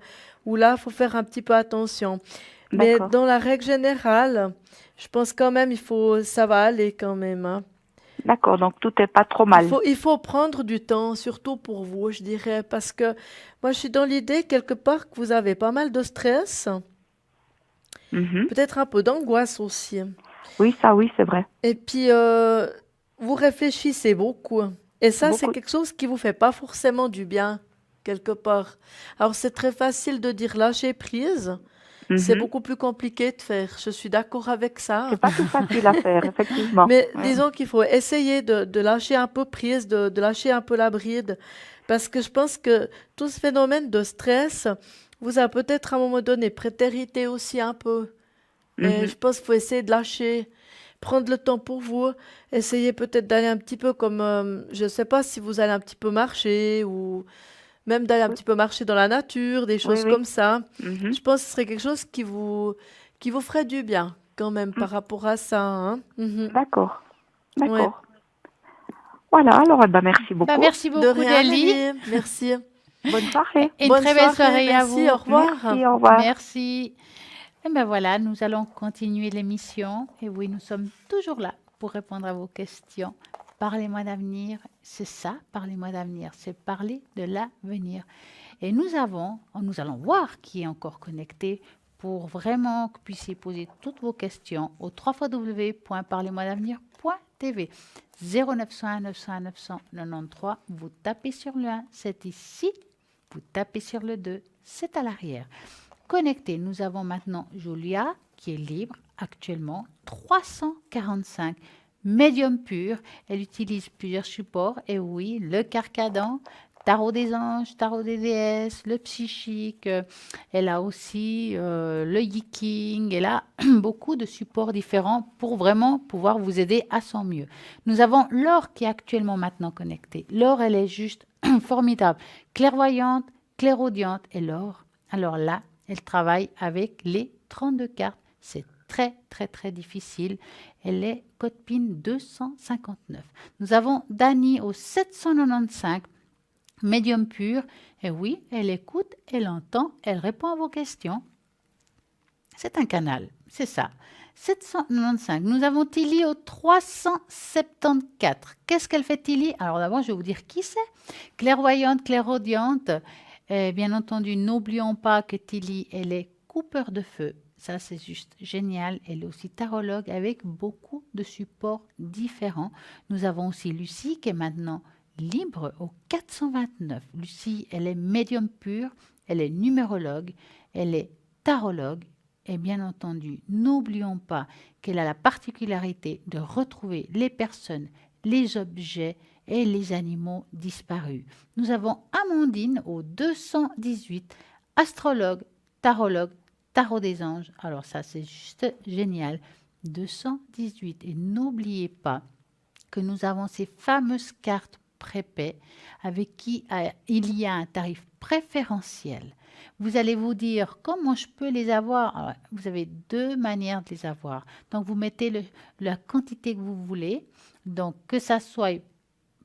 où là, il faut faire un petit peu attention. Mais D'accord. dans la règle générale, je pense quand même, ça va aller quand même, hein. D'accord, donc tout est pas trop Il mal. faut, il faut prendre du temps, surtout pour vous, je dirais, parce que moi, je suis dans l'idée, quelque part, que vous avez pas mal de stress, Mhm. peut-être un peu d'angoisse aussi. Oui, ça, oui, c'est vrai. Et puis, vous réfléchissez beaucoup. Et ça, c'est Beaucoup. quelque chose qui vous fait pas forcément du bien, quelque part. Alors, c'est très facile de dire lâcher prise. C'est Mhm. beaucoup plus compliqué de faire. Je suis d'accord avec ça. C'est pas tout facile à faire, effectivement. Mais Ouais. disons qu'il faut essayer de lâcher un peu prise, de lâcher un peu la bride. Parce que je pense que tout ce phénomène de stress vous a peut-être à un moment donné prétérité aussi un peu. Et Mhm. je pense qu'il faut essayer de lâcher, prendre le temps pour vous, essayer peut-être d'aller un petit peu comme, je ne sais pas si vous allez un petit peu marcher ou même d'aller un Oui, petit peu marcher dans la nature, des oui, choses oui. comme ça. Mhm. Je pense que ce serait quelque chose qui vous ferait du bien quand même Mm. par rapport à ça, hein. Mhm. D'accord, Ouais. d'accord. Voilà, alors, merci Bah, beaucoup. merci De beaucoup, rien, Nelly. Nelly. Merci. Bonne soirée. Et une Bonne très belle soirée, soirée à merci, vous. au revoir. Merci, au revoir. Merci. Et ben voilà, nous allons continuer l'émission. Et oui, nous sommes toujours là pour répondre à vos questions. Parlez-moi d'avenir, c'est ça, parlez-moi d'avenir, c'est parler de l'avenir. Et nous allons voir qui est encore connecté pour vraiment que vous puissiez poser toutes vos questions au www.parlez-moi-d'avenir.tv 0901 901 993. Vous tapez sur le 1, c'est ici. Vous tapez sur le 2, c'est à l'arrière. Connecté, nous avons maintenant Julia qui est libre actuellement, 345 médium pur. Elle utilise plusieurs supports et oui, le carcadan, tarot des anges, tarot des déesses, le psychique. Elle a aussi le yiking. Elle a beaucoup de supports différents pour vraiment pouvoir vous aider à son mieux. Nous avons Laure qui est actuellement maintenant connectée. Laure, elle est juste formidable, clairvoyante, clairaudiente. Et Laure, alors là, elle travaille avec les 32 cartes. C'est très, très, très difficile. Elle est code PIN 259. Nous avons Dani au 795, médium pur. Et oui, elle écoute, elle entend, elle répond à vos questions. C'est un canal, c'est ça. 795. Nous avons Tilly au 374. Qu'est-ce qu'elle fait, Tilly? Alors d'abord, je vais vous dire qui c'est. Clairvoyante, clairaudiente. Bien entendu, n'oublions pas que Tilly, elle est coupeur de feu. Ça, c'est juste génial. Elle est aussi tarologue avec beaucoup de supports différents. Nous avons aussi Lucie qui est maintenant libre au 429. Lucie, elle est médium pur, elle est numérologue, elle est tarologue. Et bien entendu, n'oublions pas qu'elle a la particularité de retrouver les personnes, les objets et les animaux disparus. Nous avons Amandine au 218, astrologue, tarologue, tarot des anges. Alors ça, c'est juste génial. 218. Et n'oubliez pas que nous avons ces fameuses cartes prépaies avec qui il y a un tarif préférentiel. Vous allez vous dire comment je peux les avoir. Alors, vous avez deux manières de les avoir. Donc vous mettez la quantité que vous voulez. Donc que ça soit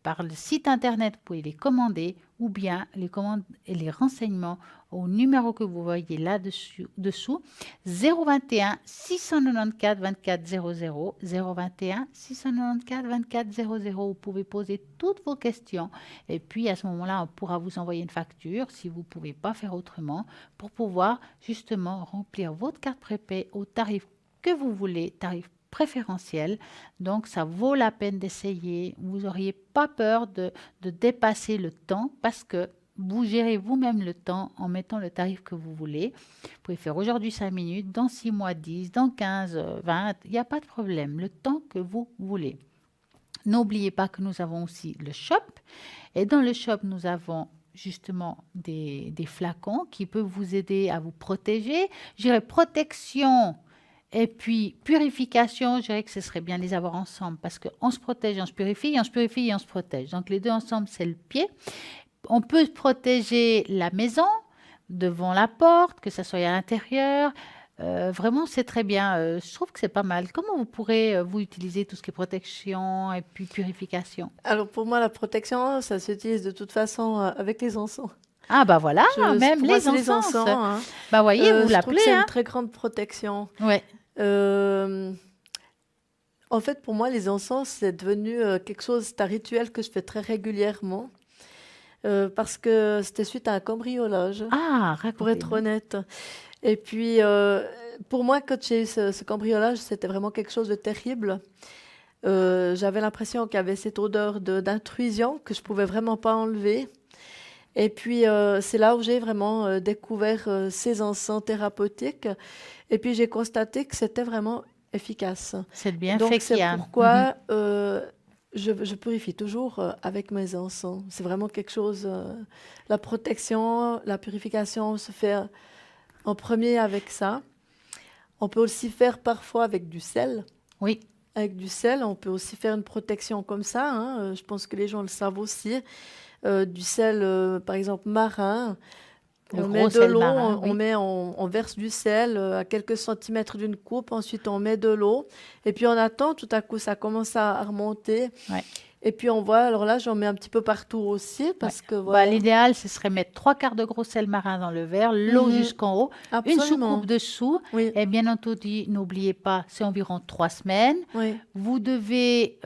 par le site internet, vous pouvez les commander ou bien les commandes et les renseignements au numéro que vous voyez là-dessous, 021 694 24 00, 021 694 24 00. Vous pouvez poser toutes vos questions et puis à ce moment-là, on pourra vous envoyer une facture si vous ne pouvez pas faire autrement pour pouvoir justement remplir votre carte prépay au tarif que vous voulez, tarif préférentiel. Donc, ça vaut la peine d'essayer. Vous n'auriez pas peur de dépasser le temps parce que vous gérez vous-même le temps en mettant le tarif que vous voulez. Vous pouvez faire aujourd'hui 5 minutes, dans 6 mois 10, dans 15, 20. Il n'y a pas de problème. Le temps que vous voulez. N'oubliez pas que nous avons aussi le shop. Et dans le shop, nous avons justement des flacons qui peuvent vous aider à vous protéger. Je dirais protection. Et puis, purification, je dirais que ce serait bien de les avoir ensemble parce qu'on se protège, on se purifie, on se purifie et on se protège. Donc, les deux ensemble, c'est le pied. On peut protéger la maison devant la porte, que ce soit à l'intérieur, Vraiment, c'est très bien. Je trouve que c'est pas mal. Comment vous pourrez, vous, utiliser tout ce qui est protection et puis purification? Alors pour moi, la protection, ça s'utilise de toute façon avec les encens. Ah, bah voilà, même Pour moi, les c'est les encens. encens, hein. Bah, voyez, vous Je trouve l'appelez, que c'est hein? une très grande protection. Ouais. Euh, En fait, pour moi, les encens, c'est devenu quelque chose, c'est un rituel que je fais très régulièrement, parce que c'était suite à un cambriolage, Ah, pour être racontez-nous. honnête. Et puis, pour moi, quand j'ai eu ce cambriolage, c'était vraiment quelque chose de terrible. J'avais l'impression qu'il y avait cette odeur d'intrusion que je pouvais vraiment pas enlever. Et puis, c'est là où j'ai vraiment découvert ces encens thérapeutiques. Et puis, j'ai constaté que c'était vraiment efficace. C'est le bienfait Donc, qu'il c'est y a. Mhm. pourquoi je purifie toujours avec mes encens. C'est vraiment quelque chose. La protection, la purification se fait en premier avec ça. On peut aussi faire parfois avec du sel. Oui, Avec du sel, on peut aussi faire une protection comme ça, hein. Je pense que les gens le savent aussi. Du sel, par exemple, marin. le On met gros de sel l'eau, marin, on oui. met, on verse du sel à quelques centimètres d'une coupe, ensuite on met de l'eau, et puis on attend, tout à coup ça commence à remonter, Ouais. et puis on voit, alors là j'en mets un petit peu partout aussi, parce que Bah, voilà, l'idéal, ce serait mettre 3 quarts de gros sel marin dans le verre, l'eau Mhm. jusqu'en haut, une Absolument, soucoupe dessous. oui, Et bien entendu, n'oubliez pas, c'est environ 3 semaines. oui, Vous devez,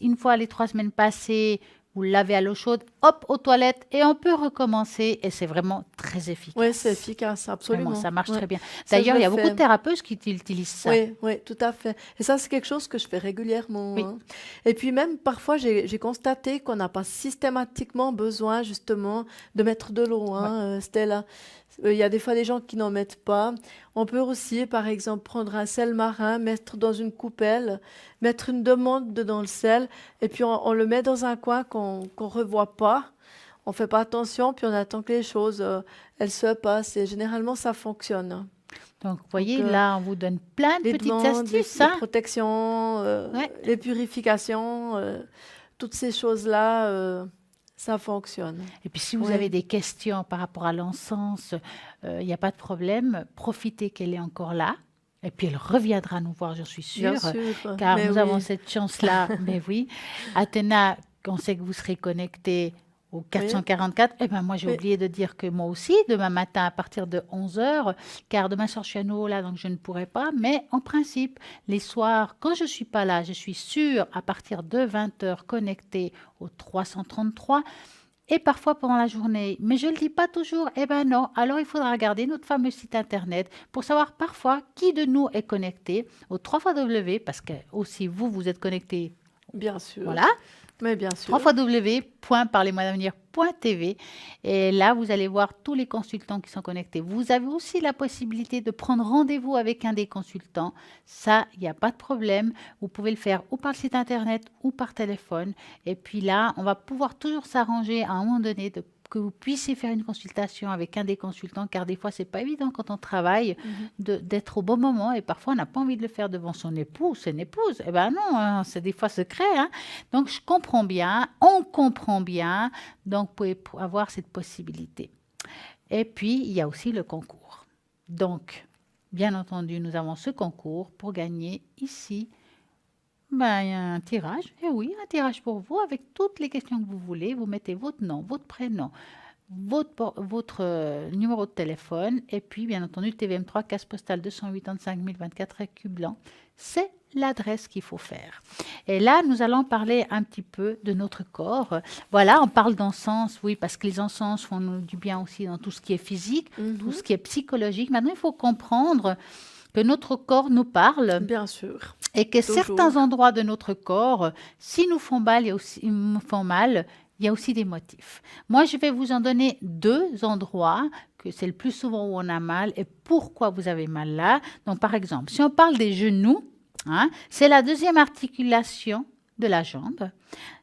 une fois les 3 semaines passées, vous le lavez à l'eau chaude, hop, aux toilettes, et on peut recommencer. Et c'est vraiment très oui, c'est efficace. efficace, Vraiment, absolument, ça marche ouais. très bien. Ça je D'ailleurs, il le y a beaucoup de fais. thérapeutes qui utilisent ça. Oui, oui, tout à fait. Et ça, c'est quelque chose que je fais régulièrement, Oui, hein. Et puis même, parfois, j'ai constaté qu'on n'a pas systématiquement besoin, justement, de mettre de l'eau, ouais. hein, Stella. Il y a des fois des gens qui n'en mettent pas. On peut aussi, par exemple, prendre un sel marin, mettre dans une coupelle, mettre une demande dedans le sel, et puis on le met dans un coin qu'on revoit pas. On fait pas attention, puis on attend que les choses, elles se passent. Et généralement, ça fonctionne. Donc, vous Donc, voyez, là, on vous donne plein de les petites demandes, astuces, les hein? protections, Ouais. les purifications, toutes ces choses-là, ça fonctionne. Et puis, si vous Oui, avez des questions par rapport à l'encens, il n'y a pas de problème. Profitez qu'elle est encore là. Et puis, elle reviendra nous voir, j'en suis bien sûre, sûr. car Mais nous avons oui, cette chance-là. Mais oui, Athéna, on sait que vous serez connecté au oui, 444. Eh bien, moi, j'ai oui. oublié de dire que moi aussi, demain matin à partir de 11 heures, car demain soir, je suis à nouveau là, donc je ne pourrai pas. Mais en principe, les soirs, quand je ne suis pas là, je suis sûre à partir de 20 heures connectée au 333 et parfois pendant la journée. Mais je ne le dis pas toujours. Eh bien non. Alors il faudra regarder notre fameux site internet pour savoir parfois qui de nous est connecté au 3 parce que aussi vous, vous êtes connecté. Bien sûr. Voilà, Mais bien sûr. www.parlez-moi-d'avenir.tv et là, vous allez voir tous les consultants qui sont connectés. Vous avez aussi la possibilité de prendre rendez-vous avec un des consultants. Ça, il n'y a pas de problème. Vous pouvez le faire ou par le site internet ou par téléphone. Et puis là, on va pouvoir toujours s'arranger à un moment donné que vous puissiez faire une consultation avec un des consultants, car des fois, c'est pas évident quand on travaille Mhm. d'être au bon moment et parfois, on n'a pas envie de le faire devant son époux ou son épouse. Eh bien non, hein, c'est des fois secret, hein. Donc, je comprends bien, on comprend bien, donc vous pouvez avoir cette possibilité. Et puis, il y a aussi le concours. Donc, bien entendu, nous avons ce concours pour gagner ici. Ben, il y a un tirage, et oui, un tirage pour vous avec toutes les questions que vous voulez. Vous mettez votre nom, votre prénom, votre numéro de téléphone, et puis bien entendu TVM3, case postale 285 024 écus blancs. C'est l'adresse qu'il faut faire. Et là, nous allons parler un petit peu de notre corps. Voilà, on parle d'encens, oui, parce que les encens font du bien aussi dans tout ce qui est physique, tout Mhm. ce qui est psychologique. Maintenant, il faut comprendre que notre corps nous parle Bien sûr. et que Toujours. certains endroits de notre corps, s'ils nous font mal, ils nous font mal, il y a aussi des motifs. Moi, je vais vous en donner 2 endroits que c'est le plus souvent où on a mal et pourquoi vous avez mal là. Donc, par exemple, si on parle des genoux, hein, c'est la deuxième articulation de la jambe,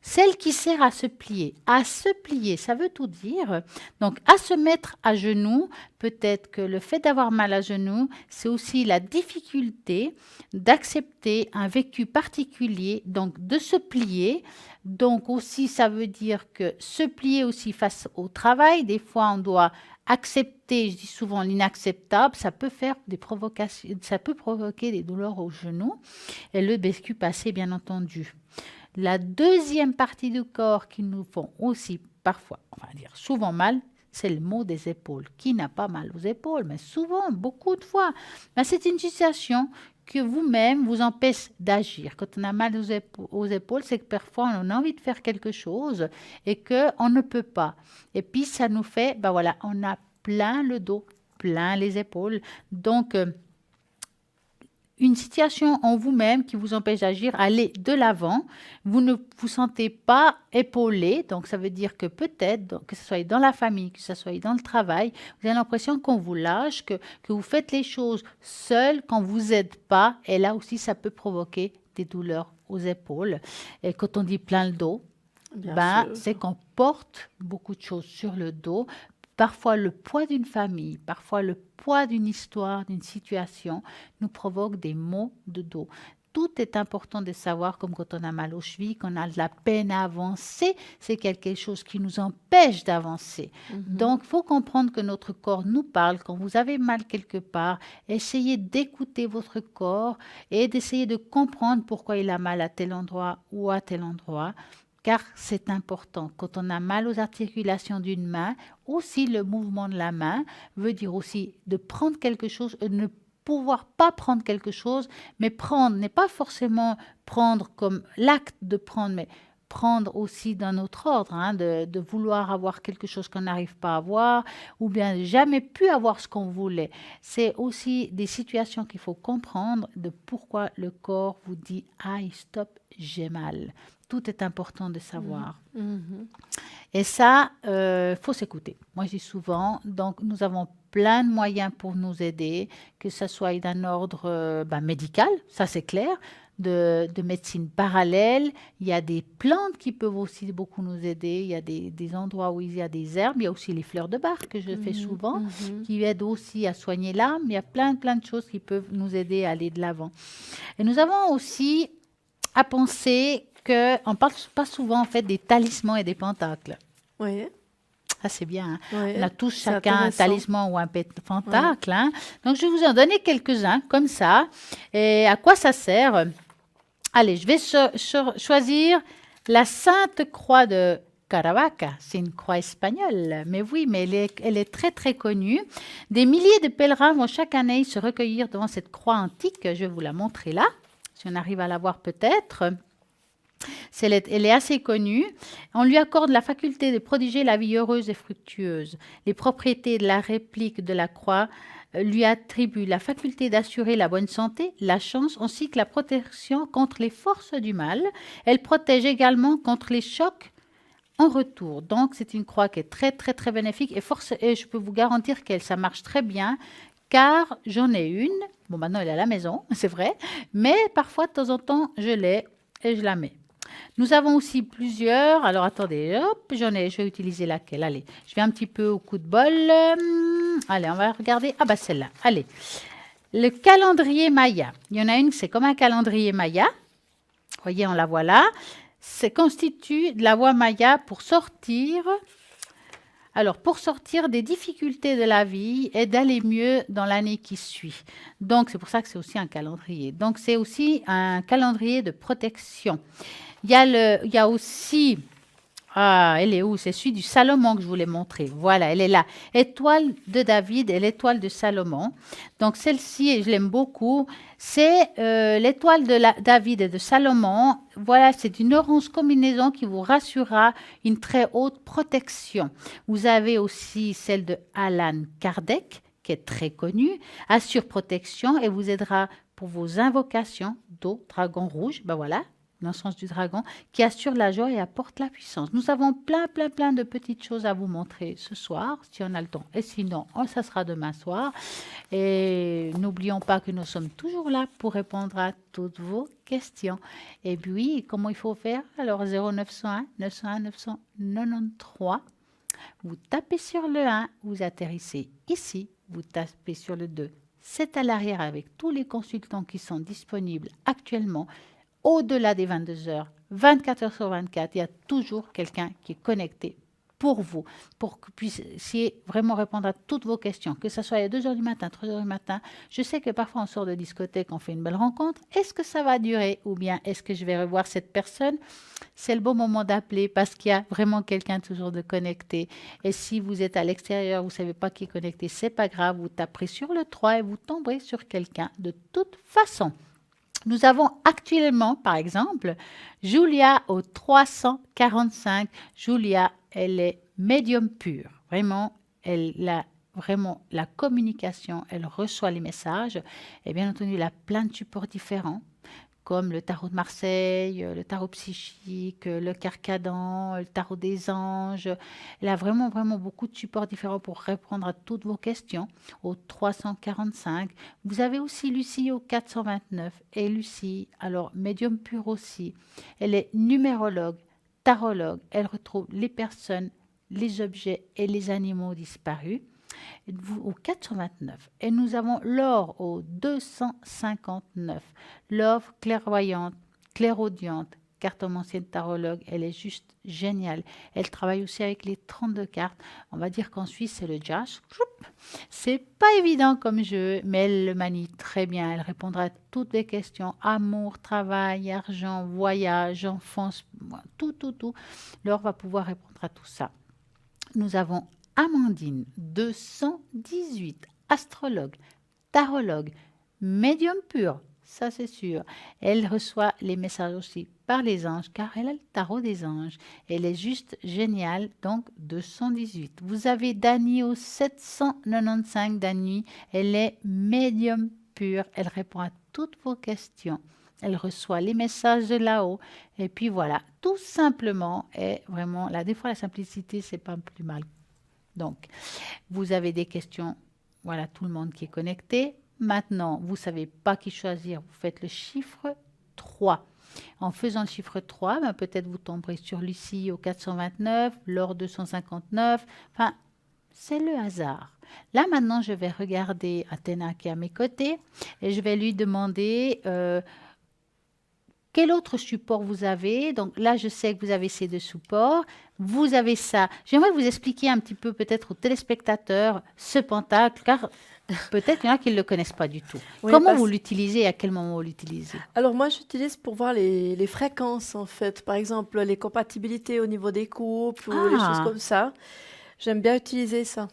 celle qui sert à se plier. À se plier, ça veut tout dire. Donc, à se mettre à genoux, peut-être que le fait d'avoir mal à genoux, c'est aussi la difficulté d'accepter un vécu particulier, donc de se plier. Donc aussi, ça veut dire que se plier aussi face au travail. Des fois, on doit accepter, je dis souvent l'inacceptable, ça peut faire des provocations, ça peut provoquer des douleurs au genou et le vécu passé, bien entendu. La deuxième partie du corps qui nous font aussi parfois, on va dire souvent mal, c'est le mot des épaules. Qui n'a pas mal aux épaules? Mais souvent, beaucoup de fois. Mais c'est une situation que vous-même vous empêche d'agir. Quand on a mal aux épaules, c'est que parfois on a envie de faire quelque chose et qu'on ne peut pas. Et puis ça nous fait, ben voilà, on a plein le dos, plein les épaules. Donc, une situation en vous-même qui vous empêche d'agir, allez de l'avant, vous ne vous sentez pas épaulé, donc ça veut dire que peut-être, que ce soit dans la famille, que ce soit dans le travail, vous avez l'impression qu'on vous lâche, que vous faites les choses seul, qu'on ne vous aide pas, et là aussi ça peut provoquer des douleurs aux épaules. Et quand on dit plein le dos, c'est qu'on porte beaucoup de choses sur le dos. Parfois, le poids d'une famille, parfois le poids d'une histoire, d'une situation, nous provoque des maux de dos. Tout est important de savoir, comme quand on a mal aux chevilles, qu'on a de la peine à avancer, c'est quelque chose qui nous empêche d'avancer. Donc, il faut comprendre que notre corps nous parle. Quand vous avez mal quelque part, essayez d'écouter votre corps et d'essayer de comprendre pourquoi il a mal à tel endroit ou à tel endroit. Car c'est important. Quand on a mal aux articulations d'une main, aussi le mouvement de la main veut dire aussi de prendre quelque chose, ne pouvoir pas prendre quelque chose, mais prendre n'est pas forcément prendre comme l'acte de prendre, mais prendre aussi d'un autre ordre, de vouloir avoir quelque chose qu'on n'arrive pas à avoir, ou bien jamais pu avoir ce qu'on voulait. C'est aussi des situations qu'il faut comprendre de pourquoi le corps vous dit « aïe, stop, j'ai mal ». Tout est important de savoir. Et ça, faut s'écouter. Moi, je dis souvent, donc nous avons plein de moyens pour nous aider, que ce soit d'un ordre médical, ça c'est clair, de médecine parallèle. Il y a des plantes qui peuvent aussi beaucoup nous aider. Il y a des endroits où il y a des herbes. Il y a aussi les fleurs de Bach que je fais souvent, qui aident aussi à soigner l'âme. Il y a plein de choses qui peuvent nous aider à aller de l'avant. Et nous avons aussi à penser qu'on ne parle pas souvent en fait des talismans et des pentacles. Oui. Ah, c'est bien. Oui, on a tous chacun un talisman ou un pentacle. Oui. Donc, je vais vous en donner quelques-uns comme ça. Et à quoi ça sert? Allez, je vais choisir la Sainte Croix de Caravaca. C'est une croix espagnole. Mais oui, mais elle est très, très connue. Des milliers de pèlerins vont chaque année se recueillir devant cette croix antique. Je vais vous la montrer là, si on arrive à la voir peut-être. Elle est assez connue. On lui accorde la faculté de prodiger la vie heureuse et fructueuse. Les propriétés de la réplique de la croix lui attribuent la faculté d'assurer la bonne santé, la chance ainsi que la protection contre les forces du mal. Elle protège également contre les chocs en retour. Donc, c'est une croix qui est très, très, très bénéfique et je peux vous garantir que ça marche très bien car j'en ai une. Bon, maintenant, elle est à la maison, c'est vrai, mais parfois, de temps en temps, je l'ai et je la mets. Nous avons aussi plusieurs. Alors, attendez, hop, je vais utiliser laquelle? Allez, je vais un petit peu au coup de bol. Allez, on va regarder. Ah, bah celle-là. Allez, le calendrier Maya. Il y en a une, c'est comme un calendrier Maya. Vous voyez, on la voit là. C'est constitue de la voie Maya pour sortir. Alors, pour sortir des difficultés de la vie et d'aller mieux dans l'année qui suit. Donc, c'est pour ça que c'est aussi un calendrier. Donc, c'est aussi un calendrier de protection. Il y a aussi, elle est où? C'est celui du Salomon que je voulais montrer. Voilà, elle est là. Étoile de David et l'étoile de Salomon. Donc, celle-ci, et je l'aime beaucoup, c'est l'étoile de David et de Salomon. Voilà, c'est une heureuse combinaison qui vous rassurera une très haute protection. Vous avez aussi celle de Allan Kardec, qui est très connue, assure protection et vous aidera pour vos invocations d'eau, dragon rouge. Ben voilà. dans le sens du dragon, qui assure la joie et apporte la puissance. Nous avons plein de petites choses à vous montrer ce soir, si on a le temps. Et sinon, ça sera demain soir. Et n'oublions pas que nous sommes toujours là pour répondre à toutes vos questions. Et puis, comment il faut faire? Alors, 0901 901 993. Vous tapez sur le 1, vous atterrissez ici, vous tapez sur le 2. C'est à l'arrière avec tous les consultants qui sont disponibles actuellement, au-delà des 22 heures, 24 heures sur 24, il y a toujours quelqu'un qui est connecté pour vous, pour que vous puissiez vraiment répondre à toutes vos questions, que ce soit à 2 heures du matin, 3 heures du matin. Je sais que parfois on sort de discothèque, on fait une belle rencontre. Est-ce que ça va durer ou bien est-ce que je vais revoir cette personne? C'est le bon moment d'appeler parce qu'il y a vraiment quelqu'un toujours de connecté. Et si vous êtes à l'extérieur, vous ne savez pas qui est connecté, c'est pas grave, vous taperez sur le 3 et vous tomberez sur quelqu'un de toute façon. Nous avons actuellement, par exemple, Julia au 345. Julia, elle est médium pure. Vraiment, elle a vraiment la communication, elle reçoit les messages. Et bien entendu, elle a plein de supports différents, comme le tarot de Marseille, le tarot psychique, le carcadan, le tarot des anges. Elle a vraiment beaucoup de supports différents pour répondre à toutes vos questions au 345. Vous avez aussi Lucie au 429. Et Lucie, alors médium pur aussi, elle est numérologue, tarologue. Elle retrouve les personnes, les objets et les animaux disparus. Au 429. Et nous avons Laure au 259. Laure clairvoyante, clairaudiente, cartomancienne tarologue. Elle est juste géniale. Elle travaille aussi avec les 32 cartes. On va dire qu'en Suisse, c'est le jazz. C'est pas évident comme jeu, mais elle le manie très bien. Elle répondra à toutes les questions. Amour, travail, argent, voyage, enfance, tout. Laure va pouvoir répondre à tout ça. Nous avons Amandine, 218, astrologue, tarologue, médium pur, ça c'est sûr. Elle reçoit les messages aussi par les anges, car elle a le tarot des anges. Elle est juste géniale, donc 218. Vous avez Dani au 795, Dani, elle est médium pur, elle répond à toutes vos questions. Elle reçoit les messages de là-haut. Et puis voilà, tout simplement, et vraiment, là, des fois la simplicité, c'est pas plus mal. Donc, vous avez des questions, voilà, tout le monde qui est connecté. Maintenant, vous ne savez pas qui choisir, vous faites le chiffre 3. En faisant le chiffre 3, ben, peut-être vous tomberez sur Lucie au 429, Laure 259, enfin, c'est le hasard. Là, maintenant, je vais regarder Athéna qui est à mes côtés et je vais lui demander quel autre support vous avez. Donc là, je sais que vous avez ces 2 supports. Vous avez ça. J'aimerais vous expliquer un petit peu peut-être aux téléspectateurs ce pentacle, car peut-être il y en a qui ne le connaissent pas du tout. Oui, comment vous l'utilisez et à quel moment vous l'utilisez? Alors moi, j'utilise pour voir les fréquences en fait. Par exemple, les compatibilités au niveau des couples ou les choses comme ça. J'aime bien utiliser ça.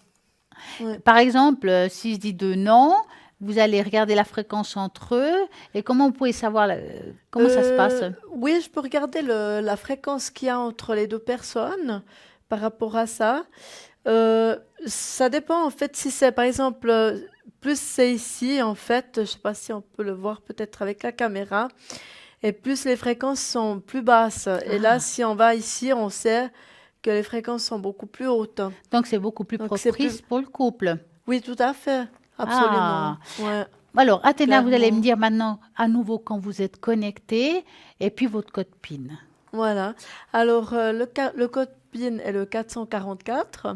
Ouais. Par exemple, si je dis 2 noms, vous allez regarder la fréquence entre eux et comment vous pouvez savoir comment ça se passe? Oui, je peux regarder la fréquence qu'il y a entre les 2 personnes par rapport à ça. Ça dépend en fait si c'est par exemple, plus c'est ici en fait, je ne sais pas si on peut le voir peut-être avec la caméra, et plus les fréquences sont plus basses. Et là, si on va ici, on sait que les fréquences sont beaucoup plus hautes. Donc c'est beaucoup plus propice pour le couple. Oui, tout à fait. Absolument. Ouais. Alors, Athéna, vous allez me dire maintenant à nouveau quand vous êtes connecté et puis votre code PIN. Voilà. Alors, le code PIN est le 444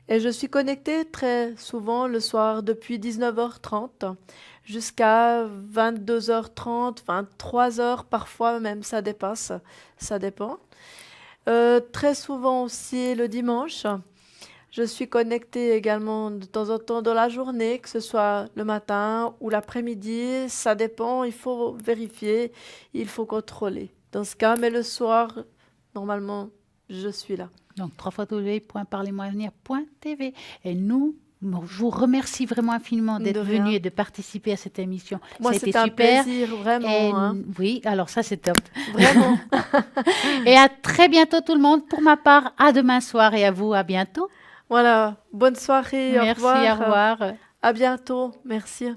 et je suis connectée très souvent le soir depuis 19h30 jusqu'à 22h30, 23h parfois même, ça dépasse, ça dépend. Très souvent aussi le dimanche. Je suis connectée également de temps en temps dans la journée, que ce soit le matin ou l'après-midi. Ça dépend, il faut vérifier, il faut contrôler. Dans ce cas, mais le soir, normalement, je suis là. Donc, www.parlez-moi-avenir.tv. Et nous, je vous remercie vraiment infiniment d'être venu et de participer à cette émission. Moi, ça a été super. Un plaisir, vraiment. Oui, alors ça, c'est top. Vraiment. Et à très bientôt tout le monde. Pour ma part, à demain soir et à vous, à bientôt. Voilà, bonne soirée, Merci, au revoir. Au revoir. À bientôt, merci.